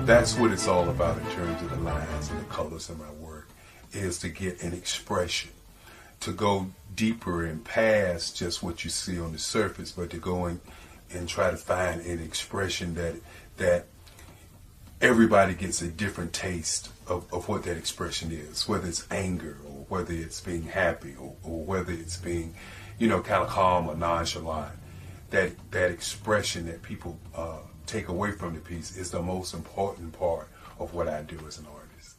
That's what it's all about in terms of the lines and the colors in my work, is to get an expression, to go deeper and past just what you see on the surface, but to go and try to find an expression that everybody gets a different taste of what that expression is, whether it's anger or whether it's being happy or whether it's being, kind of calm or nonchalant. That expression that people take away from the piece is the most important part of what I do as an artist.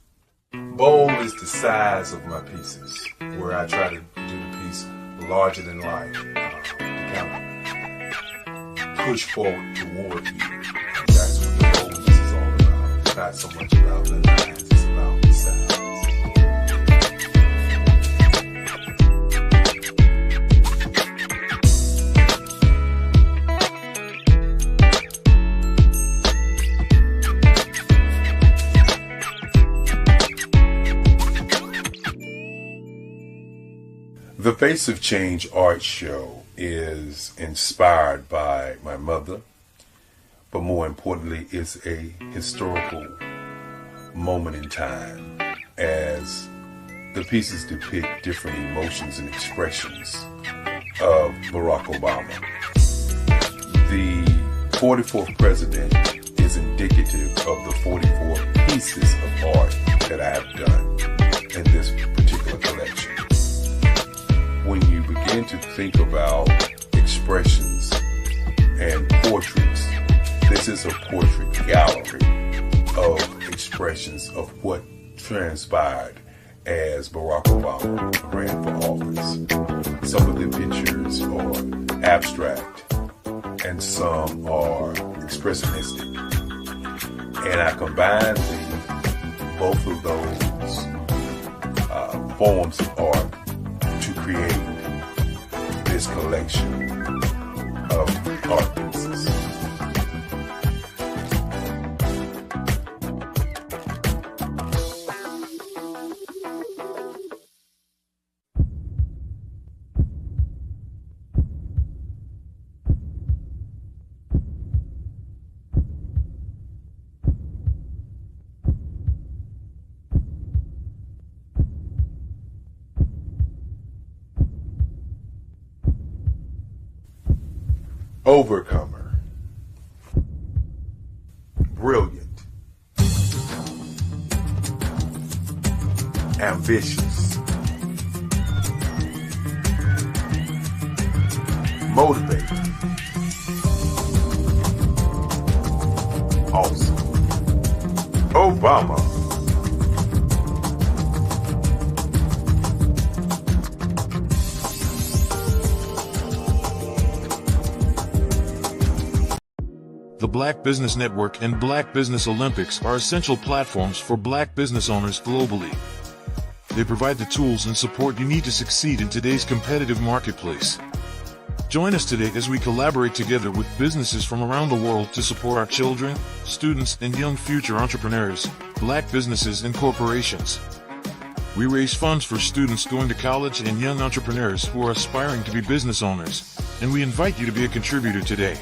Bold is the size of my pieces, where I try to do the piece larger than life, to kind of push forward toward you. That's what the boldness is all about. It's not so much about the lines, it's about the size. The Face of Change art show is inspired by my mother, but more importantly, it's a historical moment in time as the pieces depict different emotions and expressions of Barack Obama. The 44th president is indicative of the 44 pieces of art that I have done in this particular collection. When you begin to think about expressions and portraits, this is a portrait gallery of expressions of what transpired as Barack Obama ran for office. Some of the pictures are abstract and some are expressionistic. And I combined both of those forms of art to create this collection of art pieces. Overcomer, brilliant, ambitious, motivated, awesome. Obama. The Black Business Network and Black Business Olympics are essential platforms for Black business owners globally. They provide the tools and support you need to succeed in today's competitive marketplace. Join us today as we collaborate together with businesses from around the world to support our children, students, and young future entrepreneurs, Black businesses and corporations. We raise funds for students going to college and young entrepreneurs who are aspiring to be business owners, and we invite you to be a contributor today.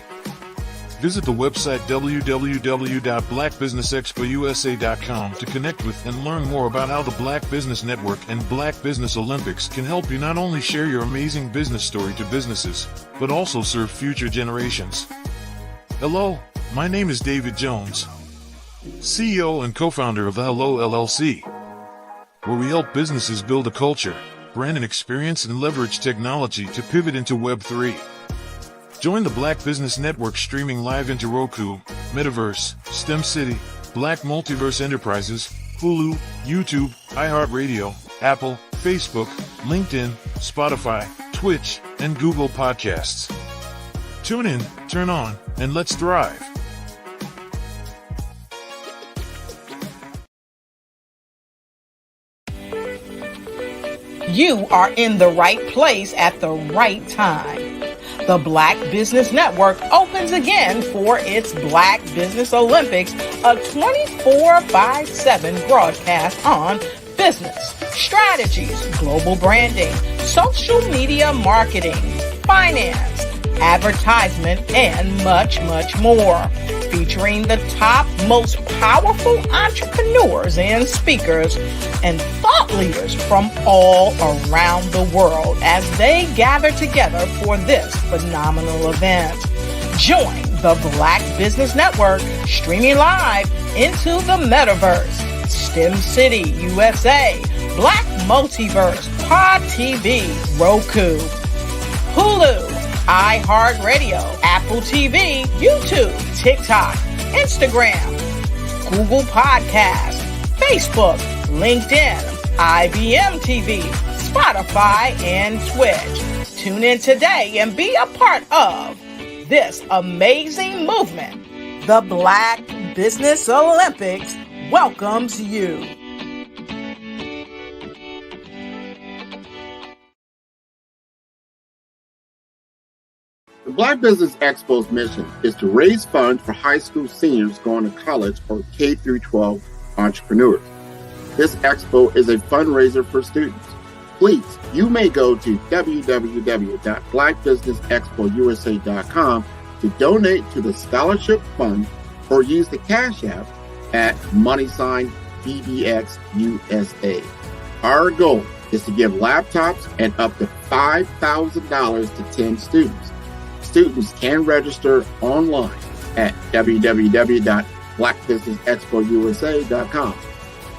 Visit the website www.blackbusinessexpousa.com to connect with and learn more about how the Black Business Network and Black Business Olympics can help you not only share your amazing business story to businesses, but also serve future generations. Hello, my name is David Jones, CEO and co-founder of the Hello LLC, where we help businesses build a culture, brand and experience, and leverage technology to pivot into Web3. Join the Black Business Network streaming live into Roku, Metaverse, STEM City, Black Multiverse Enterprises, Hulu, YouTube, iHeartRadio, Apple, Facebook, LinkedIn, Spotify, Twitch, and Google Podcasts. Tune in, turn on, and let's thrive. You are in the right place at the right time. The Black Business Network opens again for its Black Business Olympics, a 24/7 broadcast on business, strategies, global branding, social media marketing, finance, advertisement, and much, much more. Featuring the top, most powerful entrepreneurs and speakers and thought leaders from all around the world as they gather together for this phenomenal event. Join the Black Business Network streaming live into the Metaverse, STEM City USA, Black Multiverse, Pod TV, Roku, Hulu, iHeartRadio, Apple TV, YouTube, TikTok, Instagram, Google Podcasts, Facebook, LinkedIn, IBM TV, Spotify, and Twitch. Tune in today and be a part of this amazing movement. The Black Business Olympics welcomes you. The Black Business Expo's mission is to raise funds for high school seniors going to college or K-12 entrepreneurs. This expo is a fundraiser for students. completes, you may go to www.blackbusinessexpousa.com to donate to the scholarship fund or use the Cash App at $BBXUSA. Our goal is to give laptops and up to $5,000 to 10 students. Students can register online at www.blackbusinessexpousa.com.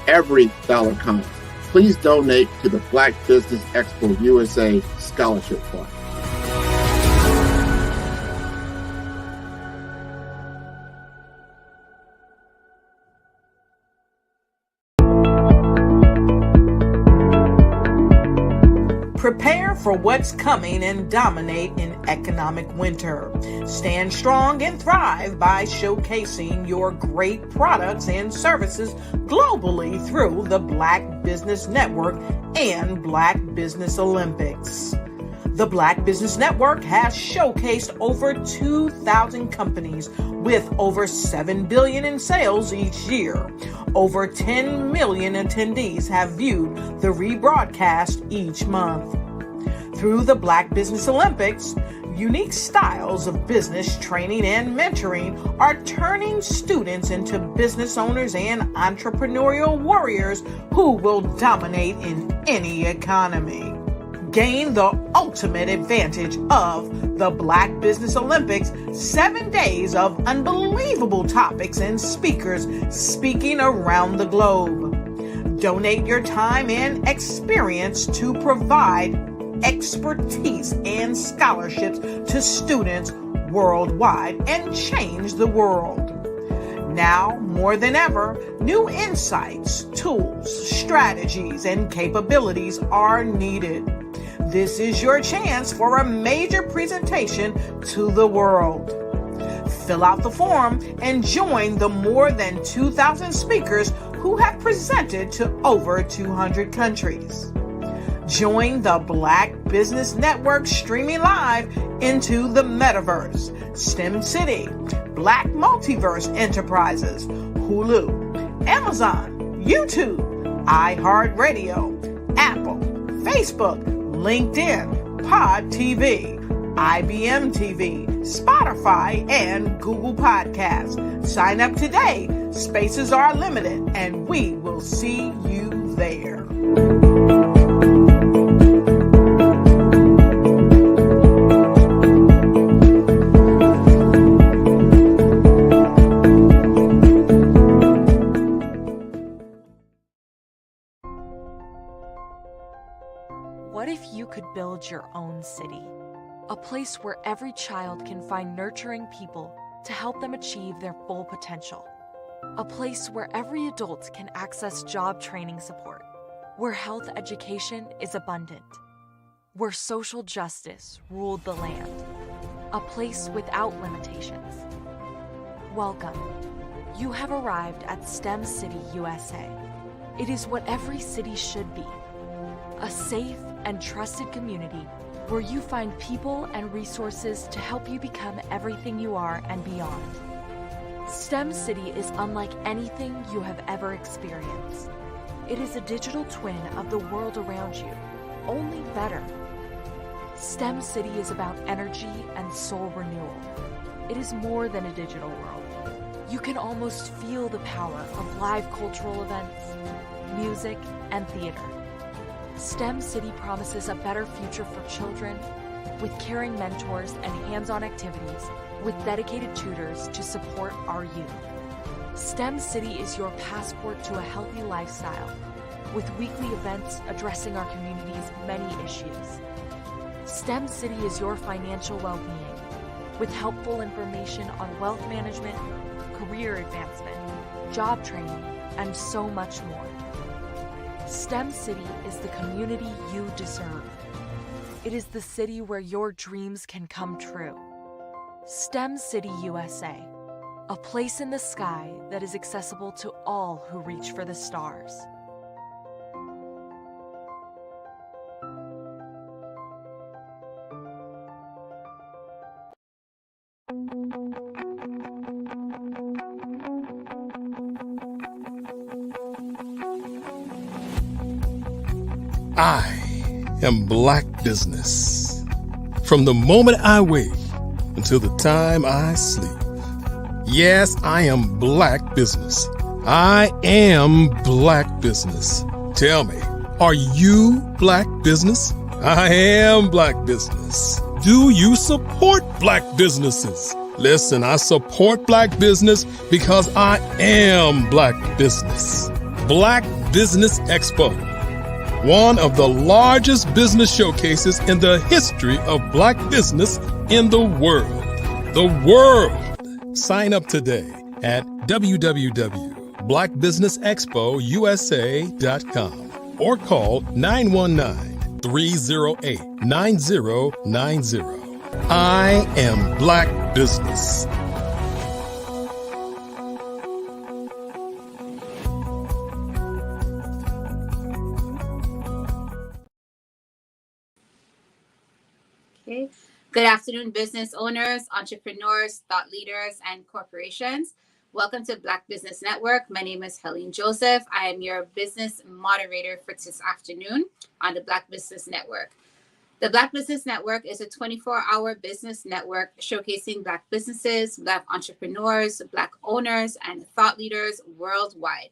Every dollar counts. Please donate to the Black Business Expo USA Scholarship Fund. Prepare for what's coming and dominate in economic winter. Stand strong and thrive by showcasing your great products and services globally through the Black Business Network and Black Business Olympics. The Black Business Network has showcased over 2,000 companies with over $7 billion in sales each year. Over 10 million attendees have viewed the rebroadcast each month. Through the Black Business Olympics, unique styles of business training and mentoring are turning students into business owners and entrepreneurial warriors who will dominate in any economy. Gain the ultimate advantage of the Black Business Olympics, 7 days of unbelievable topics and speakers speaking around the globe. Donate your time and experience to provide expertise and scholarships to students worldwide and change the world. Now, more than ever, new insights, tools, strategies, and capabilities are needed. This is your chance for a major presentation to the world. Fill out the form and join the more than 2,000 speakers who have presented to over 200 countries. Join the Black Business Network streaming live into the Metaverse, STEM City, Black Multiverse Enterprises, Hulu, Amazon, YouTube, iHeartRadio, Apple, Facebook, LinkedIn, Pod TV, IBM TV, Spotify, and Google Podcasts. Sign up today. Spaces are limited, and we will see you there. What if you could build your own city? A place where every child can find nurturing people to help them achieve their full potential. A place where every adult can access job training support. Where health education is abundant. Where social justice ruled the land. A place without limitations. Welcome. You have arrived at STEM City USA. It is what every city should be. A safe and trusted community where you find people and resources to help you become everything you are and beyond. STEM City is unlike anything you have ever experienced. It is a digital twin of the world around you, only better. STEM City is about energy and soul renewal. It is more than a digital world. You can almost feel the power of live cultural events, music, and theater. STEM City promises a better future for children with caring mentors and hands-on activities with dedicated tutors to support our youth. STEM City is your passport to a healthy lifestyle with weekly events addressing our community's many issues. STEM City is your financial well-being with helpful information on wealth management, career advancement, job training, and so much more. STEM City is the community you deserve. It is the city where your dreams can come true. STEM City USA, a place in the sky that is accessible to all who reach for the stars. I am Black business. From the moment I wake until the time I sleep. Yes, I am Black business. I am Black business. Tell me, are you Black business? I am Black business. Do you support Black businesses? Listen, I support Black business because I am Black business. Black Business Expo, one of the largest business showcases in the history of Black business in the world. The world! Sign up today at www.blackbusinessexpousa.com or call 919-308-9090. I am Black business. Okay. Good afternoon, business owners, entrepreneurs, thought leaders, and corporations. Welcome to Black Business Network. My name is Helene Joseph. I am your business moderator for this afternoon on the Black Business Network. The Black Business Network is a 24-hour business network showcasing Black businesses, Black entrepreneurs, Black owners, and thought leaders worldwide.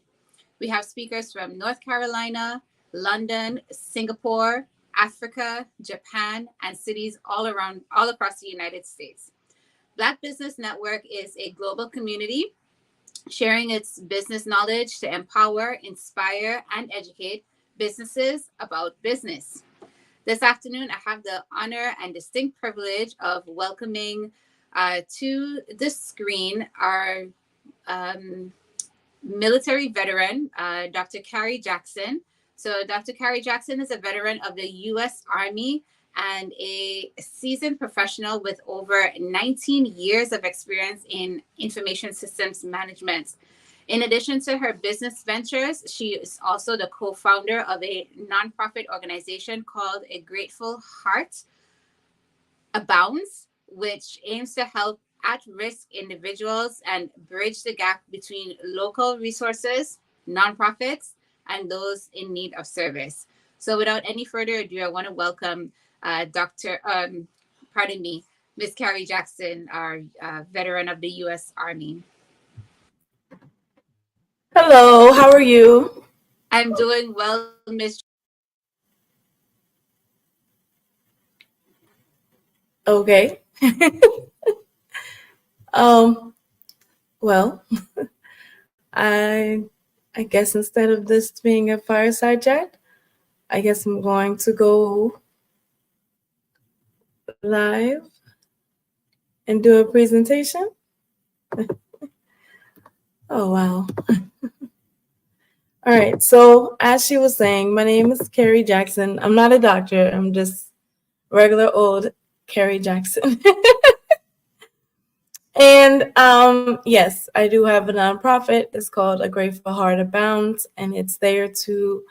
We have speakers from North Carolina, London, Singapore, Africa, Japan, and cities all across the United States. Black Business Network is a global community sharing its business knowledge to empower, inspire, and educate businesses about business. This afternoon, I have the honor and distinct privilege of welcoming to the screen our military veteran, Dr. Carrie Jackson. So Dr. Carrie Jackson is a veteran of the U.S. Army and a seasoned professional with over 19 years of experience in information systems management. In addition to her business ventures, she is also the co-founder of a nonprofit organization called A Grateful Heart Abounds, which aims to help at-risk individuals and bridge the gap between local resources, nonprofits, and those in need of service. So without any further ado, I want to welcome Miss Carrie Jackson, our veteran of the U.S. Army. Hello, how are you? I'm doing well, Miss. Okay. Well, I guess instead of this being a fireside chat, I guess I'm going to go live and do a presentation. Oh, wow. All right. So as she was saying, my name is Carrie Jackson. I'm not a doctor. I'm just regular old Carrie Jackson. And yes, I do have a nonprofit. It's called A Grateful Heart Abounds, and it's there to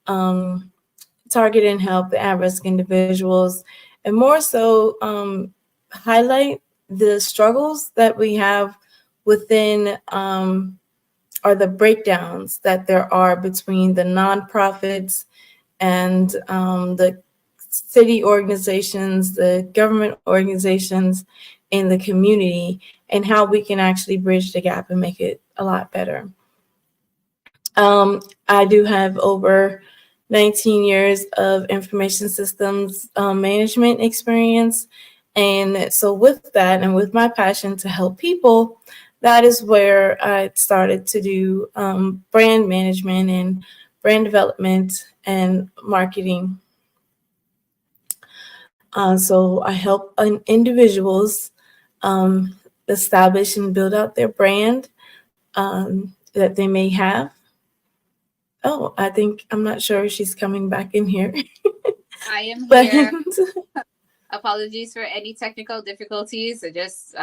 target and help the at-risk individuals, and more so highlight the struggles that we have within or the breakdowns that there are between the nonprofits and the city organizations, the government organizations in the community, and how we can actually bridge the gap and make it a lot better. I do have over 19 years of information systems management experience. And so with that, and with my passion to help people, that is where I started to do brand management and brand development and marketing. So I help individuals establish and build out their brand that they may have. Oh, I'm not sure if she's coming back in here. I am here. Apologies for any technical difficulties. I just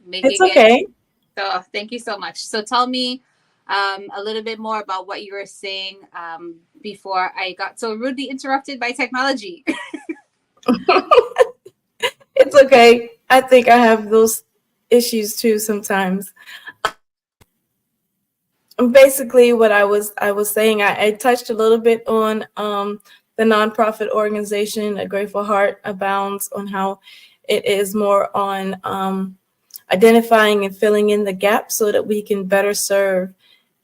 making it's okay. it. So thank you so much. So tell me a little bit more about what you were saying before I got so rudely interrupted by technology. It's okay. I think I have those issues too sometimes. Basically, what I was saying, I touched a little bit on the nonprofit organization, A Grateful Heart Abounds, on how it is more on identifying and filling in the gaps so that we can better serve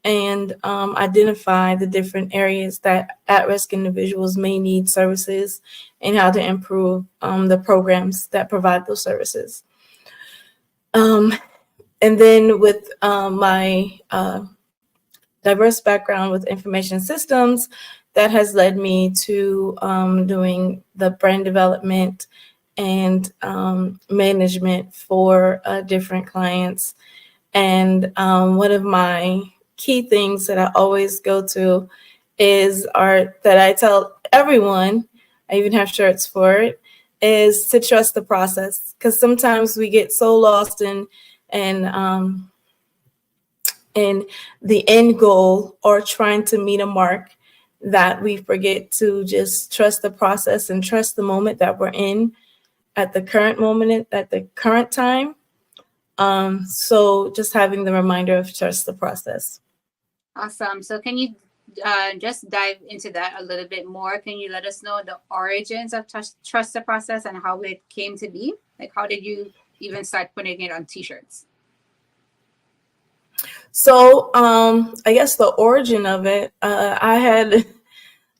and identify the different areas that at-risk individuals may need services and how to improve the programs that provide those services. And then with my diverse background with information systems, that has led me to doing the brand development and management for different clients. And one of my key things that I always go to that I tell everyone, I even have shirts for it, is to trust the process. Because sometimes we get so lost in the end goal or trying to meet a mark that we forget to just trust the process and trust the moment that we're in at the current moment, at the current time. So just having the reminder of trust the process. Awesome. So can you just dive into that a little bit more? Can you let us know the origins of trust the process and how it came to be? Like, how did you even start putting it on t-shirts? So I guess the origin of it, I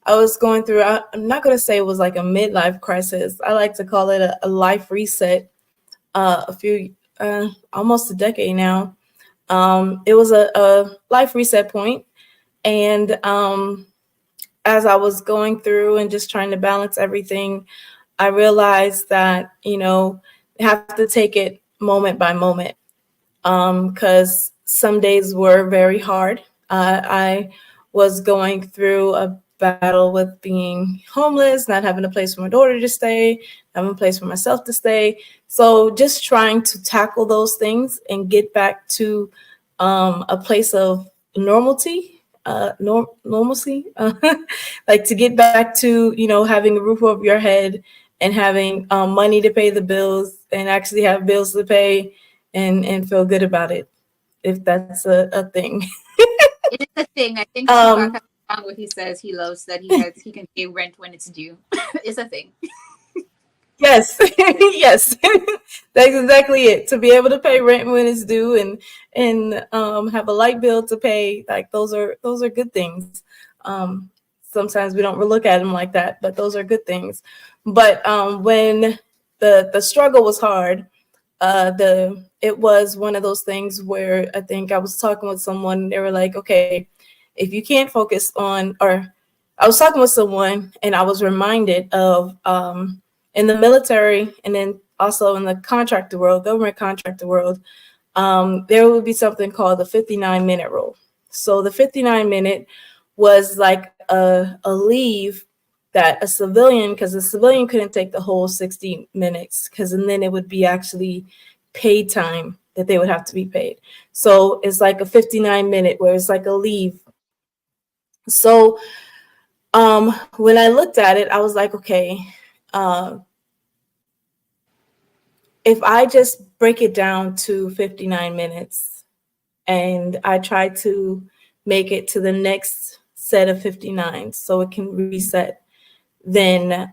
was going through, I'm not going to say it was like a midlife crisis. I like to call it a life reset. Almost a decade now. It was a life reset point. And as I was going through and just trying to balance everything, I realized that, you have to take it moment by moment. Because some days were very hard. I was going through a battle with being homeless, not having a place for my daughter to stay, having a place for myself to stay. So just trying to tackle those things and get back to a place of normalcy, like to get back to, having a roof over your head and having money to pay the bills and actually have bills to pay and feel good about it, if that's a thing. It is a thing. I think Tupac has a song where he says he loves that he can pay rent when it's due. It's a thing. Yes, yes, that's exactly it. To be able to pay rent when it's due and have a light bill to pay, like those are good things. Sometimes we don't look at them like that, but those are good things. But when the struggle was hard, it was one of those things where I think I was talking with someone and they were like, okay, if you can't focus on, or I was talking with someone and I was reminded of in the military and then also in the contractor world, government contractor world, there would be something called the 59-minute rule. So the 59-minute was like a leave that a civilian, because a civilian couldn't take the whole 60 minutes, and then it would be actually paid time that they would have to be paid. So it's like a 59-minute where it's like a leave. So when I looked at it, I was like, okay, if I just break it down to 59 minutes and I try to make it to the next set of 59 so it can reset, then,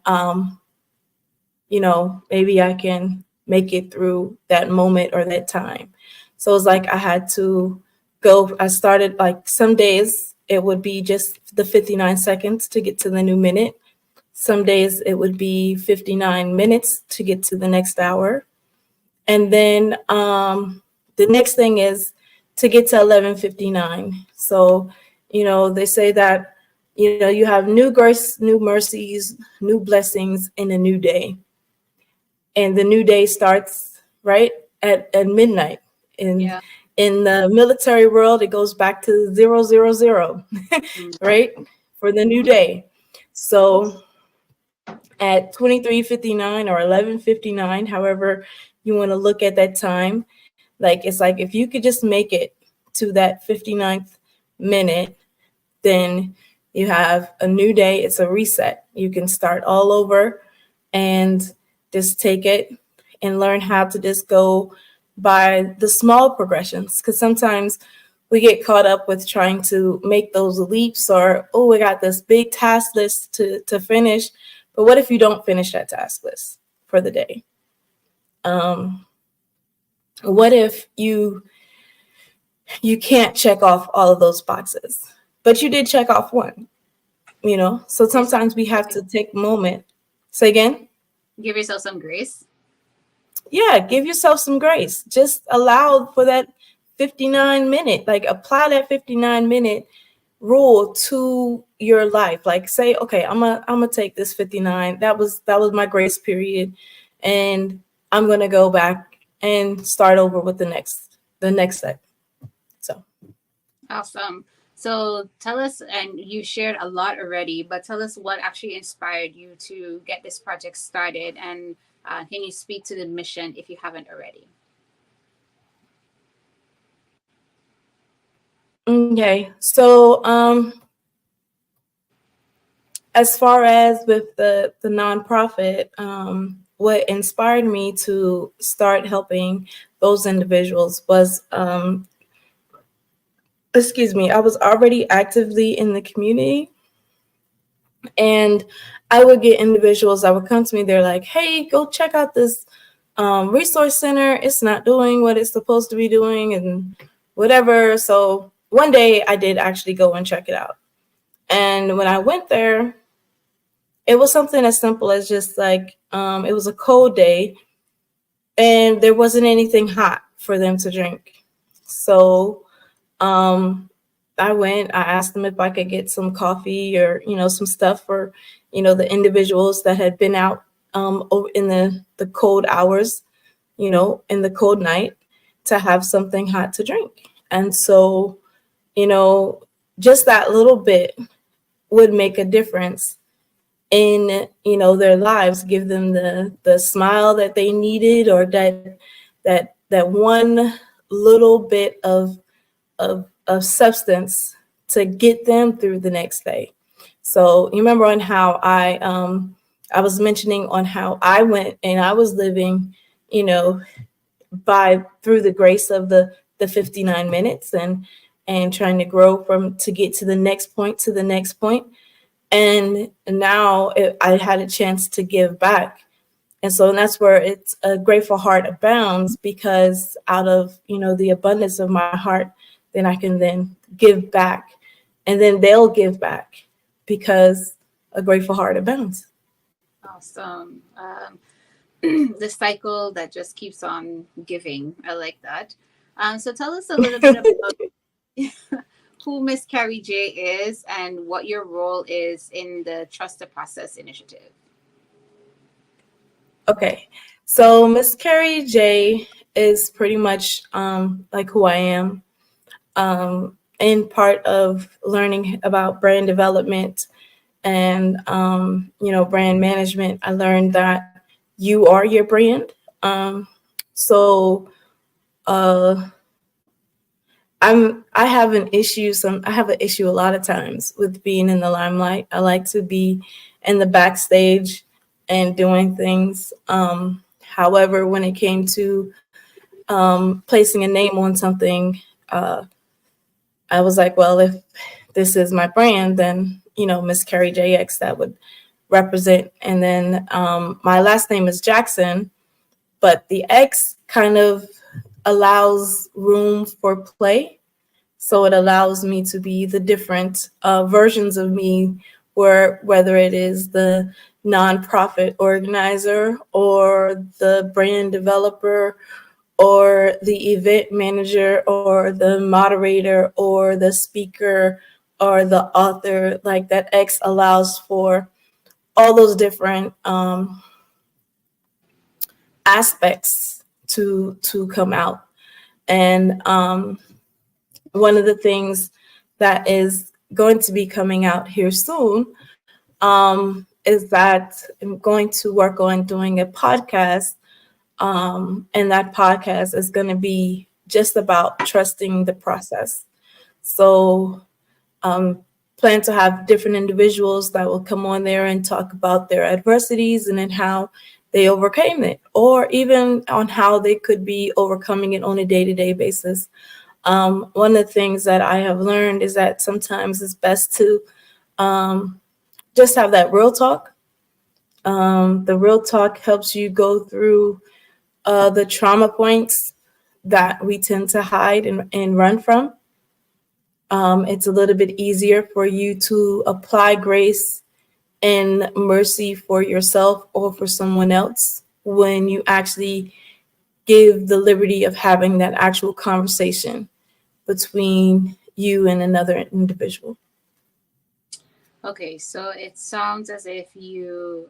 maybe I can make it through that moment or that time. So it's like I had to I started like some days it would be just the 59 seconds to get to the new minute. Some days it would be 59 minutes to get to the next hour. And then the next thing is to get to 11:59. So, they say that, you have new grace, new mercies, new blessings in a new day. And the new day starts right at midnight. In the military world, it goes back to 000, right? For the new day. So at 23:59 or 11:59, however you want to look at that time, like it's like if you could just make it to that 59th minute, then you have a new day. It's a reset. You can start all over and just take it and learn how to just go by the small progressions. Because sometimes we get caught up with trying to make those leaps, or, oh, we got this big task list to finish. But what if you don't finish that task list for the day? What if you can't check off all of those boxes, but you did check off one, So sometimes we have to take a moment. Say again? Give yourself some grace. Yeah, give yourself some grace. Just allow for that 59-minute, like apply that 59-minute rule to your life. Like say, okay, I'm gonna take this 59. That was my grace period, and I'm gonna go back and start over with the next set. So Awesome. So tell us, and you shared a lot already, but tell us what actually inspired you to get this project started, and can you speak to the mission if you haven't already? Okay, so as far as with the nonprofit, what inspired me to start helping those individuals was, I was already actively in the community, and I would get individuals that would come to me. They're like, hey, go check out this resource center. It's not doing what it's supposed to be doing and whatever. So one day I did actually go and check it out. And when I went there, it was something as simple as just like, it was a cold day and there wasn't anything hot for them to drink. So I went, I asked them if I could get some coffee or, some stuff for, the individuals that had been out in the cold hours, in the cold night, to have something hot to drink. And so, just that little bit would make a difference in, their lives, give them the smile that they needed, or that one little bit of substance to get them through the next day. So you remember on how I was mentioning on how I went and I was living, through the grace of the 59 minutes and trying to grow to get to the next point, And now I had a chance to give back. And so that's where it's a grateful heart abounds, because out of, the abundance of my heart, then I can then give back, and then they'll give back, because a grateful heart abounds. Awesome. The cycle that just keeps on giving. I like that. So tell us a little bit about who Miss Carrie J is and what your role is in the Trust the Process initiative. Okay, so Miss Carrie J is pretty much like who I am. In part of learning about brand development and brand management, I learned that you are your brand. I have an issue a lot of times with being in the limelight. I like to be in the backstage and doing things. However, when it came to placing a name on something, I was like, well, if this is my brand, then, Miss Carrie JX, that would represent. And then my last name is Jackson, but the X kind of allows room for play. So it allows me to be the different versions of me, whether it is the nonprofit organizer or the brand developer or the event manager or the moderator or the speaker or the author. Like that X allows for all those different aspects to come out. And one of the things that is going to be coming out here soon is that I'm going to work on doing a podcast. And that podcast is going to be just about trusting the process. So plan to have different individuals that will come on there and talk about their adversities and then how they overcame it, or even on how they could be overcoming it on a day-to-day basis. One of the things that I have learned is that sometimes it's best to just have that real talk. The real talk helps you go through the trauma points that we tend to hide and run from. It's a little bit easier for you to apply grace and mercy for yourself or for someone else when you actually give the liberty of having that actual conversation between you and another individual. Okay, so it sounds as if you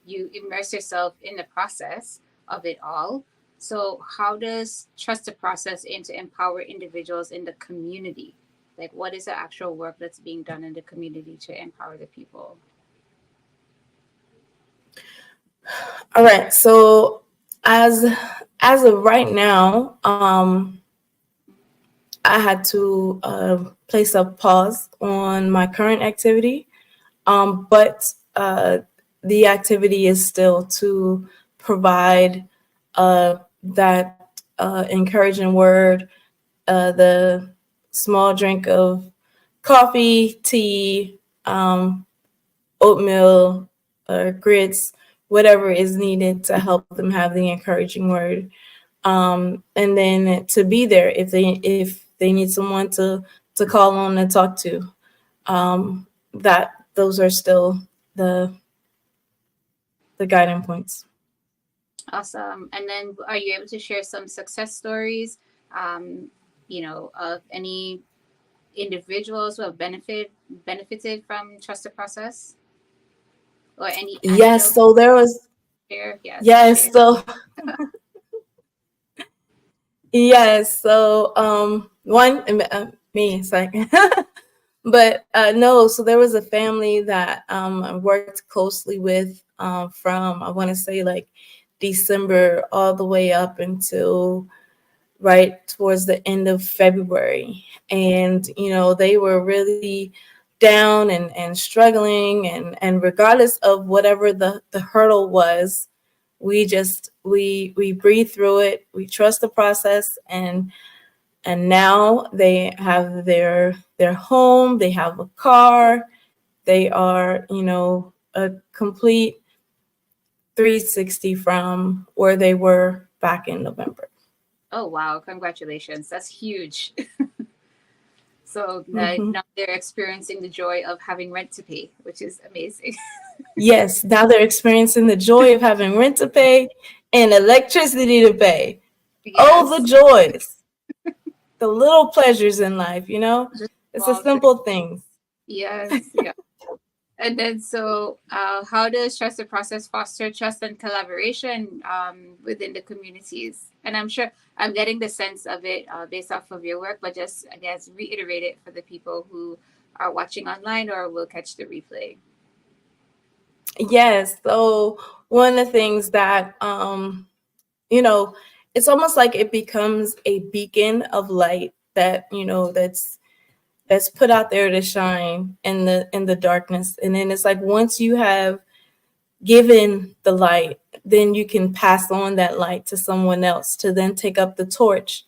immerse yourself in the process of it all. So how does trust the process in to empower individuals in the community? Like, what is the actual work that's being done in the community to empower the people? All right, so as of right now, I had to place a pause on my current activity, but the activity is still to provide that encouraging word, the small drink of coffee, tea, oatmeal, grits, whatever is needed to help them have the encouraging word. And then to be there if they need someone to call on and talk to. That those are still the guiding points. Awesome. And then are you able to share some success stories, of any individuals who have benefited from trust the process? Or any Yes, so there was share? yes, Share. so yes, so one me second. But no, so there was a family that I worked closely with from, I want to say, like December all the way up until right towards the end of February. And, they were really down and struggling. And regardless of whatever the hurdle was, we breathe through it. We trust the process, and now they have their home, they have a car, they are, a complete 360 from where they were back in November. Oh, wow. Congratulations. That's huge. So now they're experiencing the joy of having rent to pay, which is amazing. Yes, now they're experiencing the joy of having rent to pay and electricity to pay. Yes. Oh, the joys. The little pleasures in life, it's the simple things. Yes, yeah. And then so how does trust the process foster trust and collaboration within the communities? And I'm sure I'm getting the sense of it based off of your work, but just, I guess, reiterate it for the people who are watching online or will catch the replay. Yes. So one of the things that, it's almost like it becomes a beacon of light that, that's put out there to shine in the darkness. And then it's like, once you have given the light, then you can pass on that light to someone else to then take up the torch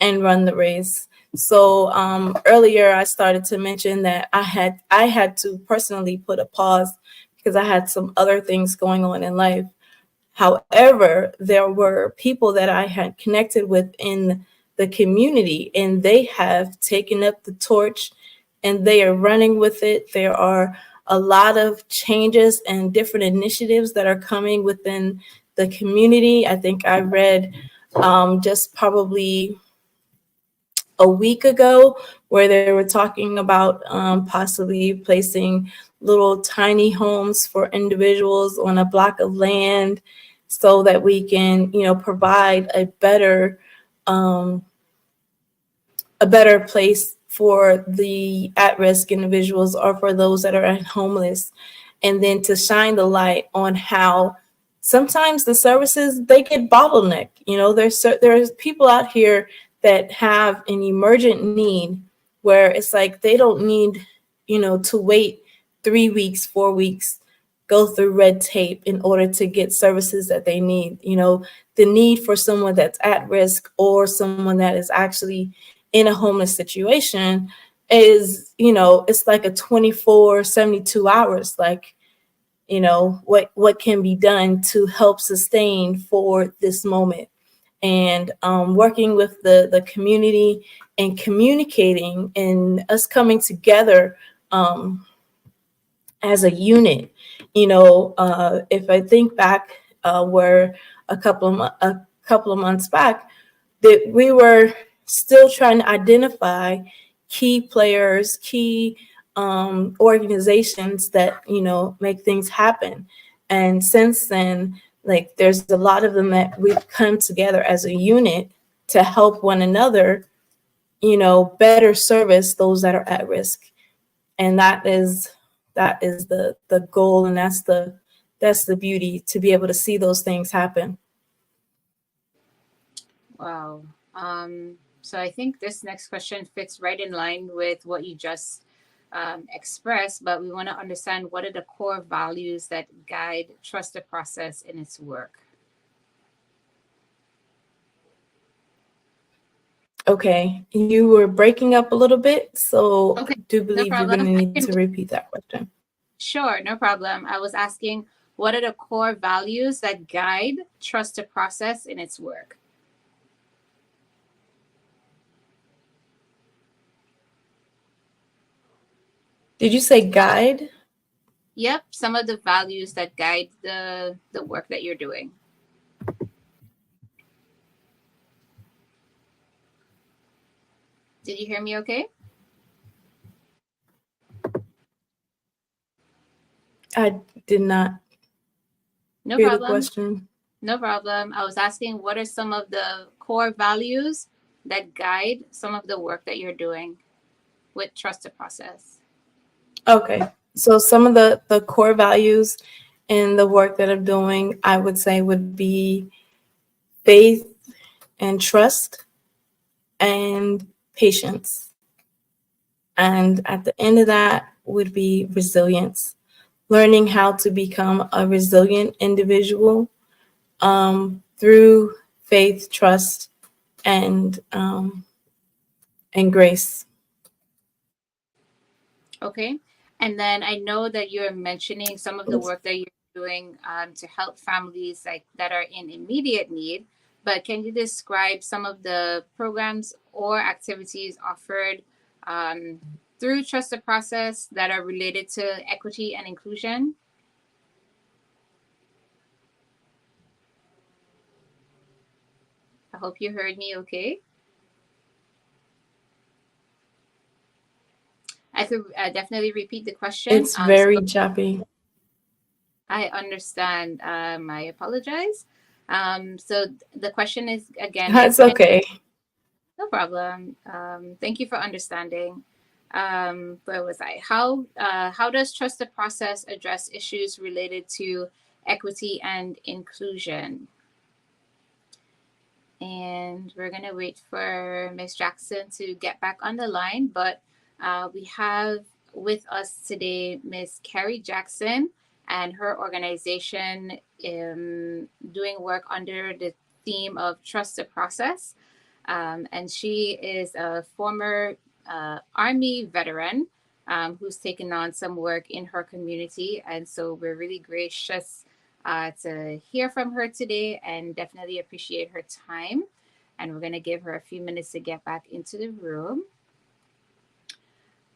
and run the race. So earlier I started to mention that I had to personally put a pause because I had some other things going on in life. However, there were people that I had connected with in the community, and they have taken up the torch and they are running with it. There are a lot of changes and different initiatives that are coming within the community. I think I read just probably a week ago where they were talking about possibly placing little tiny homes for individuals on a block of land so that we can, provide a better place for the at-risk individuals or for those that are homeless. And then to shine the light on how sometimes the services, they get bottlenecked. There's people out here that have an emergent need where it's like they don't need, to wait 3 weeks, 4 weeks, go through red tape in order to get services that they need. The need for someone that's at risk or someone that is actually in a homeless situation is, it's like a 24, 72 hours, like, what can be done to help sustain for this moment. And working with the community and communicating and us coming together as a unit. If I think back, where a couple of months back, that we were still trying to identify key players, key organizations that make things happen. And since then, like, there's a lot of them that we've come together as a unit to help one another, better service those that are at risk. And that is the goal, and that's the beauty, to be able to see those things happen. Wow. So I think this next question fits right in line with what you just expressed, but we want to understand, what are the core values that guide Trust the Process in its work? Okay, you were breaking up a little bit, so Okay, I do believe you're going to need to repeat that question. Sure, no problem. I was asking, what are the core values that guide Trust the Process in its work? Did you say guide? Yep, some of the values that guide the work that you're doing. Did you hear me okay? I did not hear the question. No problem. I was asking, what are some of the core values that guide some of the work that you're doing with Trust the Process? Okay, so some of the core values in the work that I'm doing, I would say, would be faith and trust and patience. And at the end of that would be resilience, learning how to become a resilient individual through faith, trust, and grace. Okay. And then I know that you're mentioning some of the work that you're doing to help families that are in immediate need, but can you describe some of the programs or activities offered through Trust the Process that are related to equity and inclusion? I hope you heard me okay. I could definitely repeat the question. It's very choppy. I understand. I apologize. So the question is, again, That's okay. No problem. Thank you for understanding. Where was I? How does Trust the Process address issues related to equity and inclusion? And we're gonna wait for Ms. Jackson to get back on the line, but we have with us today Ms. Carrie Jackson and her organization doing work under the theme of Trust the Process. And she is a former Army veteran who's taken on some work in her community. And so we're really gracious to hear from her today and definitely appreciate her time. And we're going to give her a few minutes to get back into the room.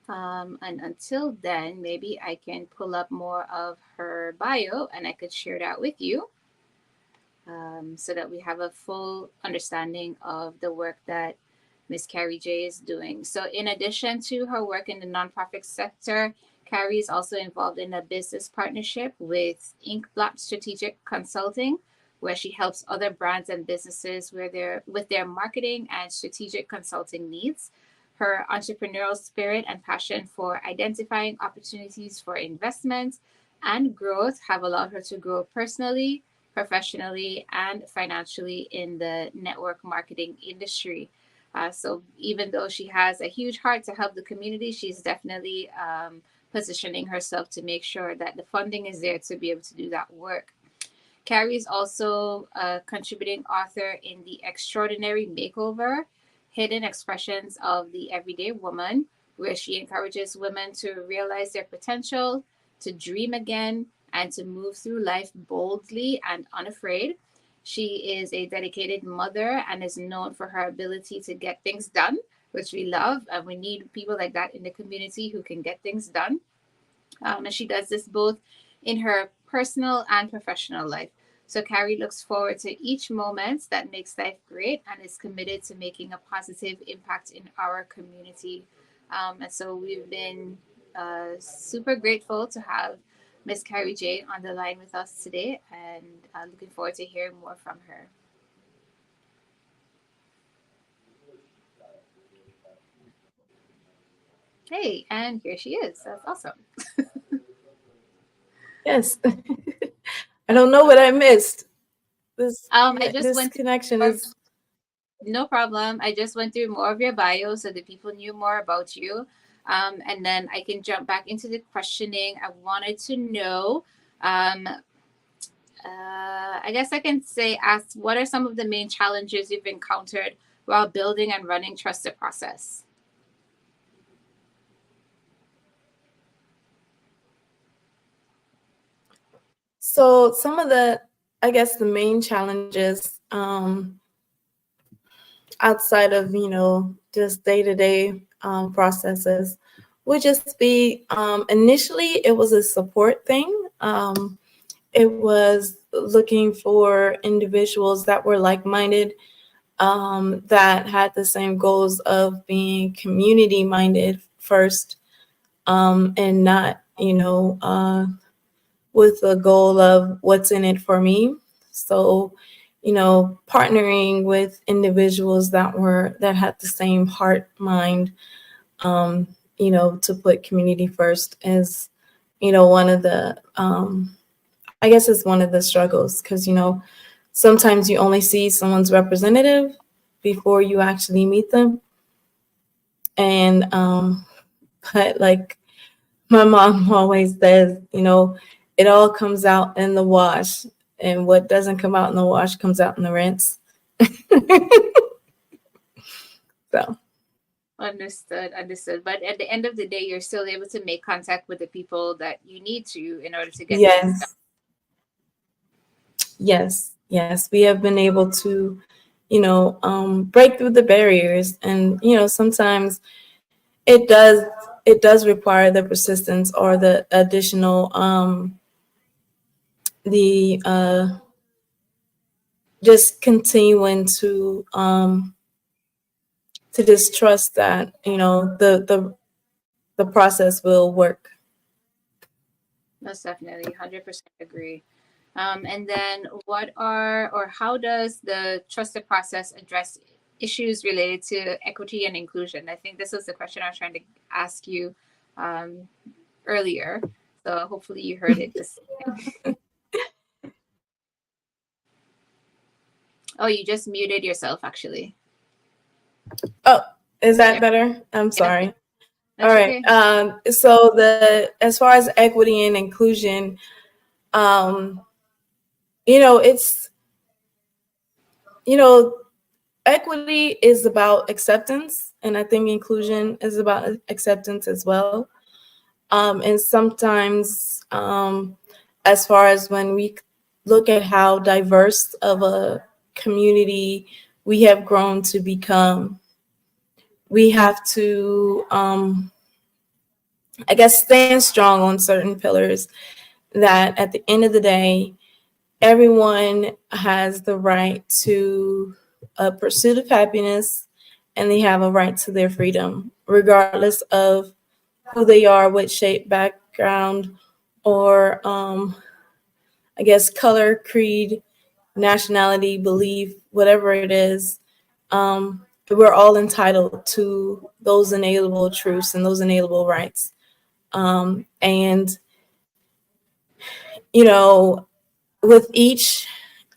And until then, maybe I can pull up more of her bio and I could share that with you so that we have a full understanding of the work that Ms. Carrie J is doing. So in addition to her work in the nonprofit sector, Carrie is also involved in a business partnership with Inkblot Strategic Consulting, where she helps other brands and businesses with their marketing and strategic consulting needs. Her entrepreneurial spirit and passion for identifying opportunities for investment and growth have allowed her to grow personally, professionally, and financially in the network marketing industry. So even though she has a huge heart to help the community, she's definitely positioning herself to make sure that the funding is there to be able to do that work. Carrie is also a contributing author in The Extraordinary Makeover, Hidden Expressions of the Everyday Woman, where she encourages women to realize their potential, to dream again, and to move through life boldly and unafraid. She is a dedicated mother and is known for her ability to get things done, which we love. And we need people like that in the community who can get things done. And she does this both in her personal and professional life. So Carrie looks forward to each moment that makes life great and is committed to making a positive impact in our community. And so we've been super grateful to have Miss Carrie J on the line with us today, and looking forward to hearing more from her. Hey, and here she is. That's awesome. Yes. I don't know what I missed. This connection is no problem. I just went through more of your bio so that people knew more about you. And then I can jump back into the questioning. I wanted to know, I guess I can ask, what are some of the main challenges you've encountered while building and running Trust the Process? So some of the main challenges outside of, just day-to-day processes would just be, initially it was a support thing. It was looking for individuals that were like-minded, that had the same goals of being community-minded first, and not, with the goal of what's in it for me. So, partnering with individuals that had the same heart, mind, to put community first is, one of the, I guess it's one of the struggles, because, sometimes you only see someone's representative before you actually meet them. And, but like my mom always says, it all comes out in the wash, and what doesn't come out in the wash comes out in the rinse. So. Understood. But at the end of the day, you're still able to make contact with the people that you need to in order to get things done. Yes. We have been able to, break through the barriers, and sometimes it does require the persistence or the additional just continuing to just trust that the process will work. Most definitely, 100% agree. And then how does the trusted process address issues related to equity and inclusion? I think this was the question I was trying to ask you earlier. So hopefully you heard it this time. Oh, you just muted yourself, actually. Oh, is that better? I'm sorry. That's all right. Okay. So as far as equity and inclusion, it's, equity is about acceptance, and I think inclusion is about acceptance as well. And sometimes, as far as when we look at how diverse of a community we have grown to become, we have to, I guess, stand strong on certain pillars that at the end of the day, everyone has the right to a pursuit of happiness, and they have a right to their freedom, regardless of who they are, what shape, background, or I guess color, creed, nationality, belief, whatever it is. We're all entitled to those inalienable truths and those inalienable rights. And, with each,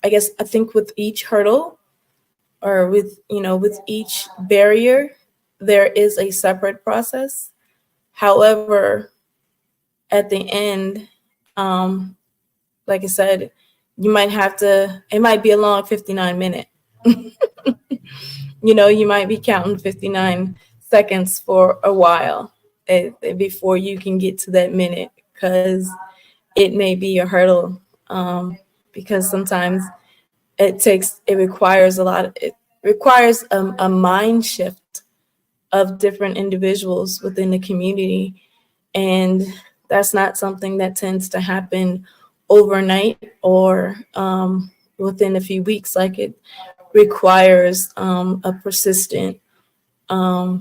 I think with each hurdle, or with each barrier, there is a separate process. However, at the end, like I said, it might be a long 59-minute, you might be counting 59 seconds for a while before you can get to that minute, because it may be a hurdle, because sometimes it requires a mind shift of different individuals within the community. And that's not something that tends to happen overnight or within a few weeks. Like, it requires a persistent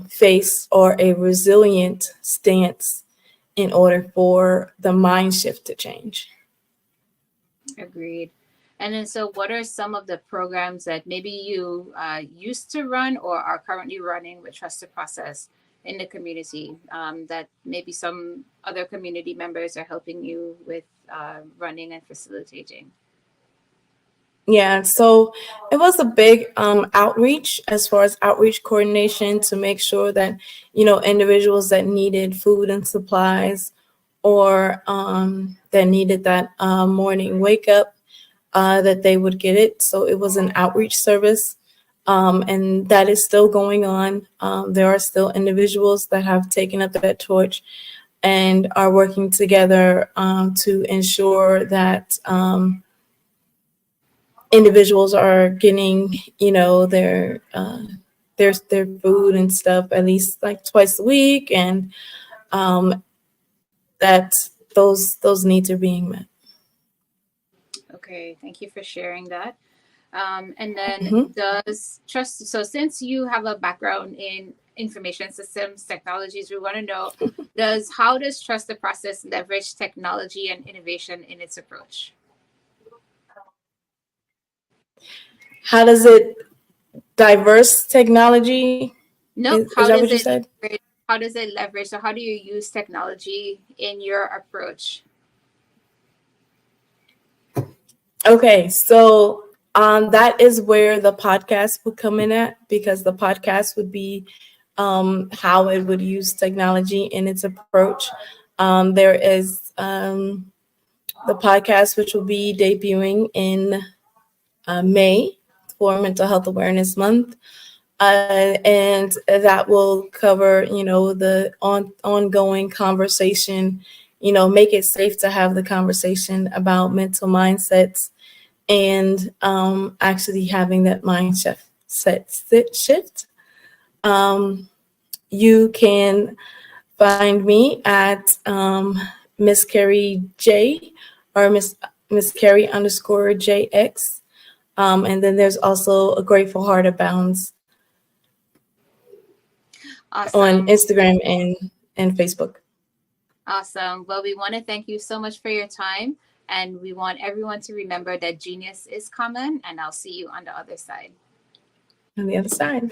face or a resilient stance in order for the mind shift to change. Agreed. And then, so what are some of the programs that maybe you used to run or are currently running with Trust the Process in the community, that maybe some other community members are helping you with running and facilitating? Yeah, so it was a big outreach, as far as outreach coordination, to make sure that, individuals that needed food and supplies, or that needed that morning wake up, that they would get it. So it was an outreach service, and that is still going on. There are still individuals that have taken up that torch and are working together to ensure that individuals are getting, their food and stuff at least like twice a week, and that those needs are being met. Okay, thank you for sharing that. And then does Trust, so since you have a background in information systems technologies, we want to know, how does Trust the Process leverage technology and innovation in its approach? How does it diverse technology? No, Is that what you said? How does it leverage? So how do you use technology in your approach? Okay, so that is where the podcast would come in at, because the podcast would be how it would use technology in its approach. There is the podcast, which will be debuting in May for Mental Health Awareness Month. And that will cover, the ongoing conversation, make it safe to have the conversation about mental mindsets, and actually having that mind shift. You can find me at Miss Carrie J, or Miss Carrie _JX. And then there's also a Grateful Heart Abounds on Instagram and Facebook. Awesome. Well, we want to thank you so much for your time. And we want everyone to remember that genius is common. And I'll see you on the other side. On the other side.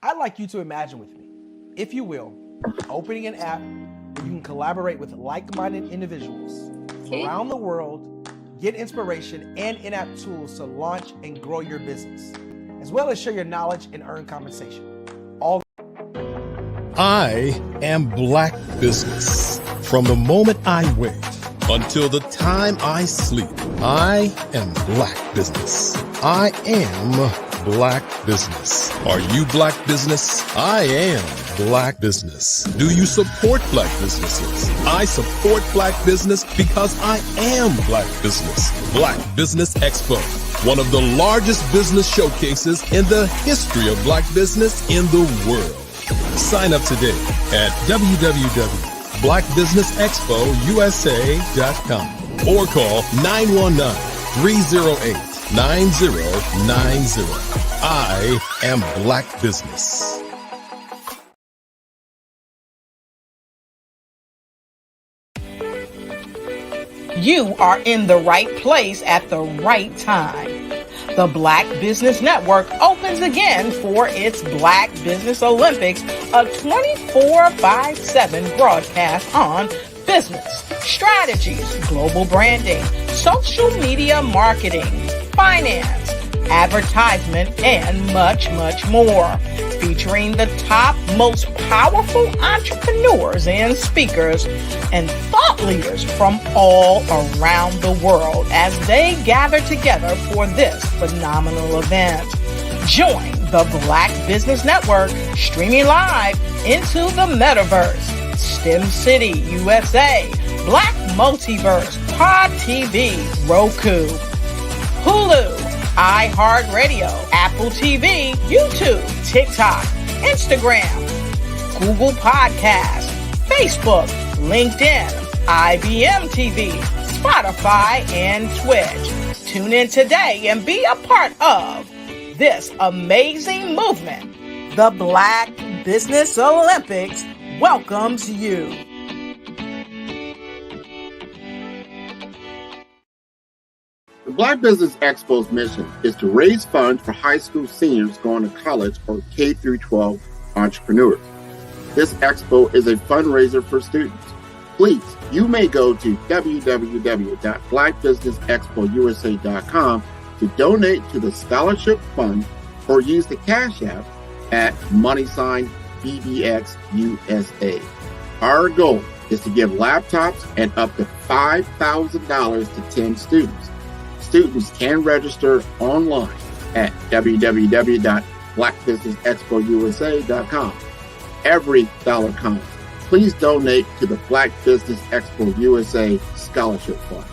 I'd like you to imagine with me, if you will, opening an app where you can collaborate with like-minded individuals from around the world, get inspiration and in-app tools to launch and grow your business, as well as share your knowledge and earn compensation. I am Black Business. From the moment I wake until the time I sleep, I am Black Business. I am Black Business. Are you Black Business? I am Black Business. Do you support Black businesses? I support Black business because I am Black Business. Black Business Expo, one of the largest business showcases in the history of Black business in the world. Sign up today at www.blackbusinessexpousa.com or call 919-308-9090. I am Black Business. You are in the right place at the right time. The Black Business Network opens again for its Black Business Olympics, a 24/7 broadcast on business, strategies, global branding, social media marketing, finance, advertisement, and much, much more. Featuring featuring the top, most powerful entrepreneurs and speakers and thought leaders from all around the world as they gather together for this phenomenal event. Join the Black Business Network streaming live into the metaverse, STEM City USA, Black Multiverse, Pod TV, Roku, Hulu, iHeartRadio, Apple TV, YouTube, TikTok, Instagram, Google Podcasts, Facebook, LinkedIn, IBM TV, Spotify, and Twitch. Tune in today and be a part of this amazing movement. The Black Business Olympics welcomes you. The Black Business Expo's mission is to raise funds for high school seniors going to college or K through 12 entrepreneurs. This expo is a fundraiser for students. Please, you may go to www.blackbusinessexpousa.com to donate to the scholarship fund or use the Cash App at $BBXUSA. Our goal is to give laptops and up to $5,000 to 10 students. Students can register online at www.blackbusinessexpousa.com. Every dollar counts. Please donate to the Black Business Expo USA Scholarship Fund.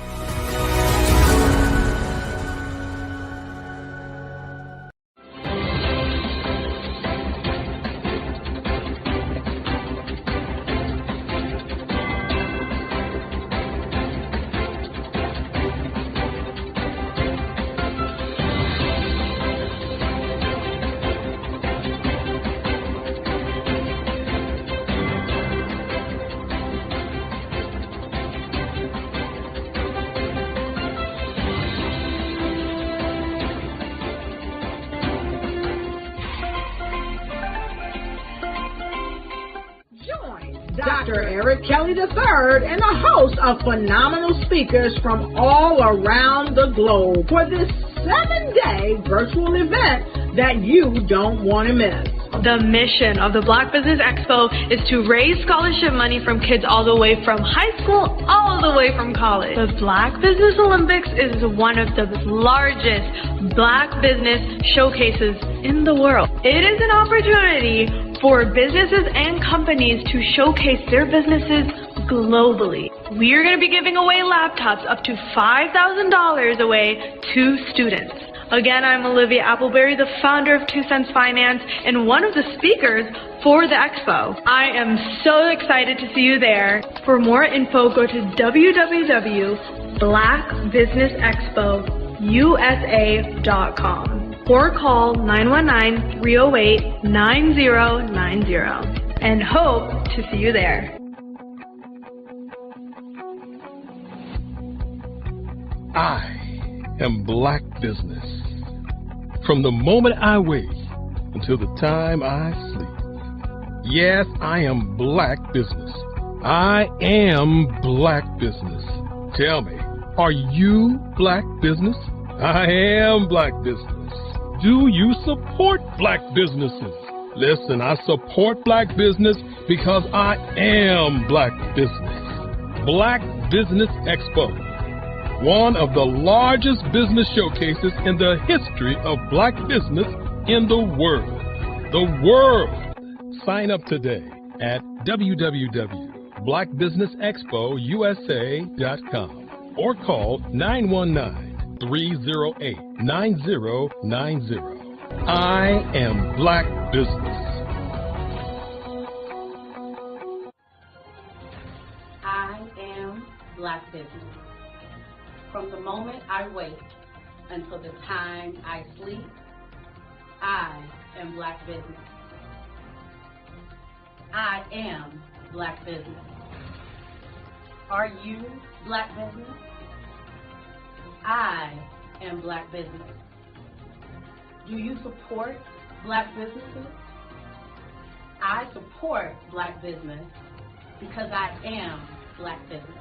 Dr. Eric Kelly III and a host of phenomenal speakers from all around the globe for this 7-day virtual event that you don't want to miss. The mission of the Black Business Expo is to raise scholarship money from kids all the way from high school, all the way from college. The Black Business Olympics is one of the largest Black business showcases in the world. It is an opportunity for businesses and companies to showcase their businesses globally. We are going to be giving away laptops up to $5,000 away to students. Again, I'm Olivia Appleberry, the founder of 2 Cents Finance and one of the speakers for the expo. I am so excited to see you there. For more info, go to www.blackbusinessexpousa.com or call 919-308-9090 and hope to see you there. I am Black Business. From the moment I wake until the time I sleep. Yes, I am Black Business. I am Black Business. Tell me, are you Black Business? I am Black Business. Do you support Black businesses? Listen, I support Black business because I am Black Business. Black Business Expo, one of the largest business showcases in the history of Black business in the world. The world! Sign up today at www.blackbusinessexpousa.com or call 919-308-9090. I am Black Business. I am Black Business. From the moment I wake until the time I sleep, I am Black Business. I am Black Business. Are you Black Business? I am Black Business. Do you support Black businesses? I support Black business because I am Black Business.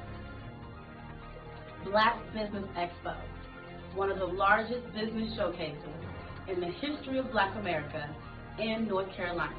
Black Business Expo, one of the largest business showcases in the history of Black America in North Carolina.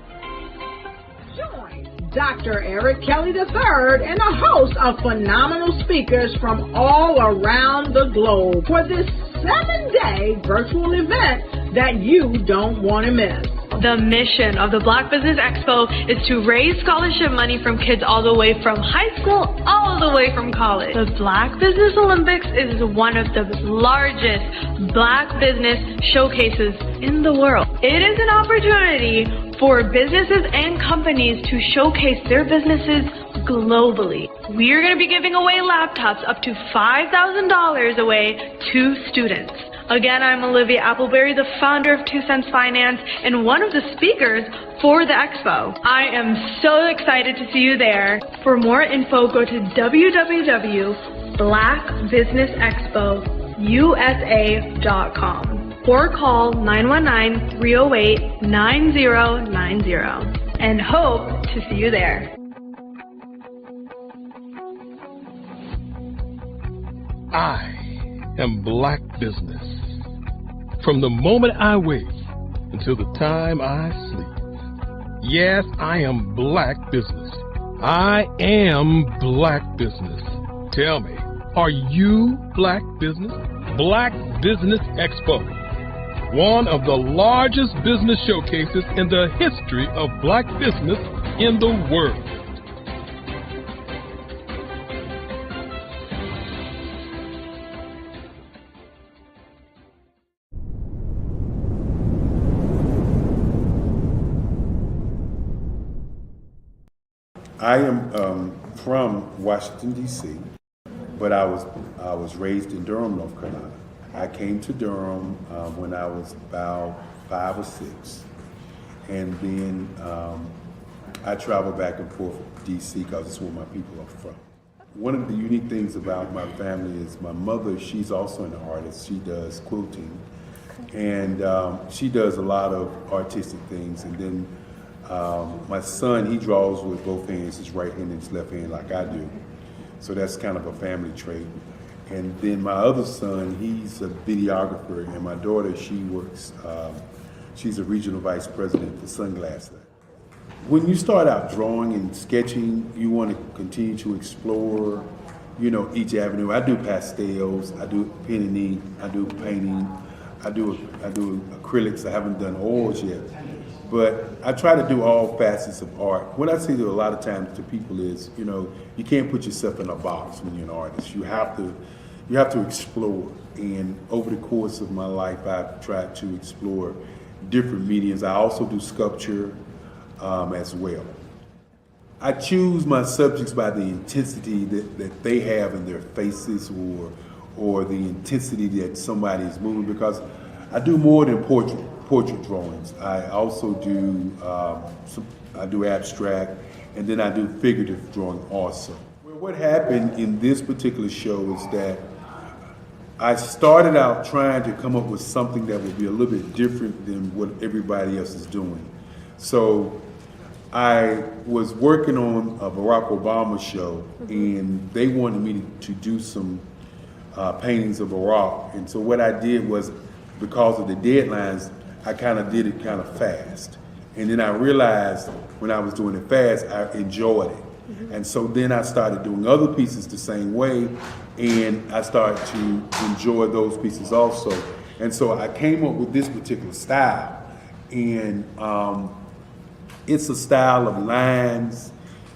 Join Dr. Eric Kelly III and a host of phenomenal speakers from all around the globe for this 7-day virtual event that you don't want to miss. The mission of the Black Business Expo is to raise scholarship money from kids all the way from high school all the way from college. The Black Business Olympics is one of the largest Black business showcases in the world. It is an opportunity for businesses and companies to showcase their businesses globally. We are going to be giving away laptops up to $5,000 away to students. Again, I'm Olivia Appleberry, the founder of 2 Cents Finance and one of the speakers for the expo. I am so excited to see you there. For more info, go to www.blackbusinessexpousa.com or call 919-308-9090 and hope to see you there. I am Black Business. From the moment I wake until the time I sleep. Yes, I am Black Business. I am Black Business. Tell me, are you Black Business? Black Business Expo, one of the largest business showcases in the history of Black business in the world. I am from Washington, D.C., but I was raised in Durham, North Carolina. I came to Durham when I was about 5 or 6, and then I traveled back and forth to D.C. because it's where my people are from. One of the unique things about my family is my mother, she's also an artist. She does quilting, and she does a lot of artistic things, and then my son, he draws with both hands, his right hand and his left hand like I do. So that's kind of a family trait. And then my other son, he's a videographer, and my daughter, she works, she's a regional vice president for Sunglass Lab. When you start out drawing and sketching, you want to continue to explore, each avenue. I do pastels, I do pen and ink, I do painting, I do acrylics. I haven't done oils yet. But I try to do all facets of art. What I say to a lot of times to people is, you can't put yourself in a box when you're an artist. You have to explore. And over the course of my life, I've tried to explore different mediums. I also do sculpture as well. I choose my subjects by the intensity that they have in their faces or the intensity that somebody is moving, because I do more than portrait drawings. I also do I do abstract, and then I do figurative drawing also. Well, what happened in this particular show is that I started out trying to come up with something that would be a little bit different than what everybody else is doing. So I was working on a Barack Obama show, and they wanted me to do some paintings of Barack. And so what I did was, because of the deadlines, I kind of did it kind of fast. And then I realized when I was doing it fast, I enjoyed it. And so then I started doing other pieces the same way, and I started to enjoy those pieces also. And so I came up with this particular style. And it's a style of lines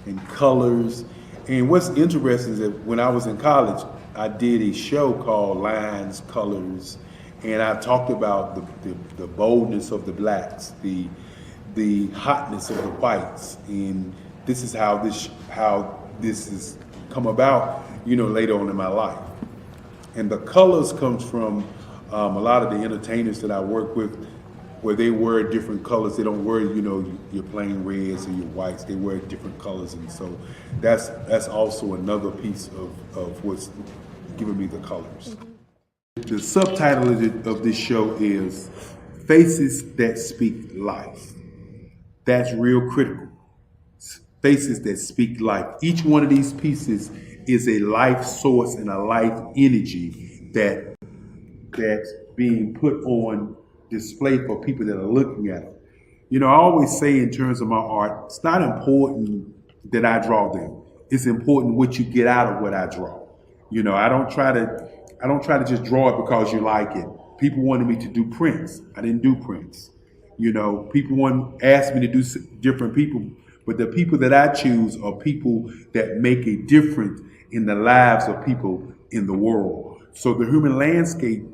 and colors. And what's interesting is that when I was in college, I did a show called Lines, Colors, and I talked about the boldness of the blacks, the hotness of the whites, and this is how this has come about, later on in my life. And the colors comes from a lot of the entertainers that I work with, where they wear different colors. They don't wear, your plain reds or your whites. They wear different colors, and so that's also another piece of what's giving me the colors. The subtitle of this show is Faces That Speak Life. That's real critical. Faces that speak life. Each one of these pieces is a life source and a life energy that's being put on display for people that are looking at them. You know, I always say in terms of my art, it's not important that I draw them. It's important what you get out of what I draw. You know, I don't try to just draw it because you like it. People wanted me to do prints. I didn't do prints. You know, people asked me to do different people, but the people that I choose are people that make a difference in the lives of people in the world. So the human landscape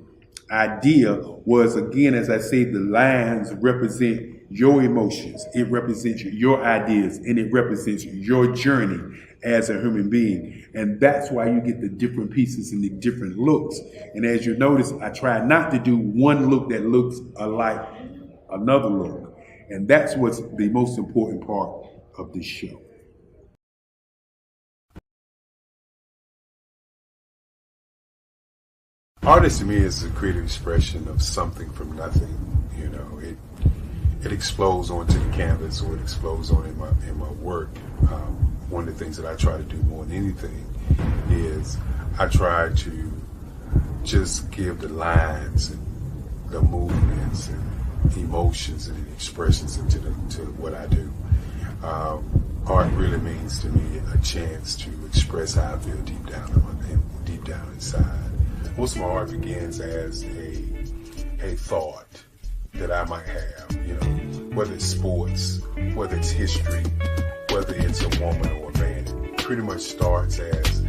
idea was, again, as I say, the lines represent your emotions, it represents your ideas, and it represents your journey as a human being. And that's why you get the different pieces and the different looks. And as you notice, I try not to do one look that looks alike another look. And that's what's the most important part of this show. Artist to me is a creative expression of something from nothing. You know, it explodes onto the canvas, or it explodes on in my work. One of the things that I try to do more than anything is I try to just give the lines and the movements and emotions and expressions into what I do. Art really means to me a chance to express how I feel deep down inside. Most of my art begins as a thought that I might have, you know, whether it's sports, whether it's history, whether it's a woman or a man. It pretty much starts as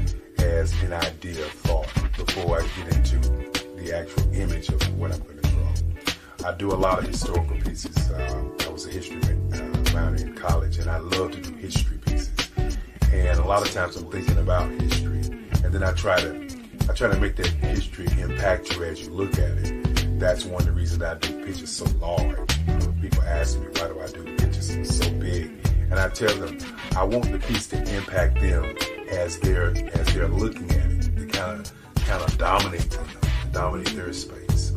an idea of thought before I get into the actual image of what I'm going to draw. I do a lot of historical pieces. I was a history minor in college, and I love to do history pieces. And a lot of times I'm thinking about history, and then I try to make that history impact you as you look at it. That's one of the reasons I do pictures so large. People ask me, why do I do pictures so big? And I tell them, I want the piece to impact them as they're looking at it. To kind of dominate them, dominate their space.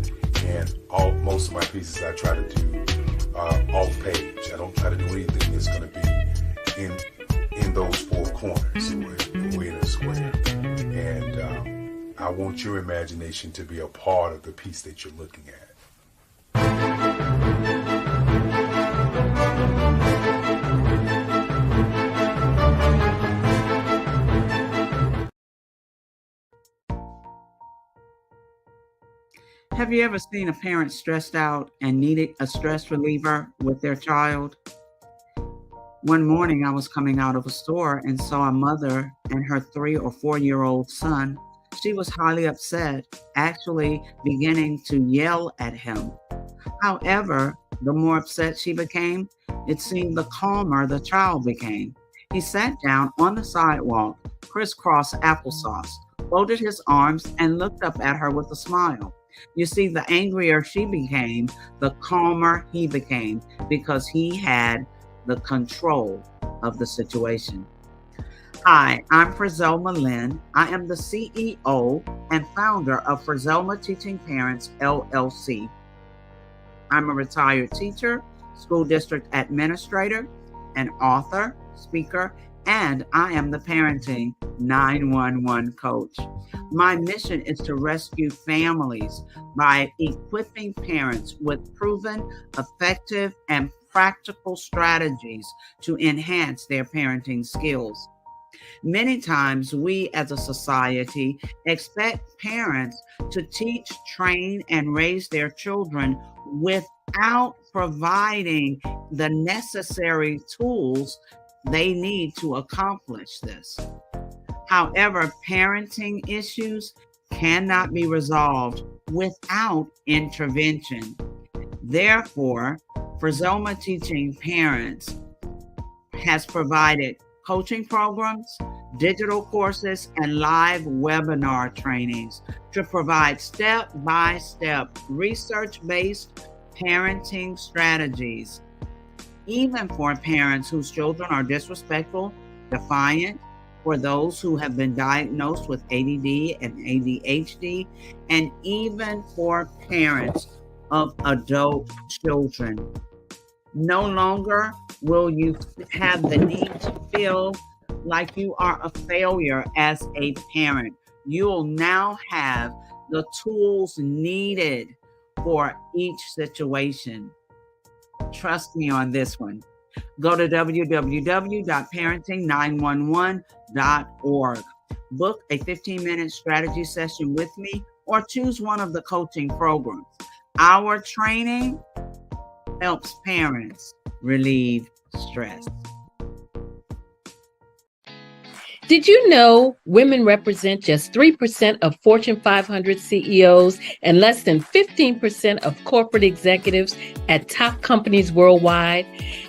And most of my pieces I try to do off page. I don't try to do anything that's going to be in those four corners or in a square. And I want your imagination to be a part of the piece that you're looking at. Have you ever seen a parent stressed out and needed a stress reliever with their child? One morning I was coming out of a store and saw a mother and her 3 or 4-year-old son. She was highly upset, actually beginning to yell at him. However, the more upset she became, it seemed the calmer the child became. He sat down on the sidewalk, crisscross applesauce, folded his arms, and looked up at her with a smile. You see, the angrier she became, the calmer he became, because he had the control of the situation. Hi, I'm Frizelma Lynn. I am the CEO and founder of Frizelma Teaching Parents, LLC. I'm a retired teacher, school district administrator, an author, speaker, and I am the parenting 911 coach. My mission is to rescue families by equipping parents with proven, effective, and practical strategies to enhance their parenting skills. Many times we as a society expect parents to teach, train, and raise their children without providing the necessary tools they need to accomplish this. However, parenting issues cannot be resolved without intervention. Therefore, Frizelma Teaching Parents has provided coaching programs, digital courses, and live webinar trainings to provide step-by-step research-based parenting strategies, even for parents whose children are disrespectful, defiant, for those who have been diagnosed with ADD and ADHD, and even for parents of adult children. No longer will you have the need to feel like you are a failure as a parent. You'll now have the tools needed for each situation. Trust me on this one. Go to www.parenting911.org. Book a 15-minute strategy session with me or choose one of the coaching programs. Our training helps parents relieve stress. Did you know women represent just 3% of Fortune 500 CEOs and less than 15% of corporate executives at top companies worldwide?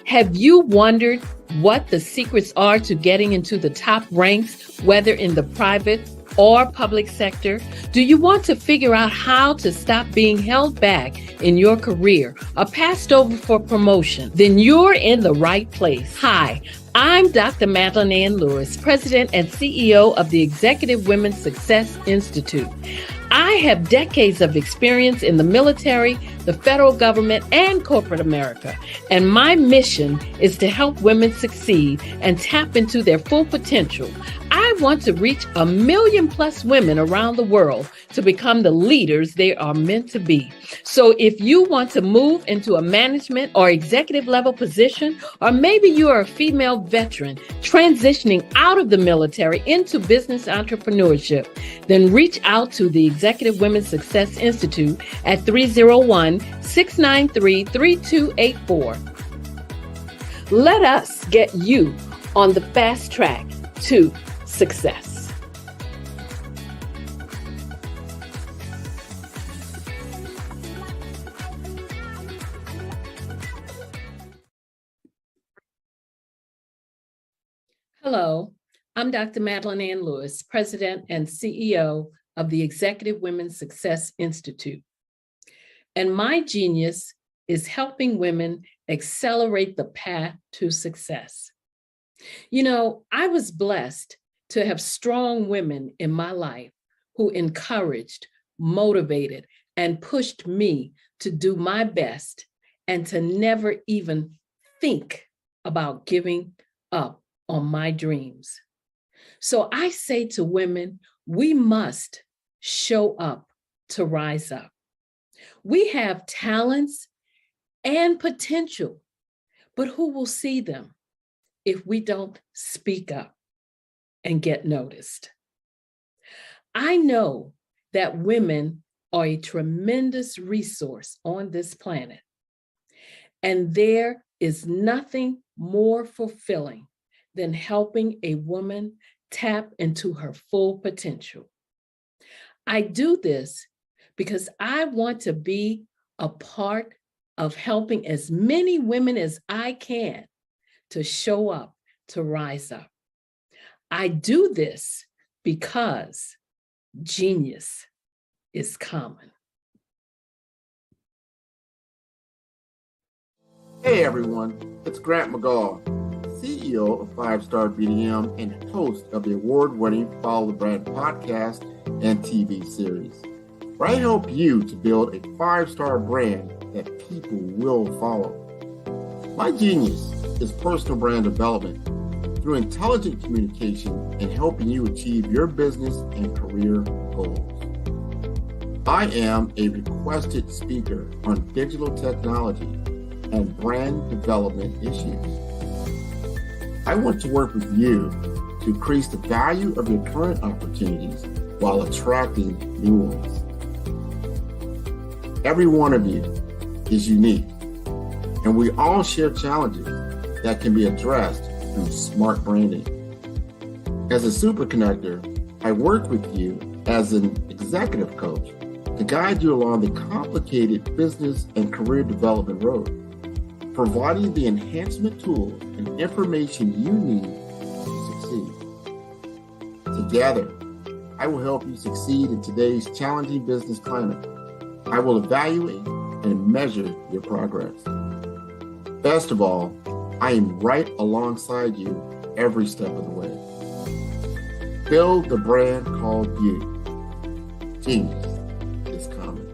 Have you wondered what the secrets are to getting into the top ranks, whether in the private or public sector? Do you want to figure out how to stop being held back in your career or passed over for promotion? Then you're in the right place. Hi, I'm Dr. Madeline Ann Lewis, President and CEO of the Executive Women's Success Institute. I have decades of experience in the military, the federal government, and corporate America, and my mission is to help women succeed and tap into their full potential. I want to reach 1 million+ women around the world to become the leaders they are meant to be. So if you want to move into a management or executive level position, or maybe you are a female veteran transitioning out of the military into business entrepreneurship, then reach out to the Executive Women's Success Institute at 301-693-3284. Let us get you on the fast track to success. Hello, I'm Dr. Madeline Ann Lewis, President and CEO of the Executive Women's Success Institute. And my genius is helping women accelerate the path to success. You know, I was blessed to have strong women in my life who encouraged, motivated, and pushed me to do my best and to never even think about giving up on my dreams. So I say to women, we must show up to rise up. We have talents and potential, but who will see them if we don't speak up and get noticed? I know that women are a tremendous resource on this planet, and there is nothing more fulfilling than helping a woman tap into her full potential. I do this because I want to be a part of helping as many women as I can to show up, to rise up. I do this because genius is common. Hey everyone, it's Grant McGaw, CEO of 5-Star BDM and host of the award-winning Follow the Brand podcast and TV series, where I help you to build a 5-star brand that people will follow. My genius is personal brand development through intelligent communication and helping you achieve your business and career goals. I am a requested speaker on digital technology and brand development issues. I want to work with you to increase the value of your current opportunities while attracting new ones. Every one of you is unique, and we all share challenges that can be addressed through smart branding. As a super connector, I work with you as an executive coach to guide you along the complicated business and career development road, providing the enhancement tools and information you need to succeed. Together, I will help you succeed in today's challenging business climate. I will evaluate and measure your progress. Best of all, I am right alongside you every step of the way. Build the brand called you. Genius is common.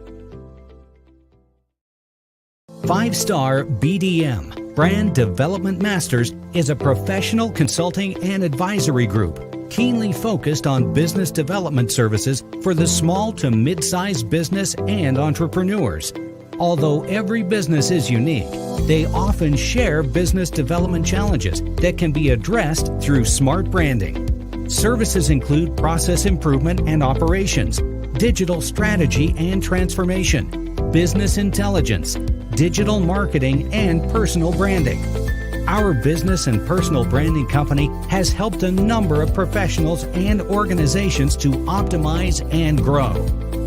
5-Star BDM, Brand Development Masters, is a professional consulting and advisory group keenly focused on business development services for the small to mid-sized business and entrepreneurs. Although every business is unique, they often share business development challenges that can be addressed through smart branding. Services include process improvement and operations, digital strategy and transformation, business intelligence, digital marketing, and personal branding. Our business and personal branding company has helped a number of professionals and organizations to optimize and grow.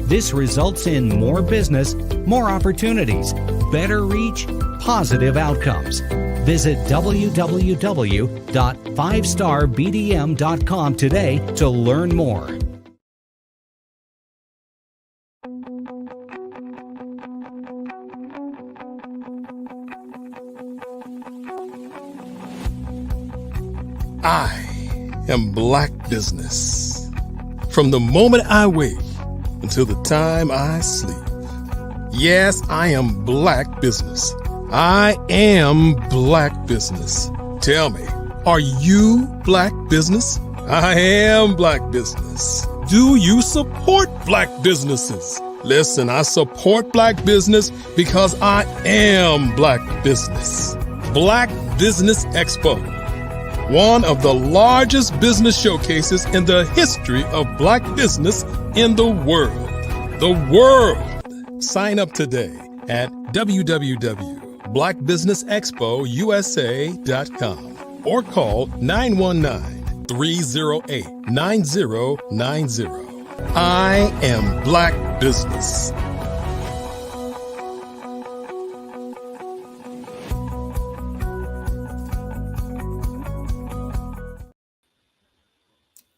This results in more business, more opportunities, better reach, positive outcomes. Visit www.5starbdm.com today to learn more. I am Black Business. From the moment I wake until the time I sleep. Yes, I am Black Business. I am Black Business. Tell me, are you Black Business? I am Black Business. Do you support Black businesses? Listen, I support Black business because I am Black Business. Black Business Expo, one of the largest business showcases in the history of Black business in the world. The world! Sign up today at www.blackbusinessexpousa.com or call 919-308-9090. I am Black Business.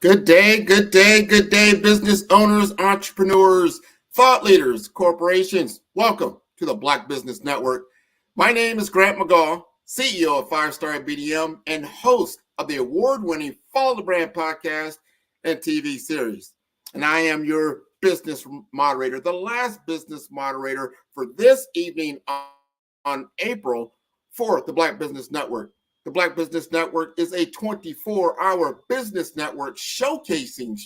Good day, good day, good day, business owners, entrepreneurs, thought leaders, corporations. Welcome to the Black Business Network. My name is Grant McGaugh, CEO of 5-Star BDM and host of the award-winning Follow the Brand podcast and TV series. And I am your business moderator, the last business moderator for this evening on April for the Black Business Network. The Black Business Network is a 24-hour business network showcasing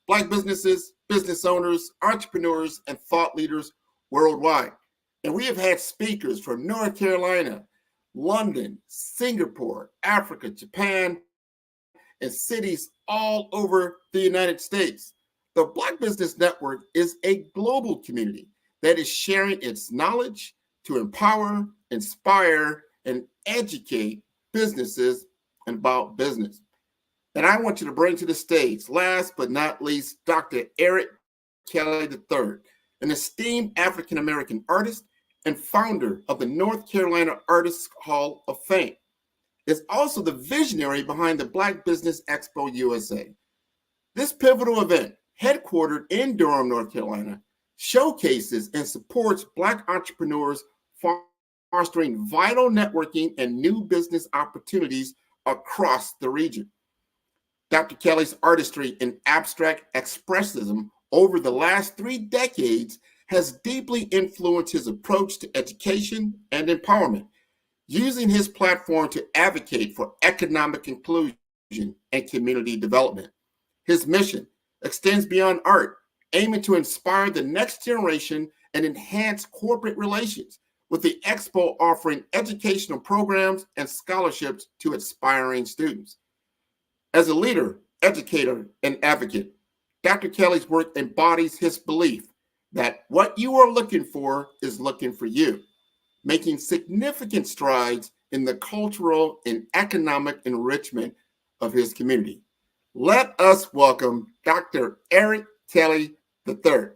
Black businesses, business owners, entrepreneurs, and thought leaders worldwide. And we have had speakers from North Carolina, London, Singapore, Africa, Japan, and cities all over the United States. The Black Business Network is a global community that is sharing its knowledge to empower, inspire, and educate businesses about business. And I want you to bring to the stage, last but not least, Dr. Eric Kelly III, an esteemed African-American artist and founder of the North Carolina Artists Hall of Fame. Is also the visionary behind the Black Business Expo USA. This pivotal event, headquartered in Durham, North Carolina, showcases and supports Black entrepreneurs, fostering vital networking and new business opportunities across the region. Dr. Kelly's artistry in abstract expressism over the last 3 decades has deeply influenced his approach to education and empowerment, using his platform to advocate for economic inclusion and community development. His mission extends beyond art, aiming to inspire the next generation and enhance corporate relations, with the Expo offering educational programs and scholarships to aspiring students. As a leader, educator, and advocate, Dr. Kelly's work embodies his belief that what you are looking for is looking for you, making significant strides in the cultural and economic enrichment of his community. Let us welcome Dr. Eric Kelly III.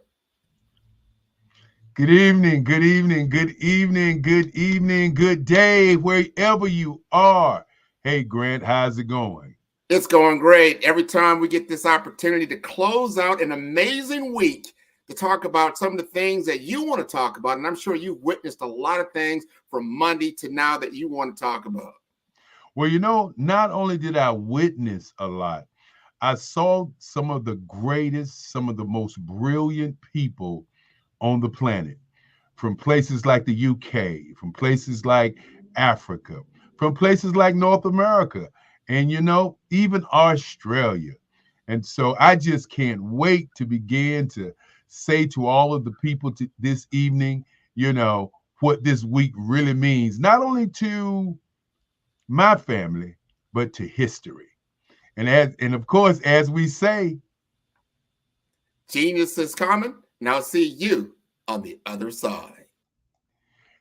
Good evening, good evening, good evening, good evening, good day, wherever you are. Hey, Grant, how's it going? It's going great. Every time we get this opportunity to close out an amazing week to talk about some of the things that you want to talk about, and I'm sure you've witnessed a lot of things from Monday to now that you want to talk about. Well, you know, not only did I witness a lot, I saw some of the greatest, some of the most brilliant people on the planet, from places like the UK, from places like Africa, from places like North America, and, you know, even Australia. And so I just can't wait to begin to say to all of the people this evening, you know, what this week really means, not only to my family, but to history. And of course, as we say, genius is common. Now see you on the other side.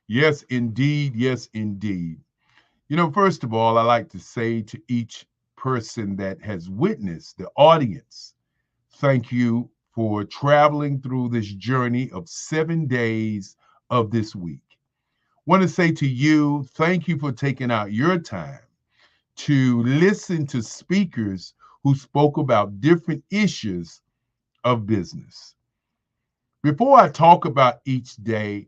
yes, indeed. Yes, indeed. First of all, I like to say to each person that has witnessed, the audience, thank you for traveling through this journey of 7 days of this week. Want to say to you, thank you for taking out your time to listen to speakers who spoke about different issues of business. Before I talk about each day,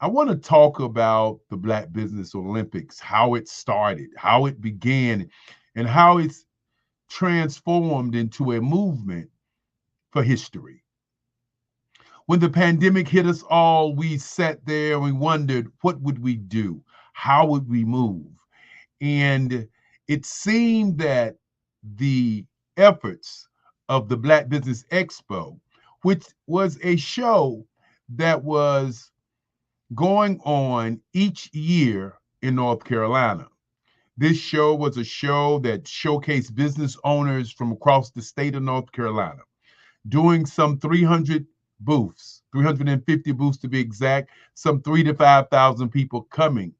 I want to talk about the Black Business Olympics, how it started, how it began, and how it's transformed into a movement for history. When the pandemic hit us all, we sat there and we wondered, what would we do? How would we move? And it seemed that the efforts of the Black Business Expo, which was a show that was going on each year in North Carolina. This show was a show that showcased business owners from across the state of North Carolina, doing some 300 booths, 350 booths to be exact, some 3,000 to 5,000 people coming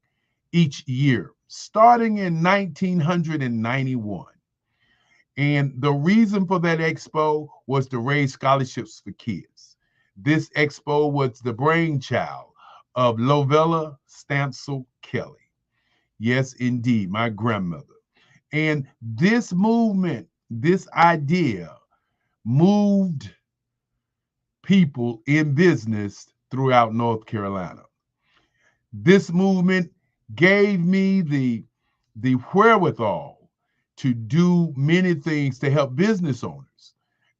each year, starting in 1991. And the reason for that expo was to raise scholarships for kids. This expo was the brainchild of Lovella Stancil Kelly. Yes, indeed, my grandmother. And this movement, this idea moved people in business throughout North Carolina. This movement gave me the wherewithal to do many things to help business owners.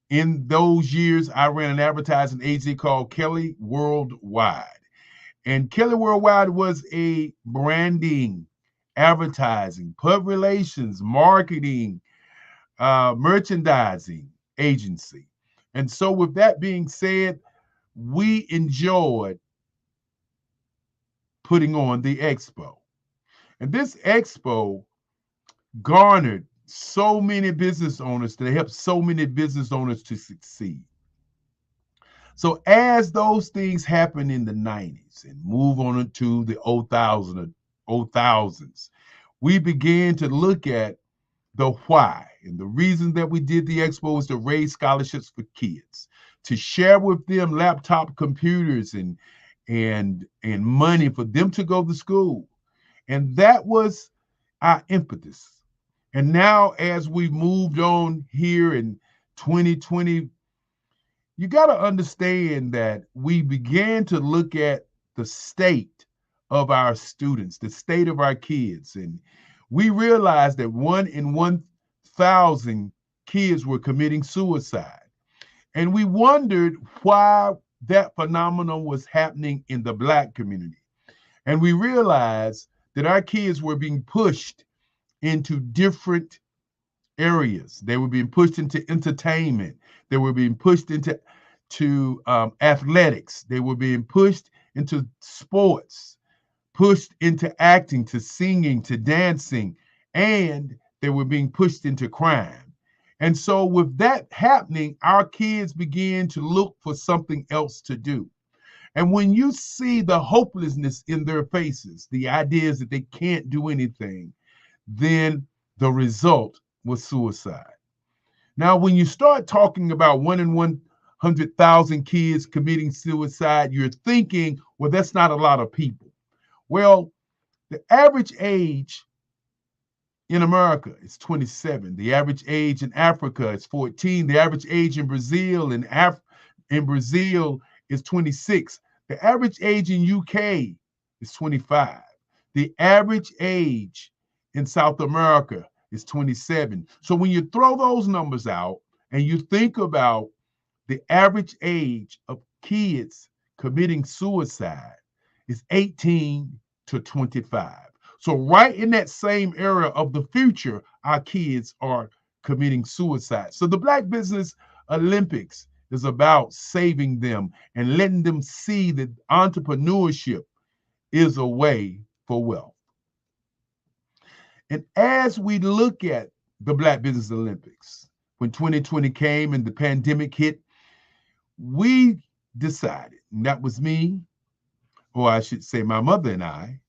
In those years, I ran an advertising agency called Kelly Worldwide. And Kelly Worldwide was a branding, advertising, public relations, marketing, merchandising agency. And so with that being said, we enjoyed putting on the expo. And this expo garnered so many business owners, to help so many business owners to succeed. So as those things happen in the 90s and move on into the 2000s, we began to look at the why. And the reason that we did the expo was to raise scholarships for kids, to share with them laptop computers and money for them to go to school. And that was our impetus. And now as we've moved on here in 2020, you got to understand that we began to look at the state of our students, the state of our kids. And we realized that 1 in 1,000 kids were committing suicide. And we wondered why that phenomenon was happening in the Black community. And we realized that our kids were being pushed into different areas. They were being pushed into entertainment. They were being pushed into athletics. They were being pushed into sports, pushed into acting, to singing, to dancing, and they were being pushed into crime. And so with that happening, our kids began to look for something else to do. And when you see the hopelessness in their faces, the idea is that they can't do anything, then the result was suicide. Now, when you start talking about 1 in 100,000 kids committing suicide, you're thinking, well, that's not a lot of people. Well, the average age in America is 27. The average age in Africa is 14. The average age in Brazil is 26. The average age in UK is 25. The average age in South America is 27. So when you throw those numbers out and you think about the average age of kids committing suicide is 18 to 25. So right in that same era of the future, our kids are committing suicide. So the Black Business Olympics is about saving them and letting them see that entrepreneurship is a way for wealth. And as we look at the Black Business Olympics, when 2020 came and the pandemic hit, we decided, and that was me, or I should say my mother and I,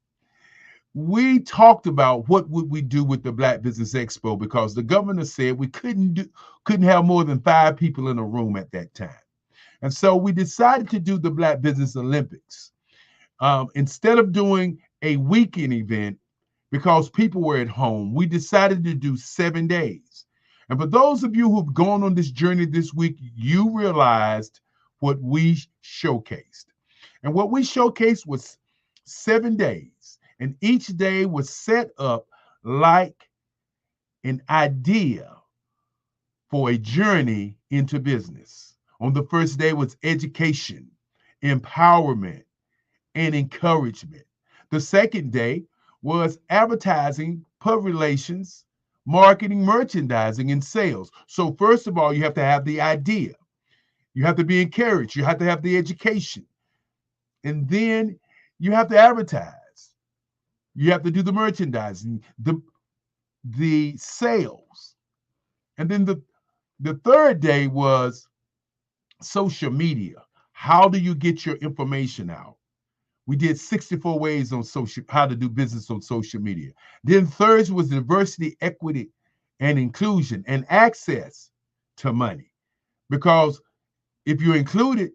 we talked about what would we do with the Black Business Expo, because the governor said we couldn't have more than 5 people in a room at that time. And so we decided to do the Black Business Olympics. Instead of doing a weekend event, because people were at home, we decided to do 7 days. And for those of you who've gone on this journey this week, you realized what we showcased. And what we showcased was 7 days. And each day was set up like an idea for a journey into business. On the first day was education, empowerment, and encouragement. The second day was advertising, public relations, marketing, merchandising, and sales. So first of all, you have to have the idea. You have to be encouraged. You have to have the education. And then you have to advertise. You have to do the merchandising, the sales. And then the third day was social media. How do you get your information out? We did 64 ways on how to do business on social media. Then Thursday was diversity, equity, and inclusion, and access to money. Because if you're included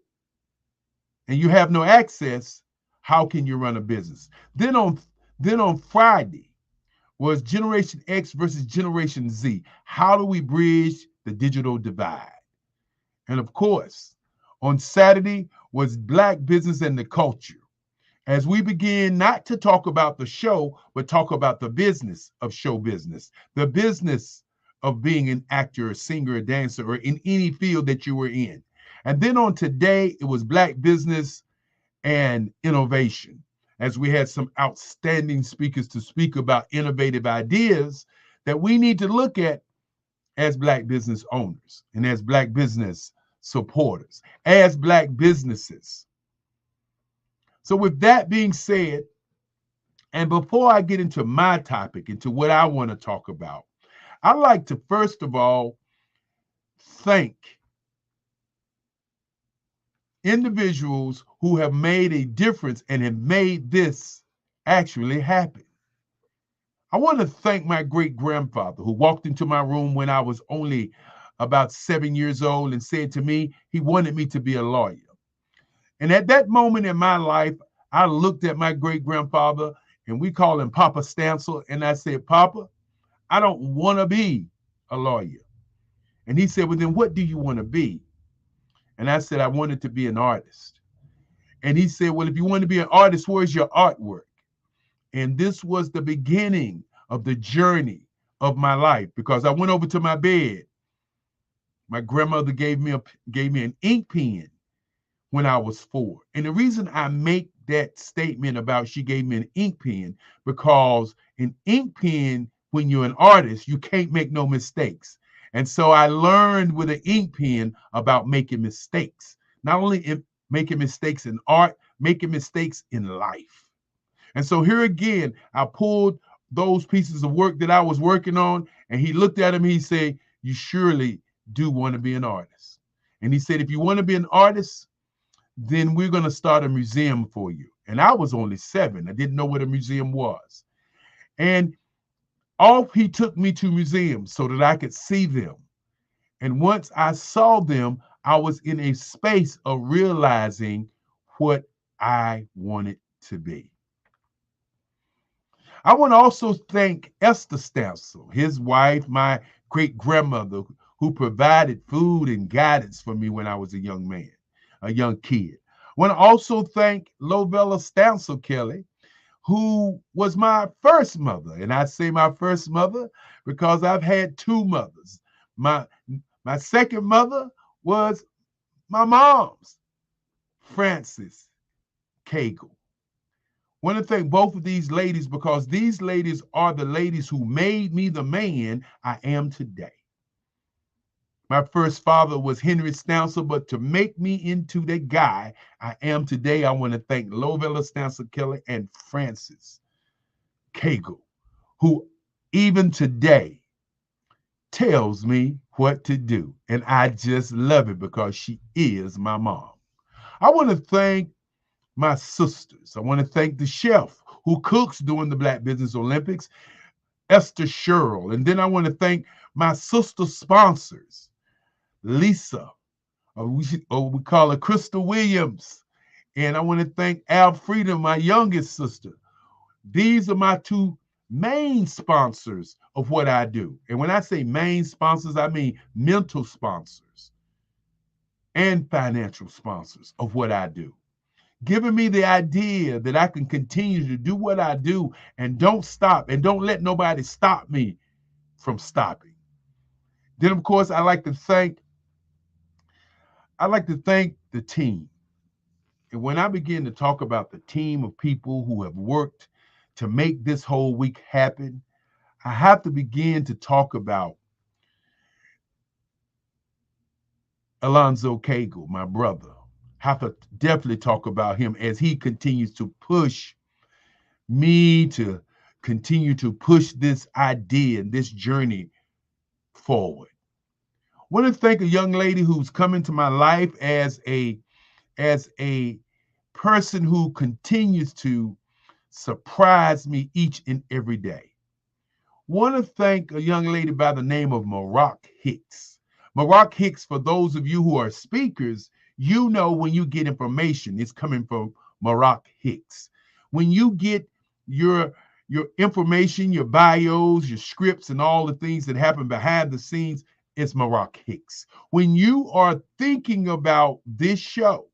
and you have no access, how can you run a business? Then on Friday was Generation X versus Generation Z. How do we bridge the digital divide? And of course, on Saturday was Black Business and the Culture, as we begin not to talk about the show, but talk about the business of show business, the business of being an actor, a singer, a dancer, or in any field that you were in. And then on today, it was Black Business and Innovation, as we had some outstanding speakers to speak about innovative ideas that we need to look at as Black business owners and as Black business supporters, as Black businesses. So with that being said, and before I get into my topic, into what I want to talk about, I'd like to first of all thank individuals who have made a difference and have made this actually happen. I want to thank my great-grandfather who walked into my room when I was only about 7 years old and said to me he wanted me to be a lawyer. And at that moment in my life, I looked at my great-grandfather, and we call him Papa Stansel, and I said, Papa, I don't want to be a lawyer. And he said, well, then what do you want to be? And I said, I wanted to be an artist. And he said, well, if you want to be an artist, where's your artwork? And this was the beginning of the journey of my life, because I went over to my bed. My grandmother gave me an ink pen when I was 4. And the reason I make that statement about she gave me an ink pen, because an ink pen, when you're an artist, you can't make no mistakes. And so I learned with an ink pen about making mistakes, not only in making mistakes in art, making mistakes in life. And so here again, I pulled those pieces of work that I was working on, and he looked at him, he said, you surely do want to be an artist. And he said, if you want to be an artist, then we're going to start a museum for you. And I was only 7. I didn't know what a museum was. And off he took me to museums so that I could see them. And once I saw them, I was in a space of realizing what I wanted to be. I want to also thank Esther Stansel, his wife, my great-grandmother, who provided food and guidance for me when I was a young man, a young kid. I want to also thank Lovella Stansel Kelly, who was my first mother. And I say my first mother because I've had 2 mothers. My second mother was my mom's, Frances Cagle. I want to thank both of these ladies, because these ladies are the ladies who made me the man I am today. My first father was Henry Stansel, but to make me into the guy I am today, I want to thank Lovella Stansel Kelly and Francis Cagle, who even today tells me what to do. And I just love it because she is my mom. I want to thank my sisters. I want to thank the chef who cooks during the Black Business Olympics, Esther Sherrill. And then I want to thank my sister sponsors, Lisa, we call her Crystal Williams. And I want to thank Alfreda, my youngest sister. These are my two main sponsors of what I do. And when I say main sponsors, I mean mental sponsors and financial sponsors of what I do, giving me the idea that I can continue to do what I do and don't stop and don't let nobody stop me from stopping. Then, of course, I like to thank the team. And when I begin to talk about the team of people who have worked to make this whole week happen, I have to begin to talk about Alonzo Cagle, my brother. Have to definitely talk about him as he continues to push me to continue to push this idea and this journey forward. I want to thank a young lady who's come into my life as a person who continues to surprise me each and every day. Want to thank a young lady by the name of Maroc Hicks. Maroc Hicks, for those of you who are speakers, you know when you get information, it's coming from Maroc Hicks. When you get your information, your bios, your scripts, and all the things that happen behind the scenes, it's Maroc Hicks. When you are thinking about this show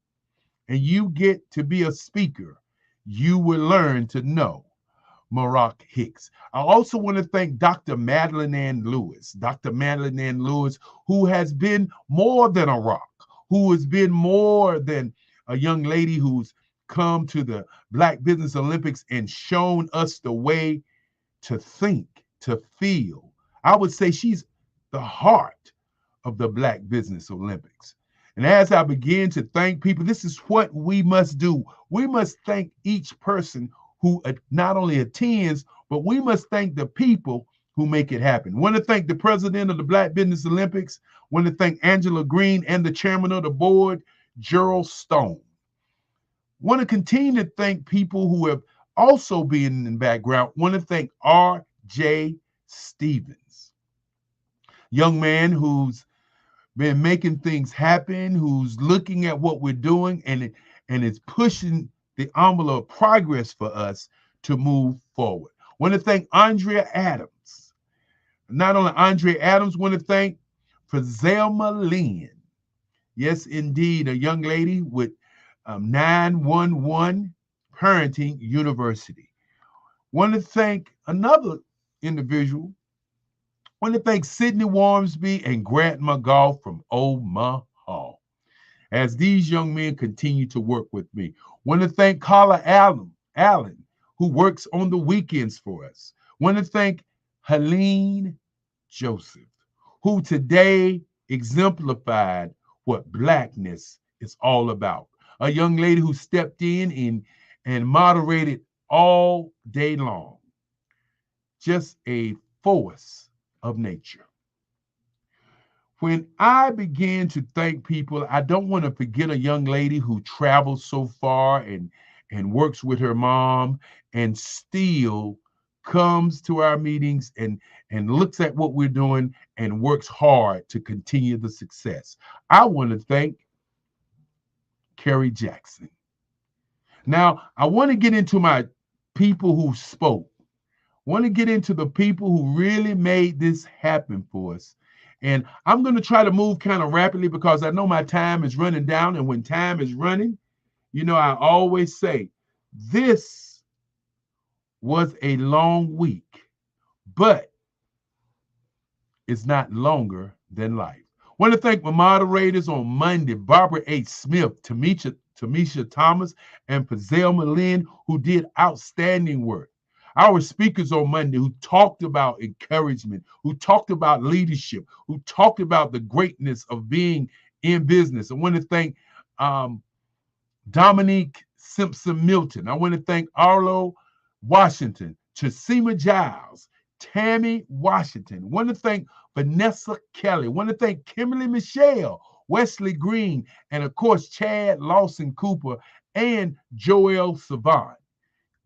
and you get to be a speaker, you will learn to know Maroc Hicks. I also want to thank Dr. Madeline Ann Lewis. Dr. Madeline Ann Lewis, who has been more than a rock, who has been more than a young lady who's come to the Black Business Olympics and shown us the way to think, to feel. I would say she's the heart of the Black Business Olympics. And as I begin to thank people, this is what we must do. We must thank each person who not only attends, but we must thank the people who make it happen. Want to thank the president of the Black Business Olympics. Want to thank Angela Green and the chairman of the board, Gerald Stone. Want to continue to thank people who have also been in the background. Want to thank R.J. Stevens, young man who's been making things happen, who's looking at what we're doing and is pushing the envelope of progress for us to move forward. Want to thank Andrea Adams. Not only Andrea Adams, want to thank Frizelma Lynn. Yes, indeed, a young lady with 911 Parenting University. Want to thank another individual. Want to thank Sydney Warmsby and Grant McGough from Omaha. As these young men continue to work with me. Want to thank Carla Allen, who works on the weekends for us. Want to thank Helene Joseph, who today exemplified what Blackness is all about. A young lady who stepped in and moderated all day long. Just a force of nature. When I begin to thank people, I don't want to forget a young lady who travels so far and works with her mom and still comes to our meetings and looks at what we're doing and works hard to continue the success. I want to thank Carrie Jackson. Now, I want to get into my people who spoke. I want to get into the people who really made this happen for us. And I'm going to try to move kind of rapidly because I know my time is running down. And when time is running, you know, I always say, this was a long week, but it's not longer than life. I want to thank my moderators on Monday, Barbara H. Smith, Tamisha Thomas, and Frizelma Lynn, who did outstanding work. Our speakers on Monday who talked about encouragement, who talked about leadership, who talked about the greatness of being in business. I want to thank Dominique Simpson Milton. I want to thank Arlo Washington, Chasima Giles, Tammy Washington. I want to thank Vanessa Kelly. I want to thank Kimberly Michelle, Wesley Green, and of course, Chad Lawson Cooper and Joel Savant.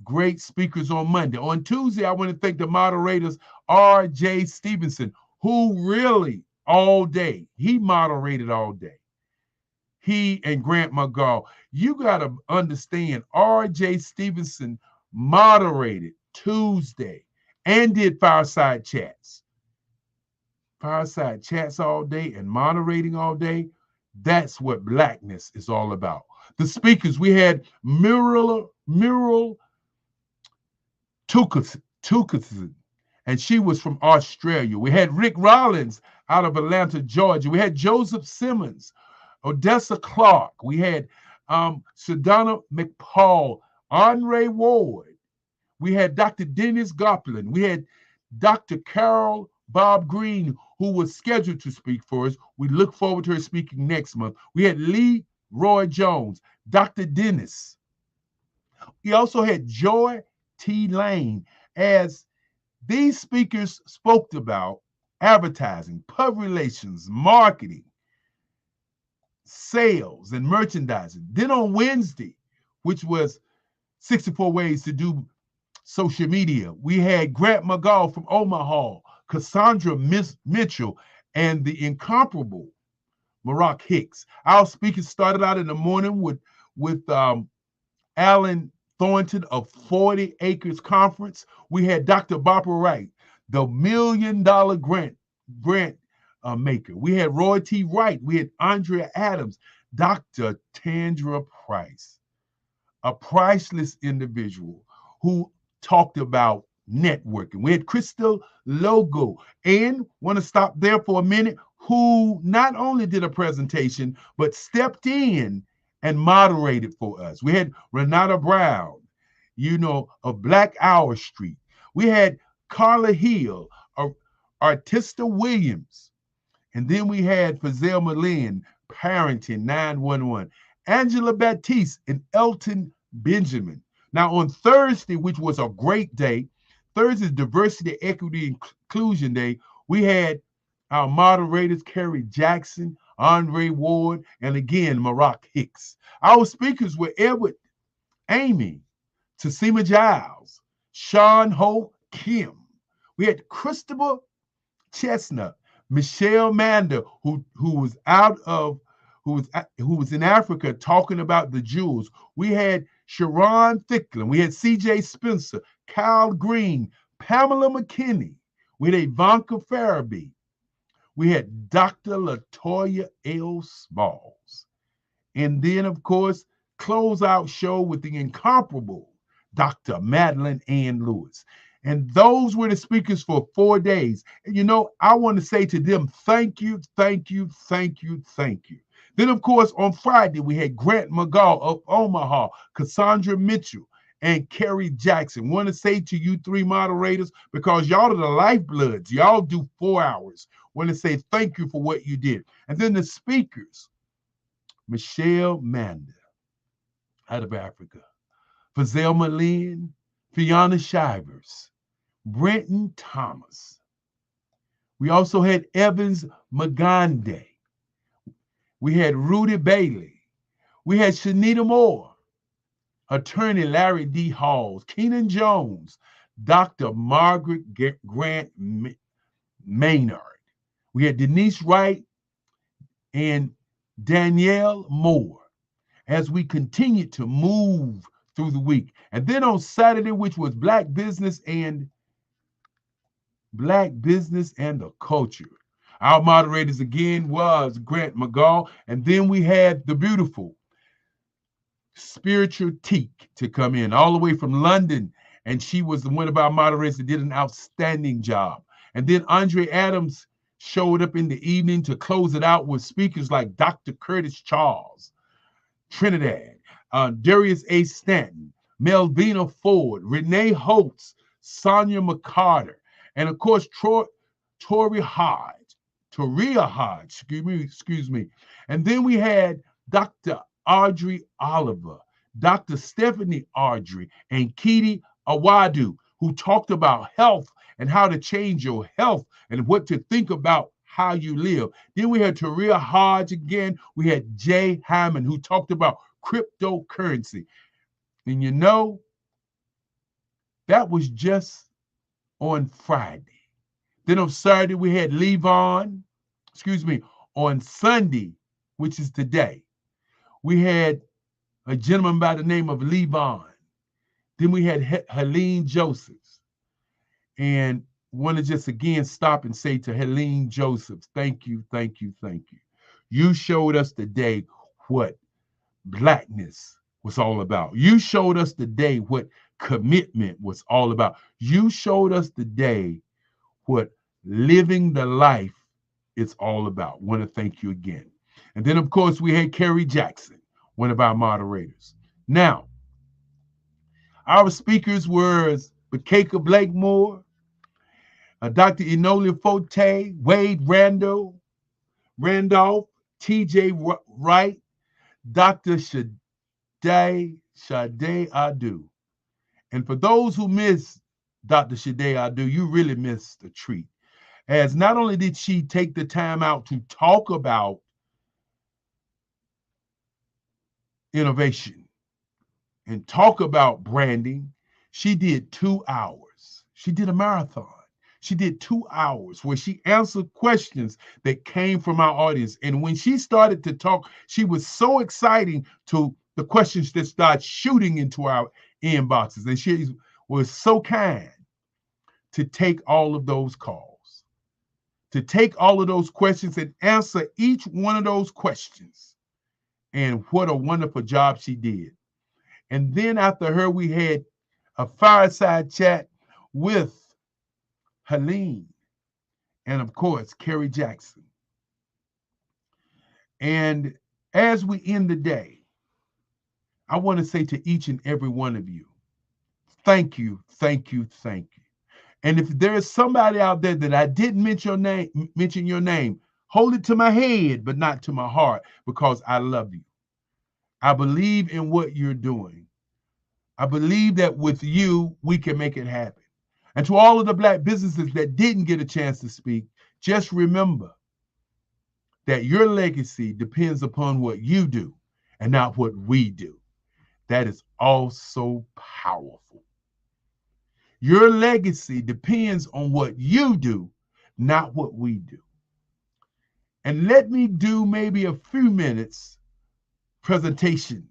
Great speakers on Monday. On Tuesday, I want to thank the moderators, R.J. Stevenson, who really all day, he moderated all day. He and Grant McGaw. You got to understand, R.J. Stevenson moderated Tuesday and did fireside chats. Fireside chats all day and moderating all day. That's what Blackness is all about. The speakers, we had Muriel Tukerson, and she was from Australia. We had Rick Rollins out of Atlanta, Georgia. We had Joseph Simmons, Odessa Clark. We had Sedona McPaul, Andre Ward. We had Dr. Dennis Goplin. We had Dr. Carol Bob Green, who was scheduled to speak for us. We look forward to her speaking next month. We had Lee Roy Jones, Dr. Dennis. We also had Joy T. Lane, as these speakers spoke about advertising, public relations, marketing, sales, and merchandising. Then on Wednesday, which was 64 ways to do social media, we had Grant McGaw from Omaha, Cassandra Mitchell, and the incomparable Maroc Hicks. Our speakers started out in the morning with Alan Thornton of 40 Acres Conference. We had Dr. Barbara Wright, the $1 million grant maker. We had Roy T. Wright. We had Andrea Adams, Dr. Tandra Price, a priceless individual who talked about networking. We had Crystal Logo, and want to stop there for a minute, who not only did a presentation, but stepped in and moderated for us. We had Renata Brown, of Black Hour Street. We had Carla Hill, Artista Williams. And then we had Fazelle Malin, Parenting 911, Angela Baptiste, and Elton Benjamin. Now on Thursday, which was a great day, Thursday's Diversity, Equity, Inclusion Day, we had our moderators, Kerry Jackson, Andre Ward, and again, Maroc Hicks. Our speakers were Edward Amy, Tasima Giles, Sean Ho Kim. We had Christopher Chestnut, Michelle Mander, who was in Africa talking about the jewels. We had Sharon Thicklin. We had C.J. Spencer, Kyle Green, Pamela McKinney. We had Ivanka Farabee. We had Dr. LaToya L. Smalls. And then, of course, closeout show with the incomparable Dr. Madeline Ann Lewis. And those were the speakers for 4 days. And I want to say to them, thank you, thank you, thank you, thank you. Then, of course, on Friday, we had Grant McGaw of Omaha, Cassandra Mitchell, and Kerry Jackson. Want to say to you three moderators, because y'all are the lifebloods, y'all do 4 hours. Want to say thank you for what you did. And then the speakers, Michelle Mander out of Africa, Fazelle Malin, Fiona Shivers, Brenton Thomas. We also had Evans Magande. We had Rudy Bailey. We had Shanita Moore, attorney Larry D. Halls, Keenan Jones, Dr. Margaret Grant Maynard. We had Denise Wright and Danielle Moore as we continued to move through the week. And then on Saturday, which was Black Business and the Culture, our moderators again was Grant McGaw. And then we had the beautiful Spiritual Teak to come in all the way from London. And she was one of our moderators that did an outstanding job. And then Andre Adams showed up in the evening to close it out with speakers like Dr. Curtis Charles, Trinidad, Darius A. Stanton, Melvina Ford, Renee Holtz, Sonia McCarter, and of course, Toria Hodge, excuse me. And then we had Dr. Audrey Oliver, Dr. Stephanie Audrey, and Kiti Awadu, who talked about health and how to change your health and what to think about how you live. Then we had Toria Hodge again. We had Jay Hyman, who talked about cryptocurrency. And you know, that was just on Friday. Then on Saturday, we had Levon, on Sunday, which is today, we had a gentleman by the name of Levon. Then we had Helene Josephs. And want to just again stop and say to Helene Josephs, thank you, thank you, thank you. You showed us today what Blackness was all about. You showed us today what commitment was all about. You showed us today what living the life is all about. Want to thank you again. And then, of course, we had Kerry Jackson, one of our moderators. Now, our speakers were Bakeka Blakemore, Dr. Enola Forte, Wade Randolph, T.J. Wright, Dr. Sade Adu. And for those who missed Dr. Sade Adu, you really missed a treat. As not only did she take the time out to talk about innovation and talk about branding, she did 2 hours. She did a marathon. She did 2 hours where she answered questions that came from our audience. And when she started to talk, she was so exciting to the questions that started shooting into our inboxes. And she was so kind to take all of those calls, to take all of those questions and answer each one of those questions. And what a wonderful job she did. And then after her, we had a fireside chat with Helene and, of course, Kerry Jackson. And as we end the day, I want to say to each and every one of you, thank you, thank you, thank you. And if there's somebody out there that I didn't mention your name, hold it to my head, but not to my heart, because I love you. I believe in what you're doing. I believe that with you, we can make it happen. And to all of the Black businesses that didn't get a chance to speak, just remember that your legacy depends upon what you do and not what we do. That is also powerful. Your legacy depends on what you do, not what we do. And let me do maybe a few minutes presentation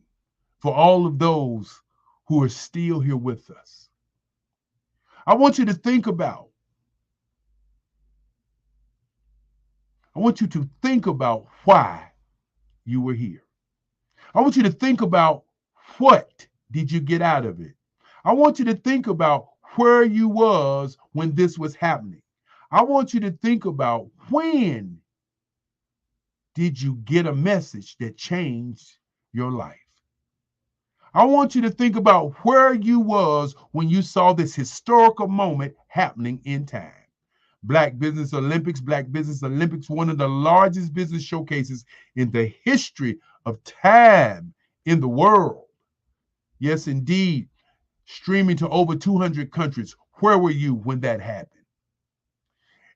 for all of those who are still here with us. I want you to think about why you were here. I want you to think about what did you get out of it. I want you to think about where you was when this was happening. I want you to think about when did you get a message that changed your life. I want you to think about where you was when you saw this historical moment happening in time. Black Business Olympics, one of the largest business showcases in the history of time in the world. Yes, indeed, streaming to over 200 countries. Where were you when that happened?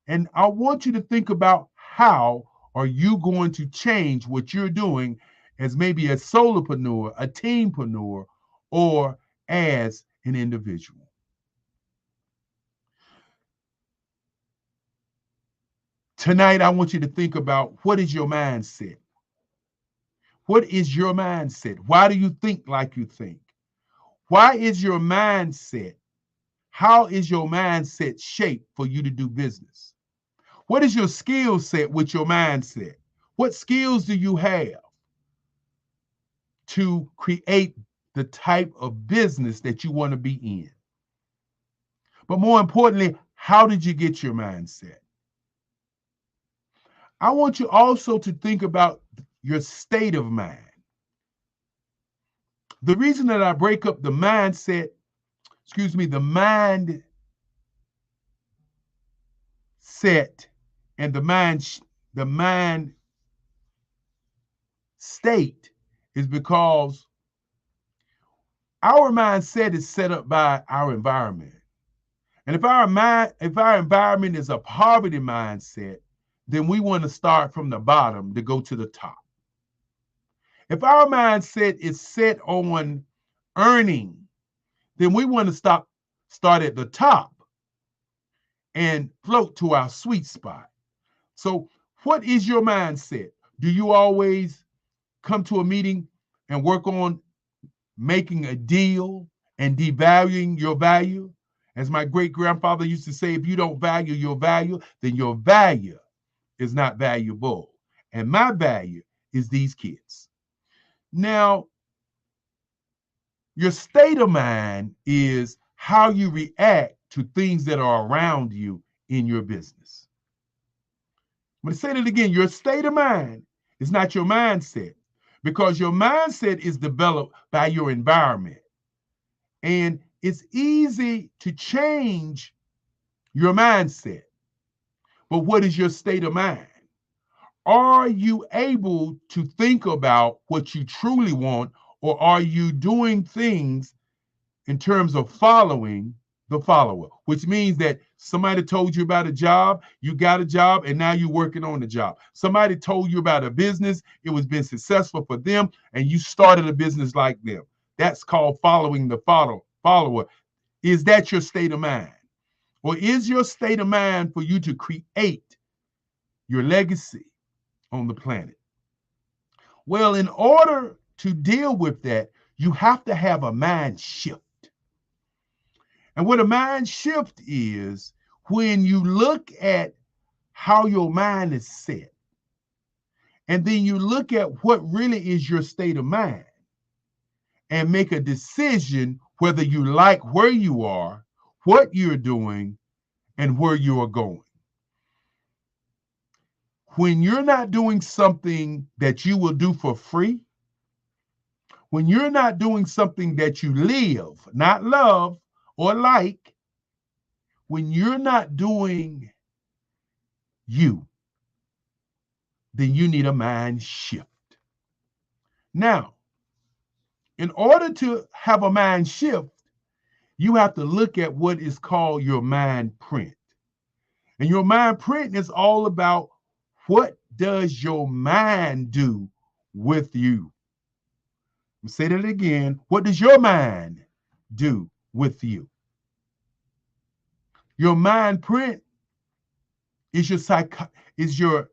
And I want you to think about how are you going to change what you're doing as maybe a solopreneur, a teampreneur, or as an individual. Tonight, I want you to think about what is your mindset? What is your mindset? Why do you think like you think? Why is your mindset? How is your mindset shaped for you to do business? What is your skill set with your mindset? What skills do you have to create the type of business that you want to be in? But more importantly, how did you get your mindset? I want you also to think about your state of mind. The reason that I break up the mindset, the mind mindset and the mind state is because our mindset is set up by our environment. And if our environment is a poverty mindset, then we want to start from the bottom to go to the top. If our mindset is set on earning, then we want to start at the top and float to our sweet spot. So what is your mindset? Do you always come to a meeting and work on making a deal and devaluing your value? As my great-grandfather used to say, if you don't value your value, then your value is not valuable. And my value is these kids. Now, your state of mind is how you react to things that are around you in your business. I'm going to say that again. Your state of mind is not your mindset, because your mindset is developed by your environment. And it's easy to change your mindset. But what is your state of mind? Are you able to think about what you truly want, or are you doing things in terms of following the follower? Which means that somebody told you about a job, you got a job, and now you're working on the job. Somebody told you about a business, it was been successful for them, and you started a business like them. That's called following the follower. Is that your state of mind? Or is your state of mind for you to create your legacy on the planet? Well, in order to deal with that, you have to have a mind shift. And what a mind shift is, when you look at how your mind is set, and then you look at what really is your state of mind, and make a decision whether you like where you are, what you're doing, and where you are going. When you're not doing something that you will do for free, when you're not doing something that you live, not love or like, when you're not doing you, then you need a mind shift. Now, in order to have a mind shift, you have to look at what is called your mind print. And your mind print is all about, what does your mind do with you? I'll say that again. What does your mind do with you? Your mind print is your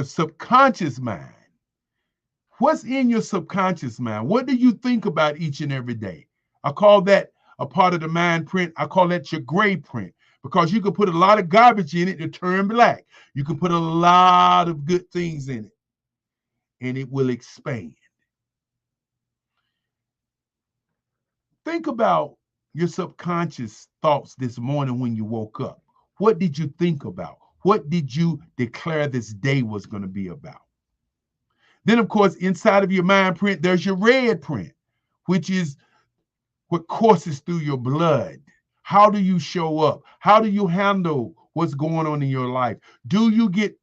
subconscious mind. What's in your subconscious mind? What do you think about each and every day? I call that a part of the mind print. I call that your gray print, because you can put a lot of garbage in it to turn black. You can put a lot of good things in it, and it will expand. Think about your subconscious thoughts this morning when you woke up. What did you think about? What did you declare this day was going to be about? Then, of course, inside of your mind print, there's your red print, which is what courses through your blood. How do you show up? How do you handle what's going on in your life? Do you get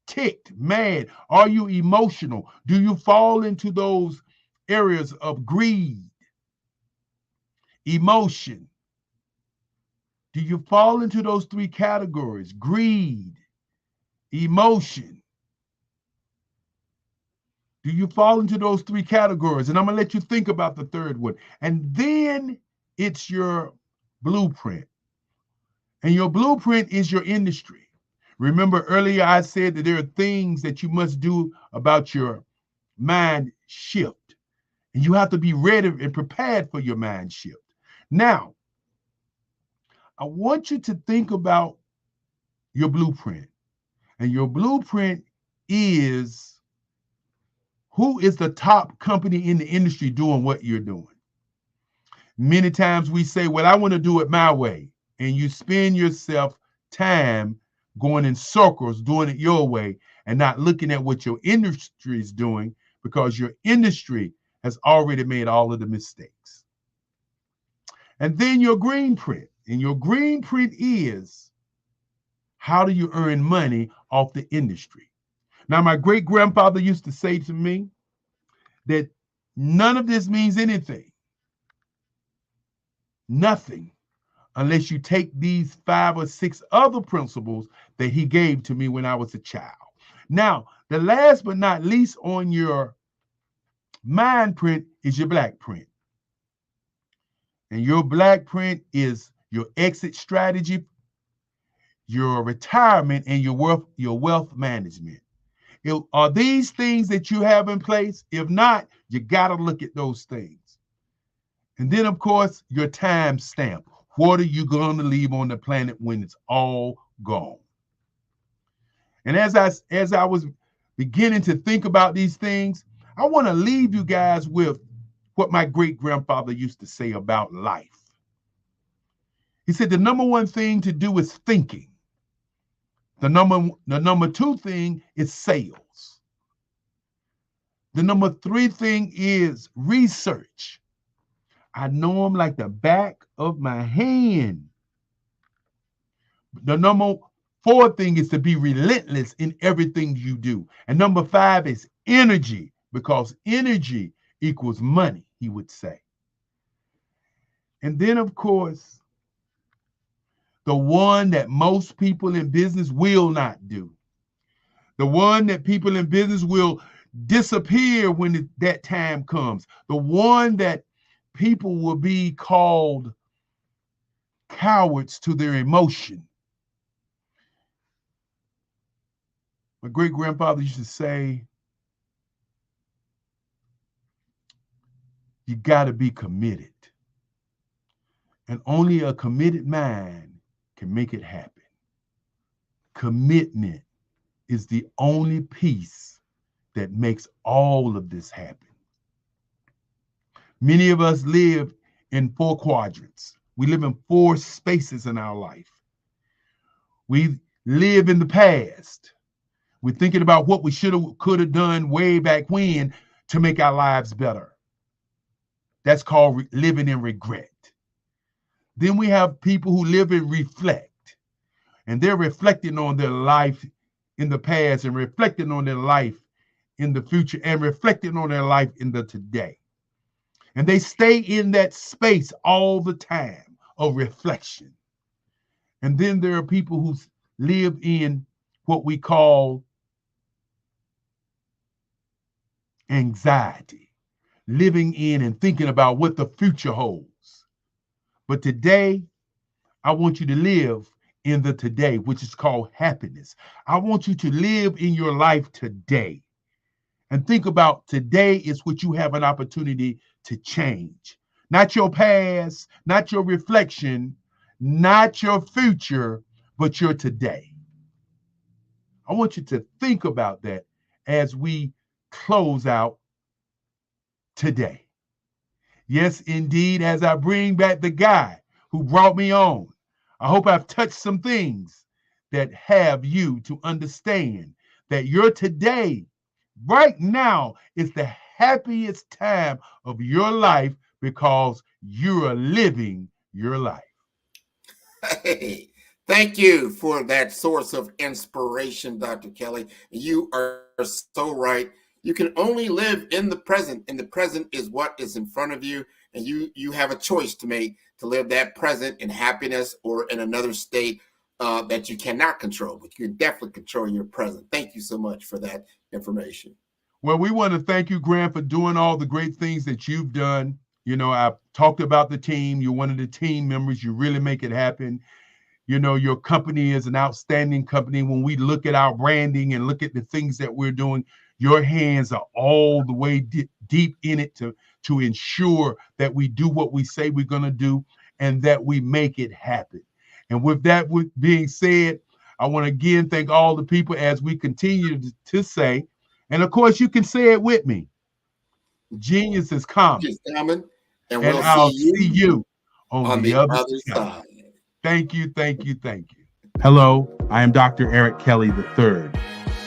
ticked, mad? Are you emotional? Do you fall into those areas of greed, emotion? Do you fall into those three categories? Greed, emotion. Do you fall into those three categories? And I'm going to let you think about the third one. And then it's your blueprint. And your blueprint is your industry. Remember earlier I said that there are things that you must do about your mind shift. And you have to be ready and prepared for your mind shift. Now, I want you to think about your blueprint. And your blueprint is, who is the top company in the industry doing what you're doing? Many times we say, well, I want to do it my way. And you spend yourself time going in circles, doing it your way, and not looking at what your industry is doing, because your industry has already made all of the mistakes. And then your green print. And your green print is How do you earn money off the industry? Now, my great-grandfather used to say to me that none of this means anything, nothing, unless you take these 5 or 6 other principles that he gave to me when I was a child. Now, the last but not least on your mind print is your black print. And your black print is your exit strategy, your retirement, and your wealth management. Are these things that you have in place? If not, you got to look at those things. And then, of course, your time stamp. What are you going to leave on the planet when it's all gone? And as I was beginning to think about these things, I want to leave you guys with what my great-grandfather used to say about life. He said the number one thing to do is thinking. The number 2 thing is sales. The number 3 thing is research. I know them like the back of my hand. The number 4 thing is to be relentless in everything you do. And number 5 is energy, because energy equals money, he would say. And then, of course, the one that most people in business will not do. The one that people in business will disappear when that time comes. The one that people will be called cowards to their emotion. My great-grandfather used to say, you got to be committed. And only a committed mind can make it happen. Commitment is the only piece that makes all of this happen. Many of us live in 4 quadrants. We live in 4 spaces in our life. We live in the past. We're thinking about what we could have done way back when to make our lives better. That's called living in regret. Then we have people who live and reflect, and they're reflecting on their life in the past and reflecting on their life in the future and reflecting on their life in the today. And they stay in that space all the time of reflection. And then there are people who live in what we call anxiety, living in and thinking about what the future holds. But today, I want you to live in the today, which is called happiness. I want you to live in your life today. And think about today is what you have an opportunity to change. Not your past, not your reflection, not your future, but your today. I want you to think about that as we close out today. Yes, indeed, as I bring back the guy who brought me on, I hope I've touched some things that have you to understand that your today, right now, is the happiest time of your life because you are living your life. Hey, thank you for that source of inspiration, Dr. Kelly. You are so right. You can only live in the present, and the present is what is in front of you, and you have a choice to make to live that present in happiness or in another state that you cannot control, but you can definitely control your present. Thank you so much for that information. Well, we want to thank you, Grant, for doing all the great things that you've done. You know, I've talked about the team. You're one of the team members. You really make it happen. You know, your company is an outstanding company. When we look at our branding and look at the things that we're doing, your hands are all the way deep in it to ensure that we do what we say we're going to do and that we make it happen. And with that being said, I want to again thank all the people as we continue to say, and of course you can say it with me, genius is coming. And we'll I'll see you on the other side. Thank you, thank you, thank you. Hello, I am Dr. Eric Kelly III,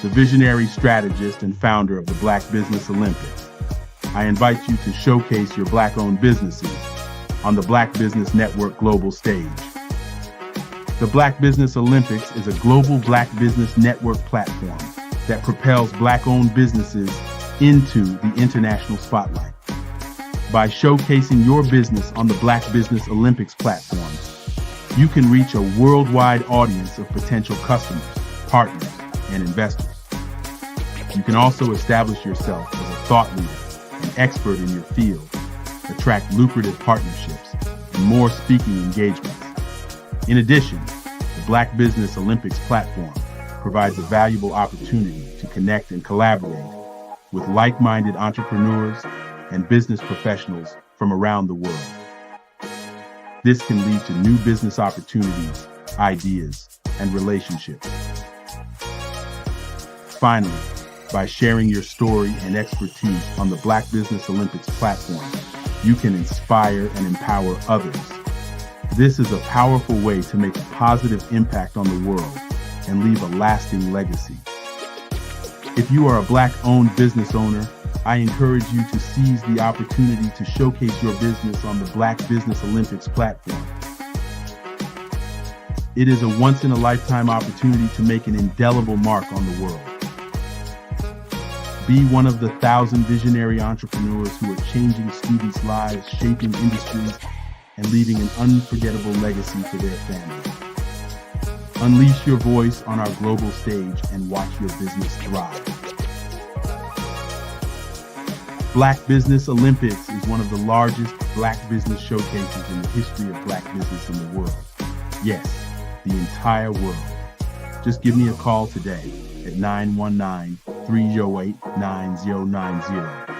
the visionary strategist and founder of the Black Business Olympics. I invite you to showcase your Black-owned businesses on the Black Business Network global stage. The Black Business Olympics is a global Black business network platform that propels Black-owned businesses into the international spotlight. By showcasing your business on the Black Business Olympics platform, you can reach a worldwide audience of potential customers, partners, and investors. You can also establish yourself as a thought leader, an expert in your field, attract lucrative partnerships, and more speaking engagements. In addition, the Black Business Olympics platform provides a valuable opportunity to connect and collaborate with like-minded entrepreneurs and business professionals from around the world. This can lead to new business opportunities, ideas, and relationships. Finally, by sharing your story and expertise on the Black Business Olympics platform, you can inspire and empower others. This is a powerful way to make a positive impact on the world and leave a lasting legacy. If you are a Black-owned business owner, I encourage you to seize the opportunity to showcase your business on the Black Business Olympics platform. It is a once-in-a-lifetime opportunity to make an indelible mark on the world. Be one of the 1,000 visionary entrepreneurs who are changing students' lives, shaping industries, and leaving an unforgettable legacy for their families. Unleash your voice on our global stage and watch your business thrive. Black Business Olympics is one of the largest Black business showcases in the history of Black business in the world. Yes, the entire world. Just give me a call today at 919-308-9090